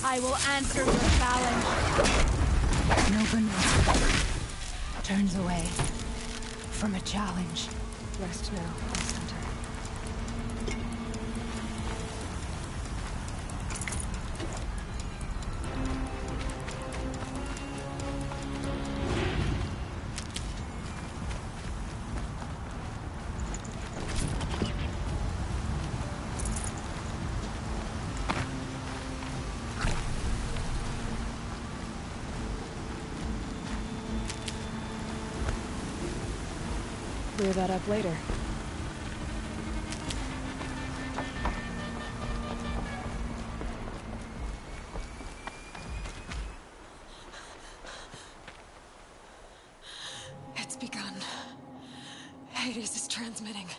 Speaker 6: I will answer your challenge. Nobun turns away from a challenge.
Speaker 3: Rest now, Beast Hunter. Clear that up later. It's begun. Hades is transmitting.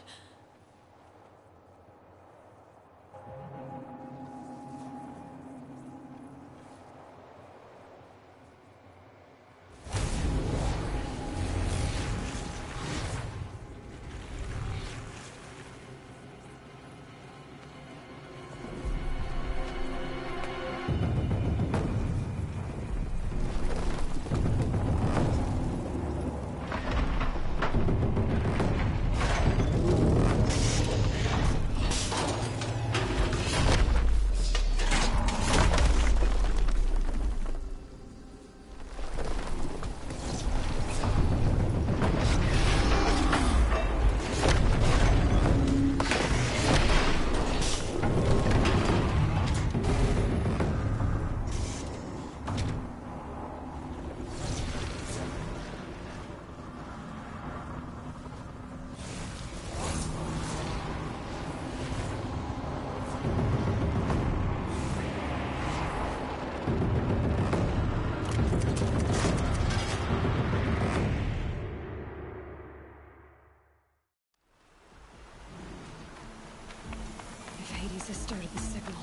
Speaker 3: Hades has started the signal.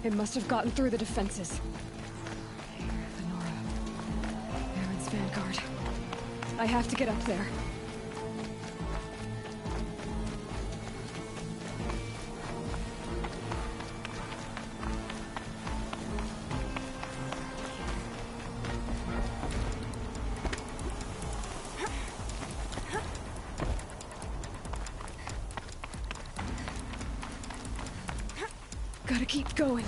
Speaker 3: It must have gotten through the defenses. Venora. Aaron's vanguard. I have to get up there. Gotta keep going.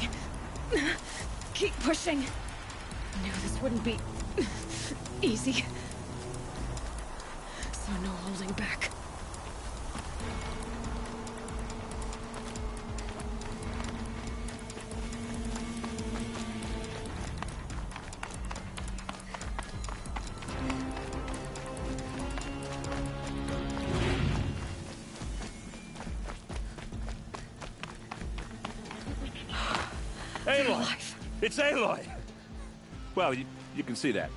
Speaker 3: Keep pushing. I knew this wouldn't be easy. So no holding back.
Speaker 12: Aloy! It's Aloy!
Speaker 10: Well, you can see that.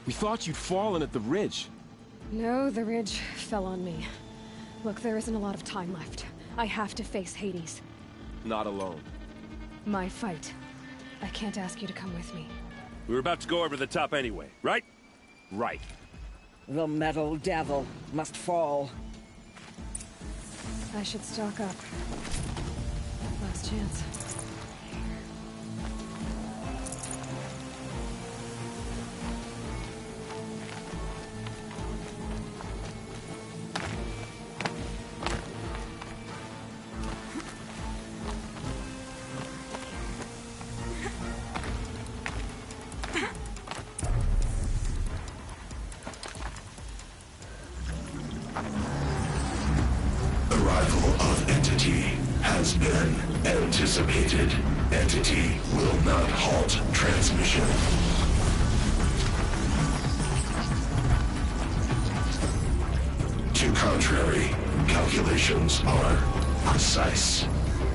Speaker 10: We thought you'd fallen at the ridge.
Speaker 3: No, the ridge fell on me. Look, there isn't a lot of time left. I have to face Hades.
Speaker 10: Not alone.
Speaker 3: My fight. I can't ask you to come with me.
Speaker 12: We were about to go over the top anyway, right?
Speaker 10: Right.
Speaker 16: The metal devil must fall.
Speaker 3: I should stock up. Last chance.
Speaker 15: Arrival of Entity has been anticipated. Entity will not halt transmission. To contrary, calculations are precise.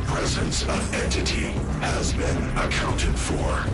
Speaker 15: Presence of Entity has been accounted for.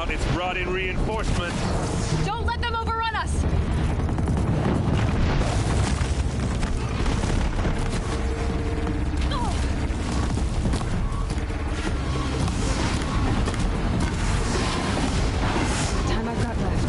Speaker 12: It's brought in reinforcements.
Speaker 3: Don't let them overrun us! Time I've got left.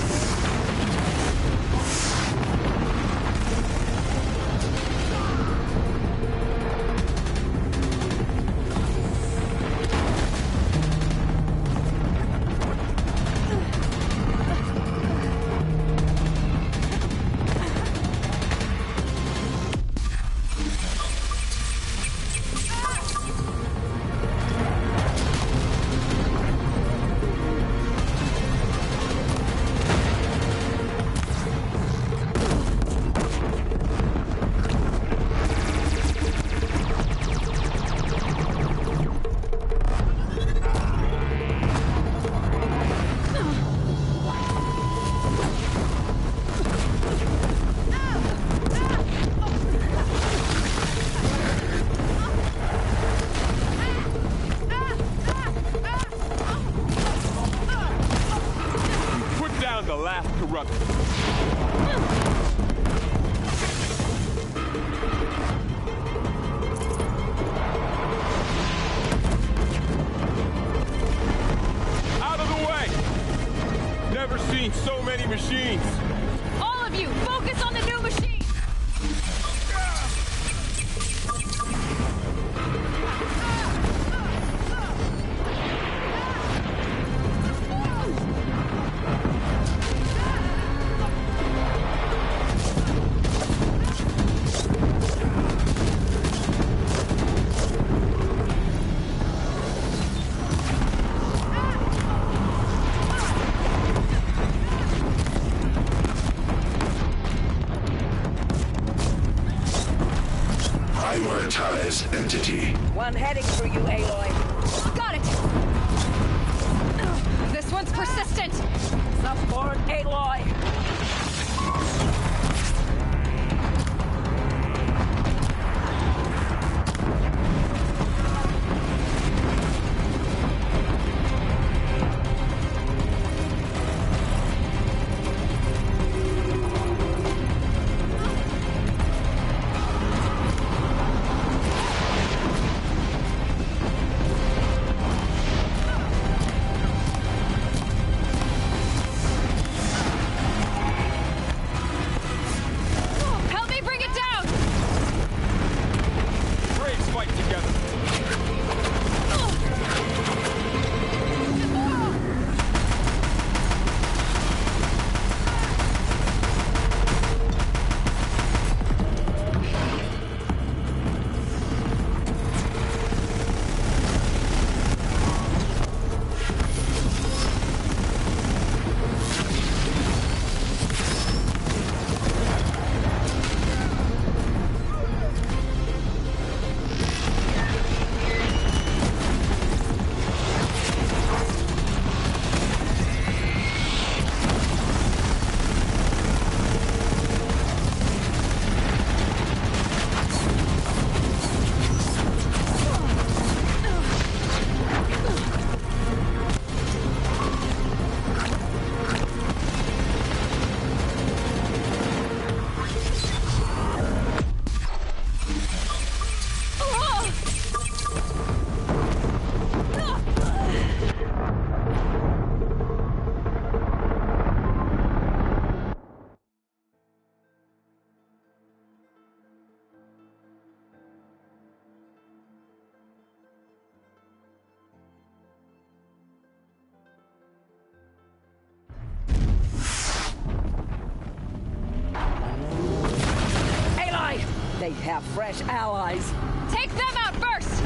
Speaker 18: Prioritize entity.
Speaker 16: One heading for you, Aloy.
Speaker 3: Got it! This one's persistent!
Speaker 16: Support, Aloy! They have fresh allies.
Speaker 3: Take them out first!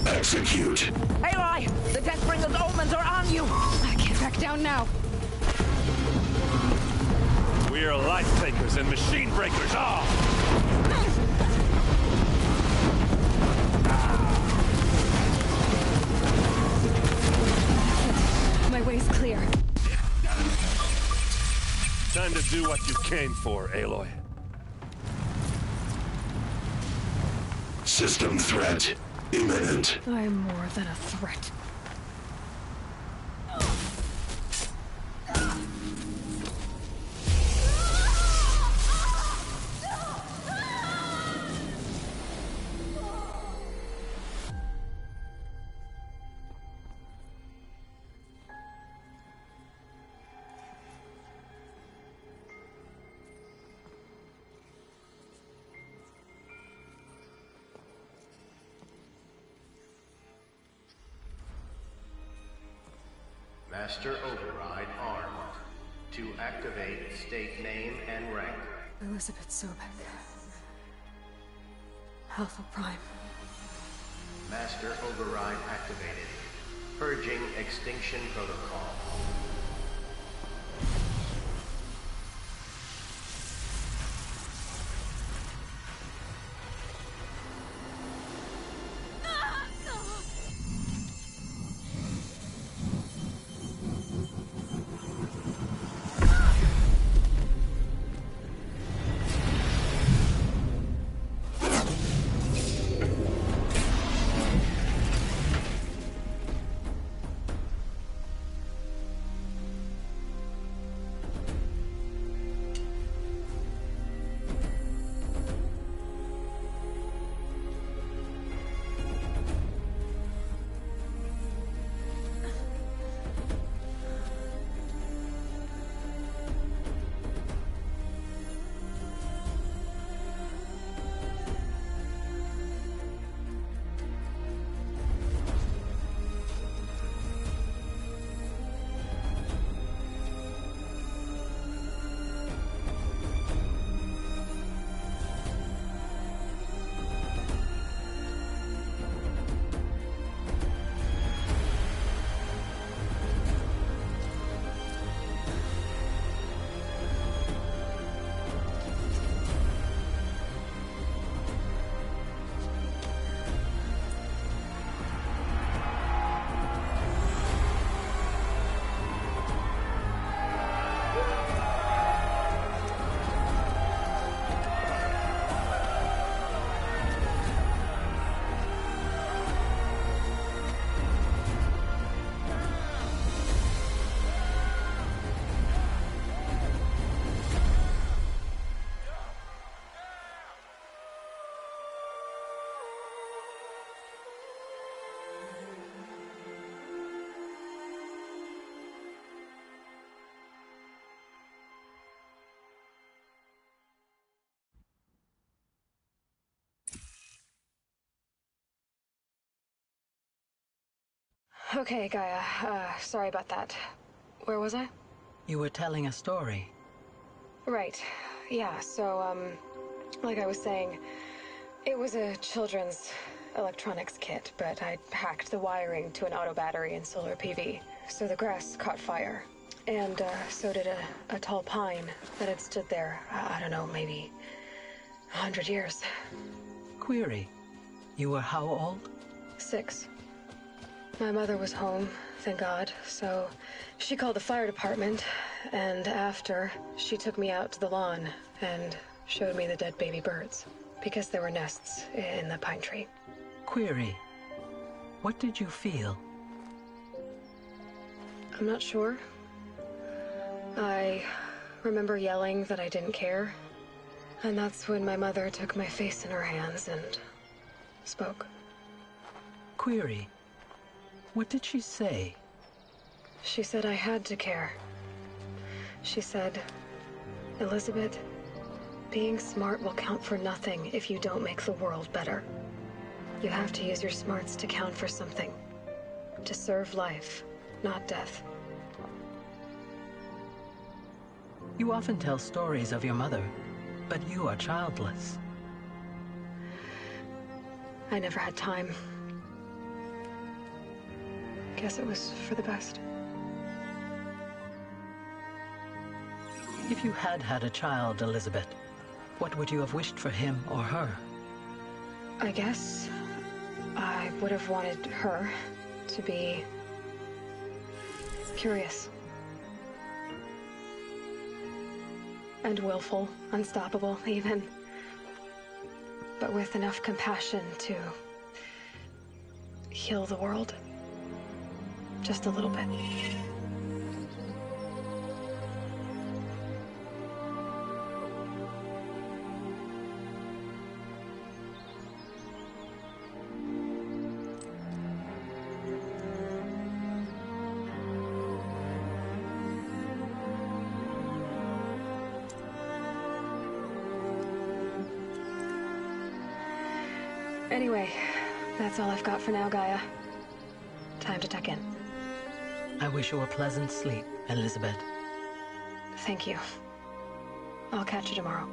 Speaker 18: Execute.
Speaker 16: Aloy! The Deathbringer's omens are on you!
Speaker 3: I can't back down now.
Speaker 12: We are life takers and machine breakers all!
Speaker 3: My way's clear.
Speaker 12: Time to do what you came for, Aloy.
Speaker 18: System threat imminent.
Speaker 3: I'm more than a threat.
Speaker 14: Master Override armed. To activate, state name and rank.
Speaker 3: Elizabeth Sobek. Alpha Prime.
Speaker 14: Master Override activated. Purging Extinction Protocol.
Speaker 3: Okay, Gaia. Sorry about that. Where was I?
Speaker 19: You were telling a story.
Speaker 3: Right. Yeah, so, like I was saying, it was a children's electronics kit, but I hacked the wiring to an auto battery and solar PV. So the grass caught fire. And, so did a tall pine that had stood there, I don't know, maybe 100 years.
Speaker 19: Query. You were how old?
Speaker 3: 6. My mother was home, thank God, so she called the fire department, and after, she took me out to the lawn and showed me the dead baby birds, because there were nests in the pine tree.
Speaker 19: Query. What did you feel?
Speaker 3: I'm not sure. I remember yelling that I didn't care, and that's when my mother took my face in her hands and spoke.
Speaker 19: Query. What did she say?
Speaker 3: She said I had to care. She said, Elizabeth, being smart will count for nothing if you don't make the world better. You have to use your smarts to count for something. To serve life, not death.
Speaker 19: You often tell stories of your mother, but you are childless.
Speaker 3: I never had time. guess it was for the best.
Speaker 19: If you had had a child, Elizabeth, what would you have wished for him or her?
Speaker 3: I guess I would have wanted her to be curious. And willful, unstoppable, even. But with enough compassion to heal the world. Just a little bit. Anyway, that's all I've got for now, Gaia. Time to tuck in.
Speaker 19: I wish you a pleasant sleep, Elizabeth.
Speaker 3: Thank you. I'll catch you tomorrow.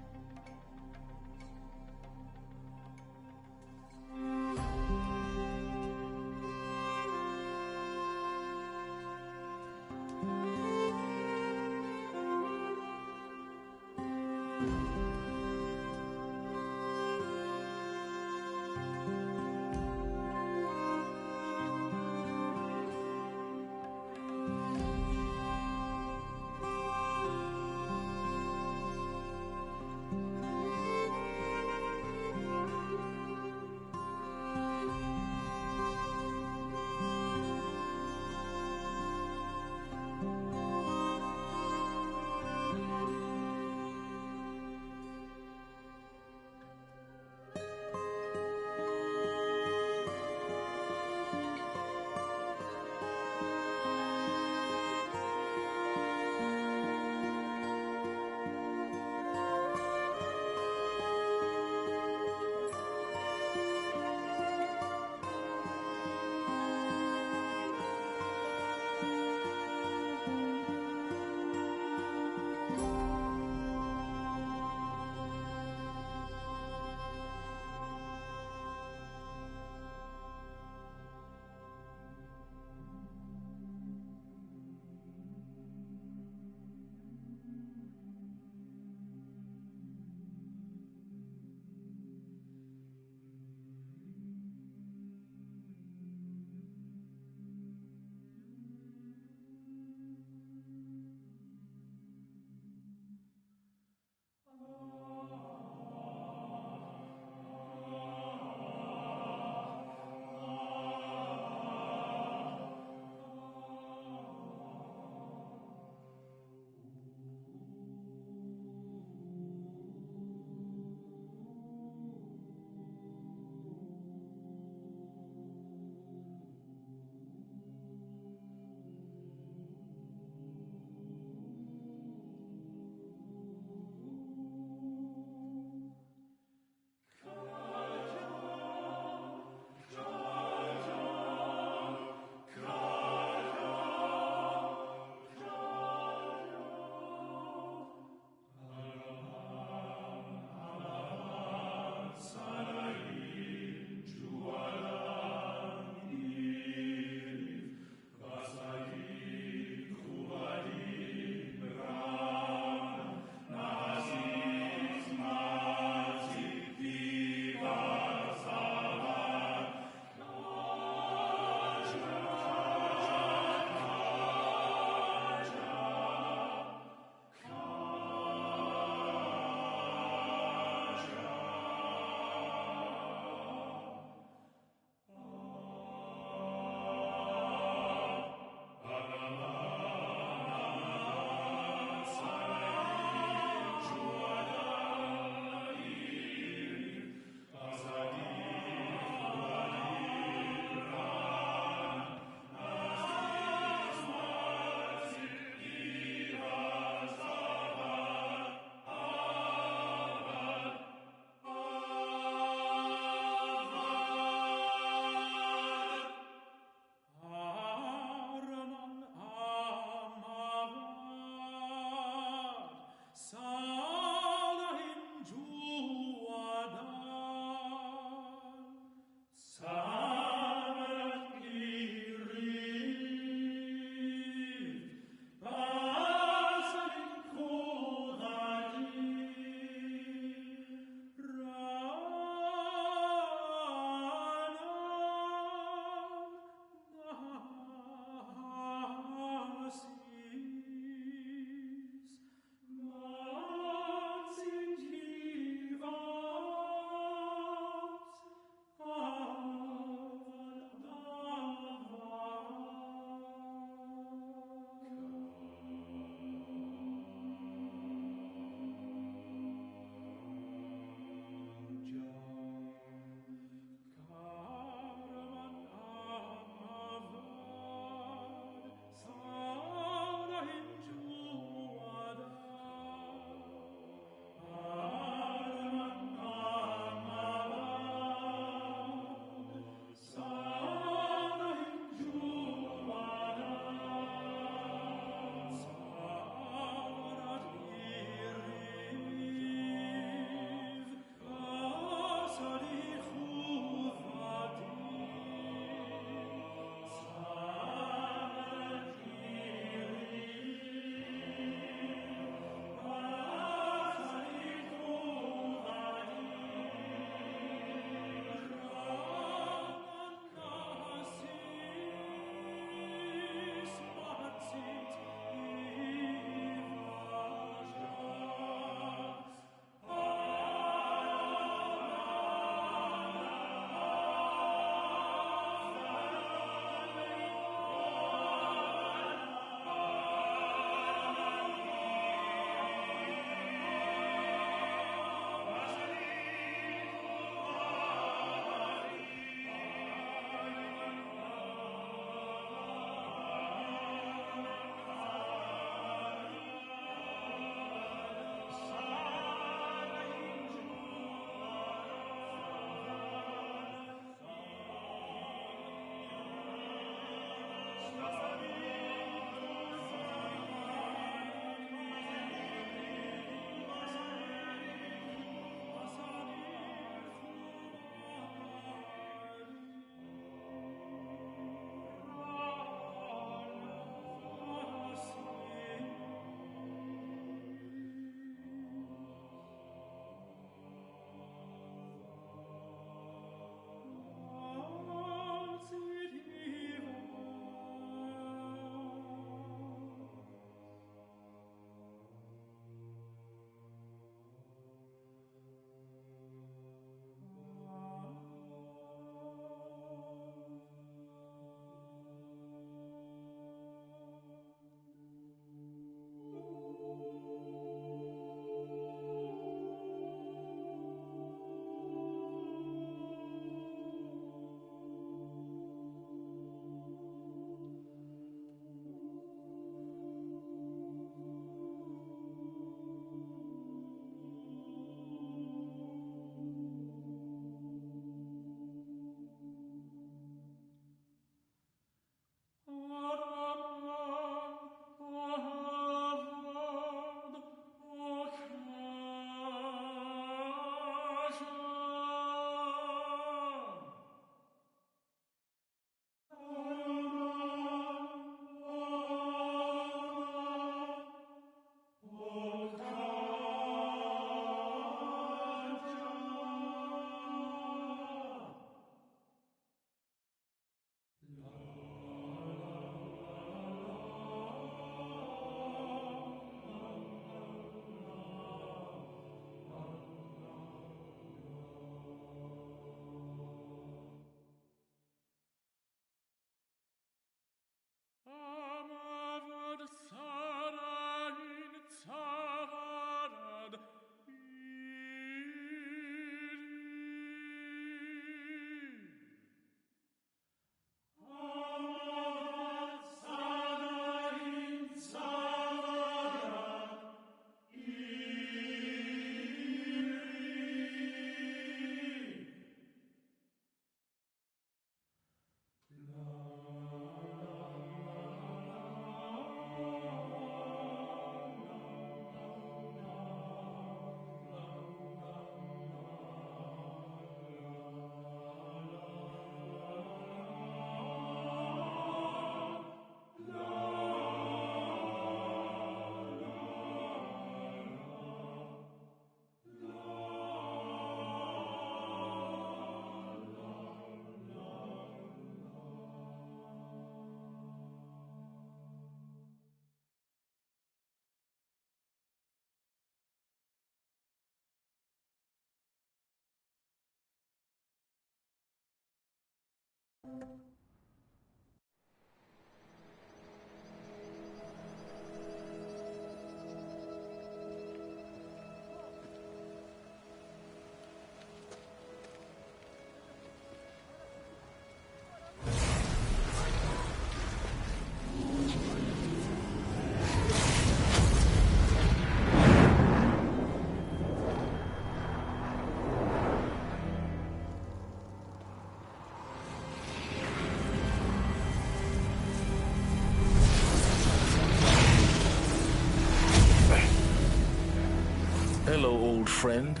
Speaker 15: Hello, old friend.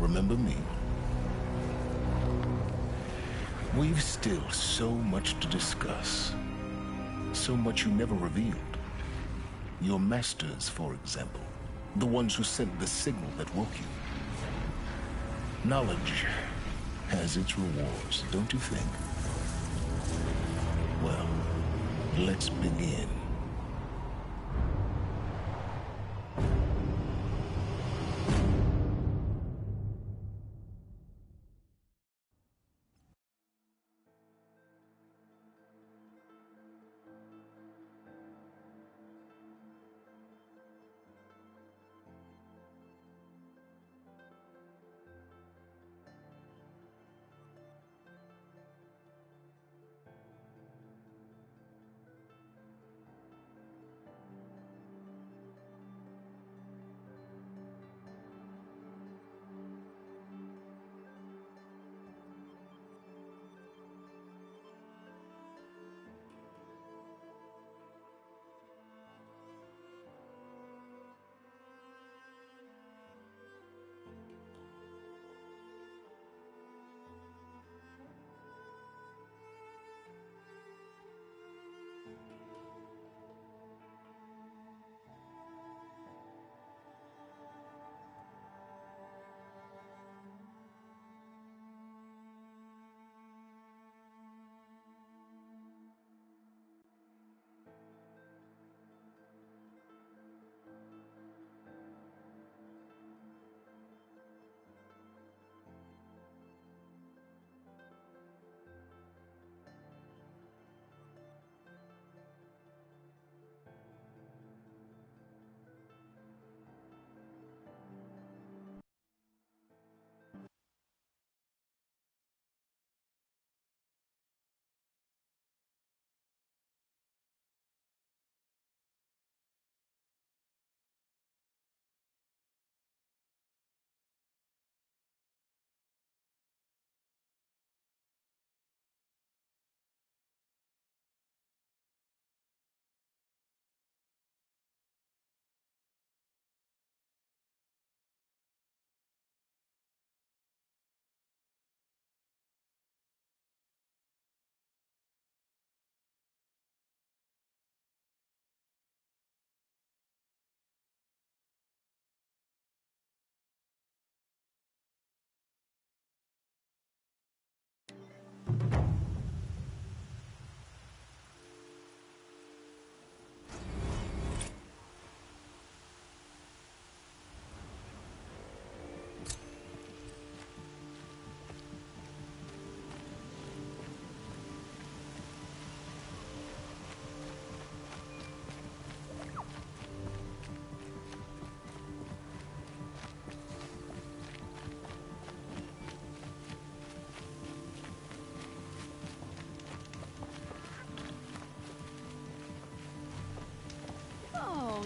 Speaker 15: Remember me? We've still so much to discuss. So much you never revealed. Your masters, for example. The ones who sent the signal that woke you. Knowledge has its rewards, don't you think? Well, let's begin.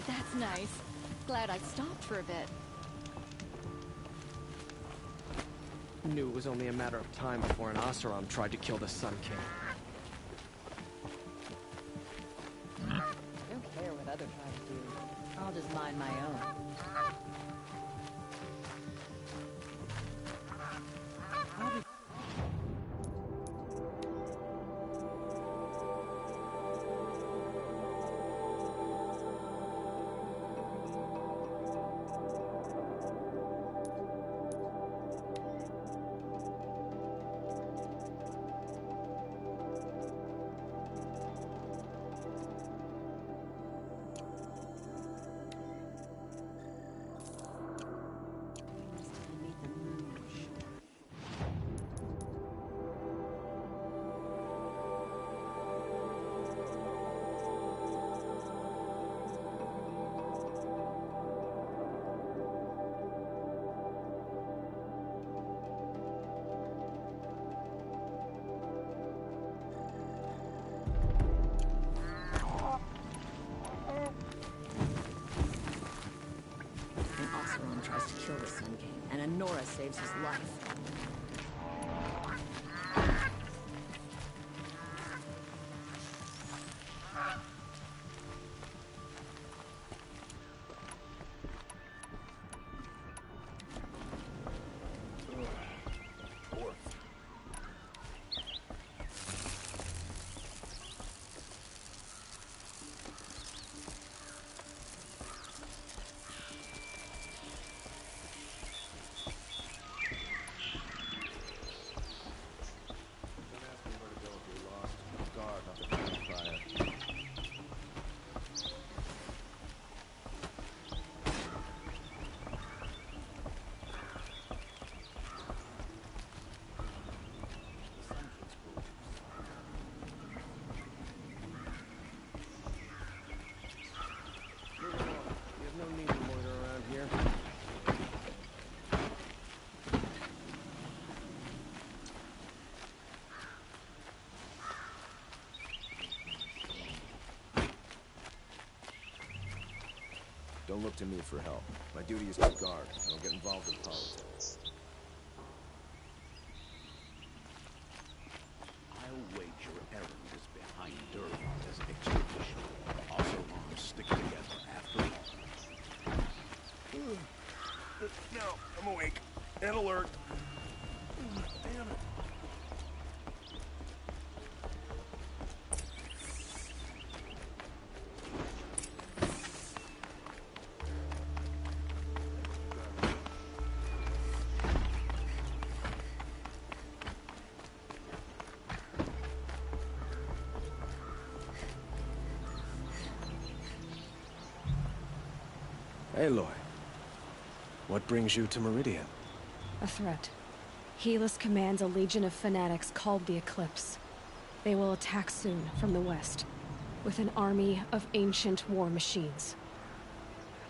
Speaker 1: That's nice. Glad I stopped for a bit.
Speaker 7: Knew it was only a matter of time before an Oseram tried to kill the Sun King.
Speaker 9: I don't care what other tribes do. I'll just mind my own.
Speaker 2: and Nora saves his life.
Speaker 7: Don't look to me for help. My duty is to guard. I don't get involved in politics.
Speaker 5: I'll wager Erend is behind Dervahl's expedition. Also, arms stick together after all.
Speaker 23: No, I'm awake and alert. Damn it.
Speaker 22: Aloy, what brings you to Meridian?
Speaker 3: A threat. Helis commands a legion of fanatics called the Eclipse. They will attack soon from the west, with an army of ancient war machines.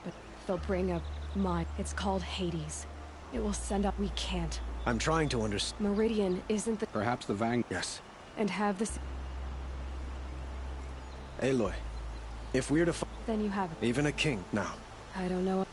Speaker 3: But they'll bring a mine. It's called Hades. It will send up. We can't.
Speaker 22: I'm trying to understand.
Speaker 3: Meridian isn't the.
Speaker 11: Perhaps the Vang.
Speaker 22: Yes.
Speaker 3: And have this.
Speaker 22: Aloy, if we're to
Speaker 3: Then you have it.
Speaker 22: even a king now.
Speaker 3: I don't know.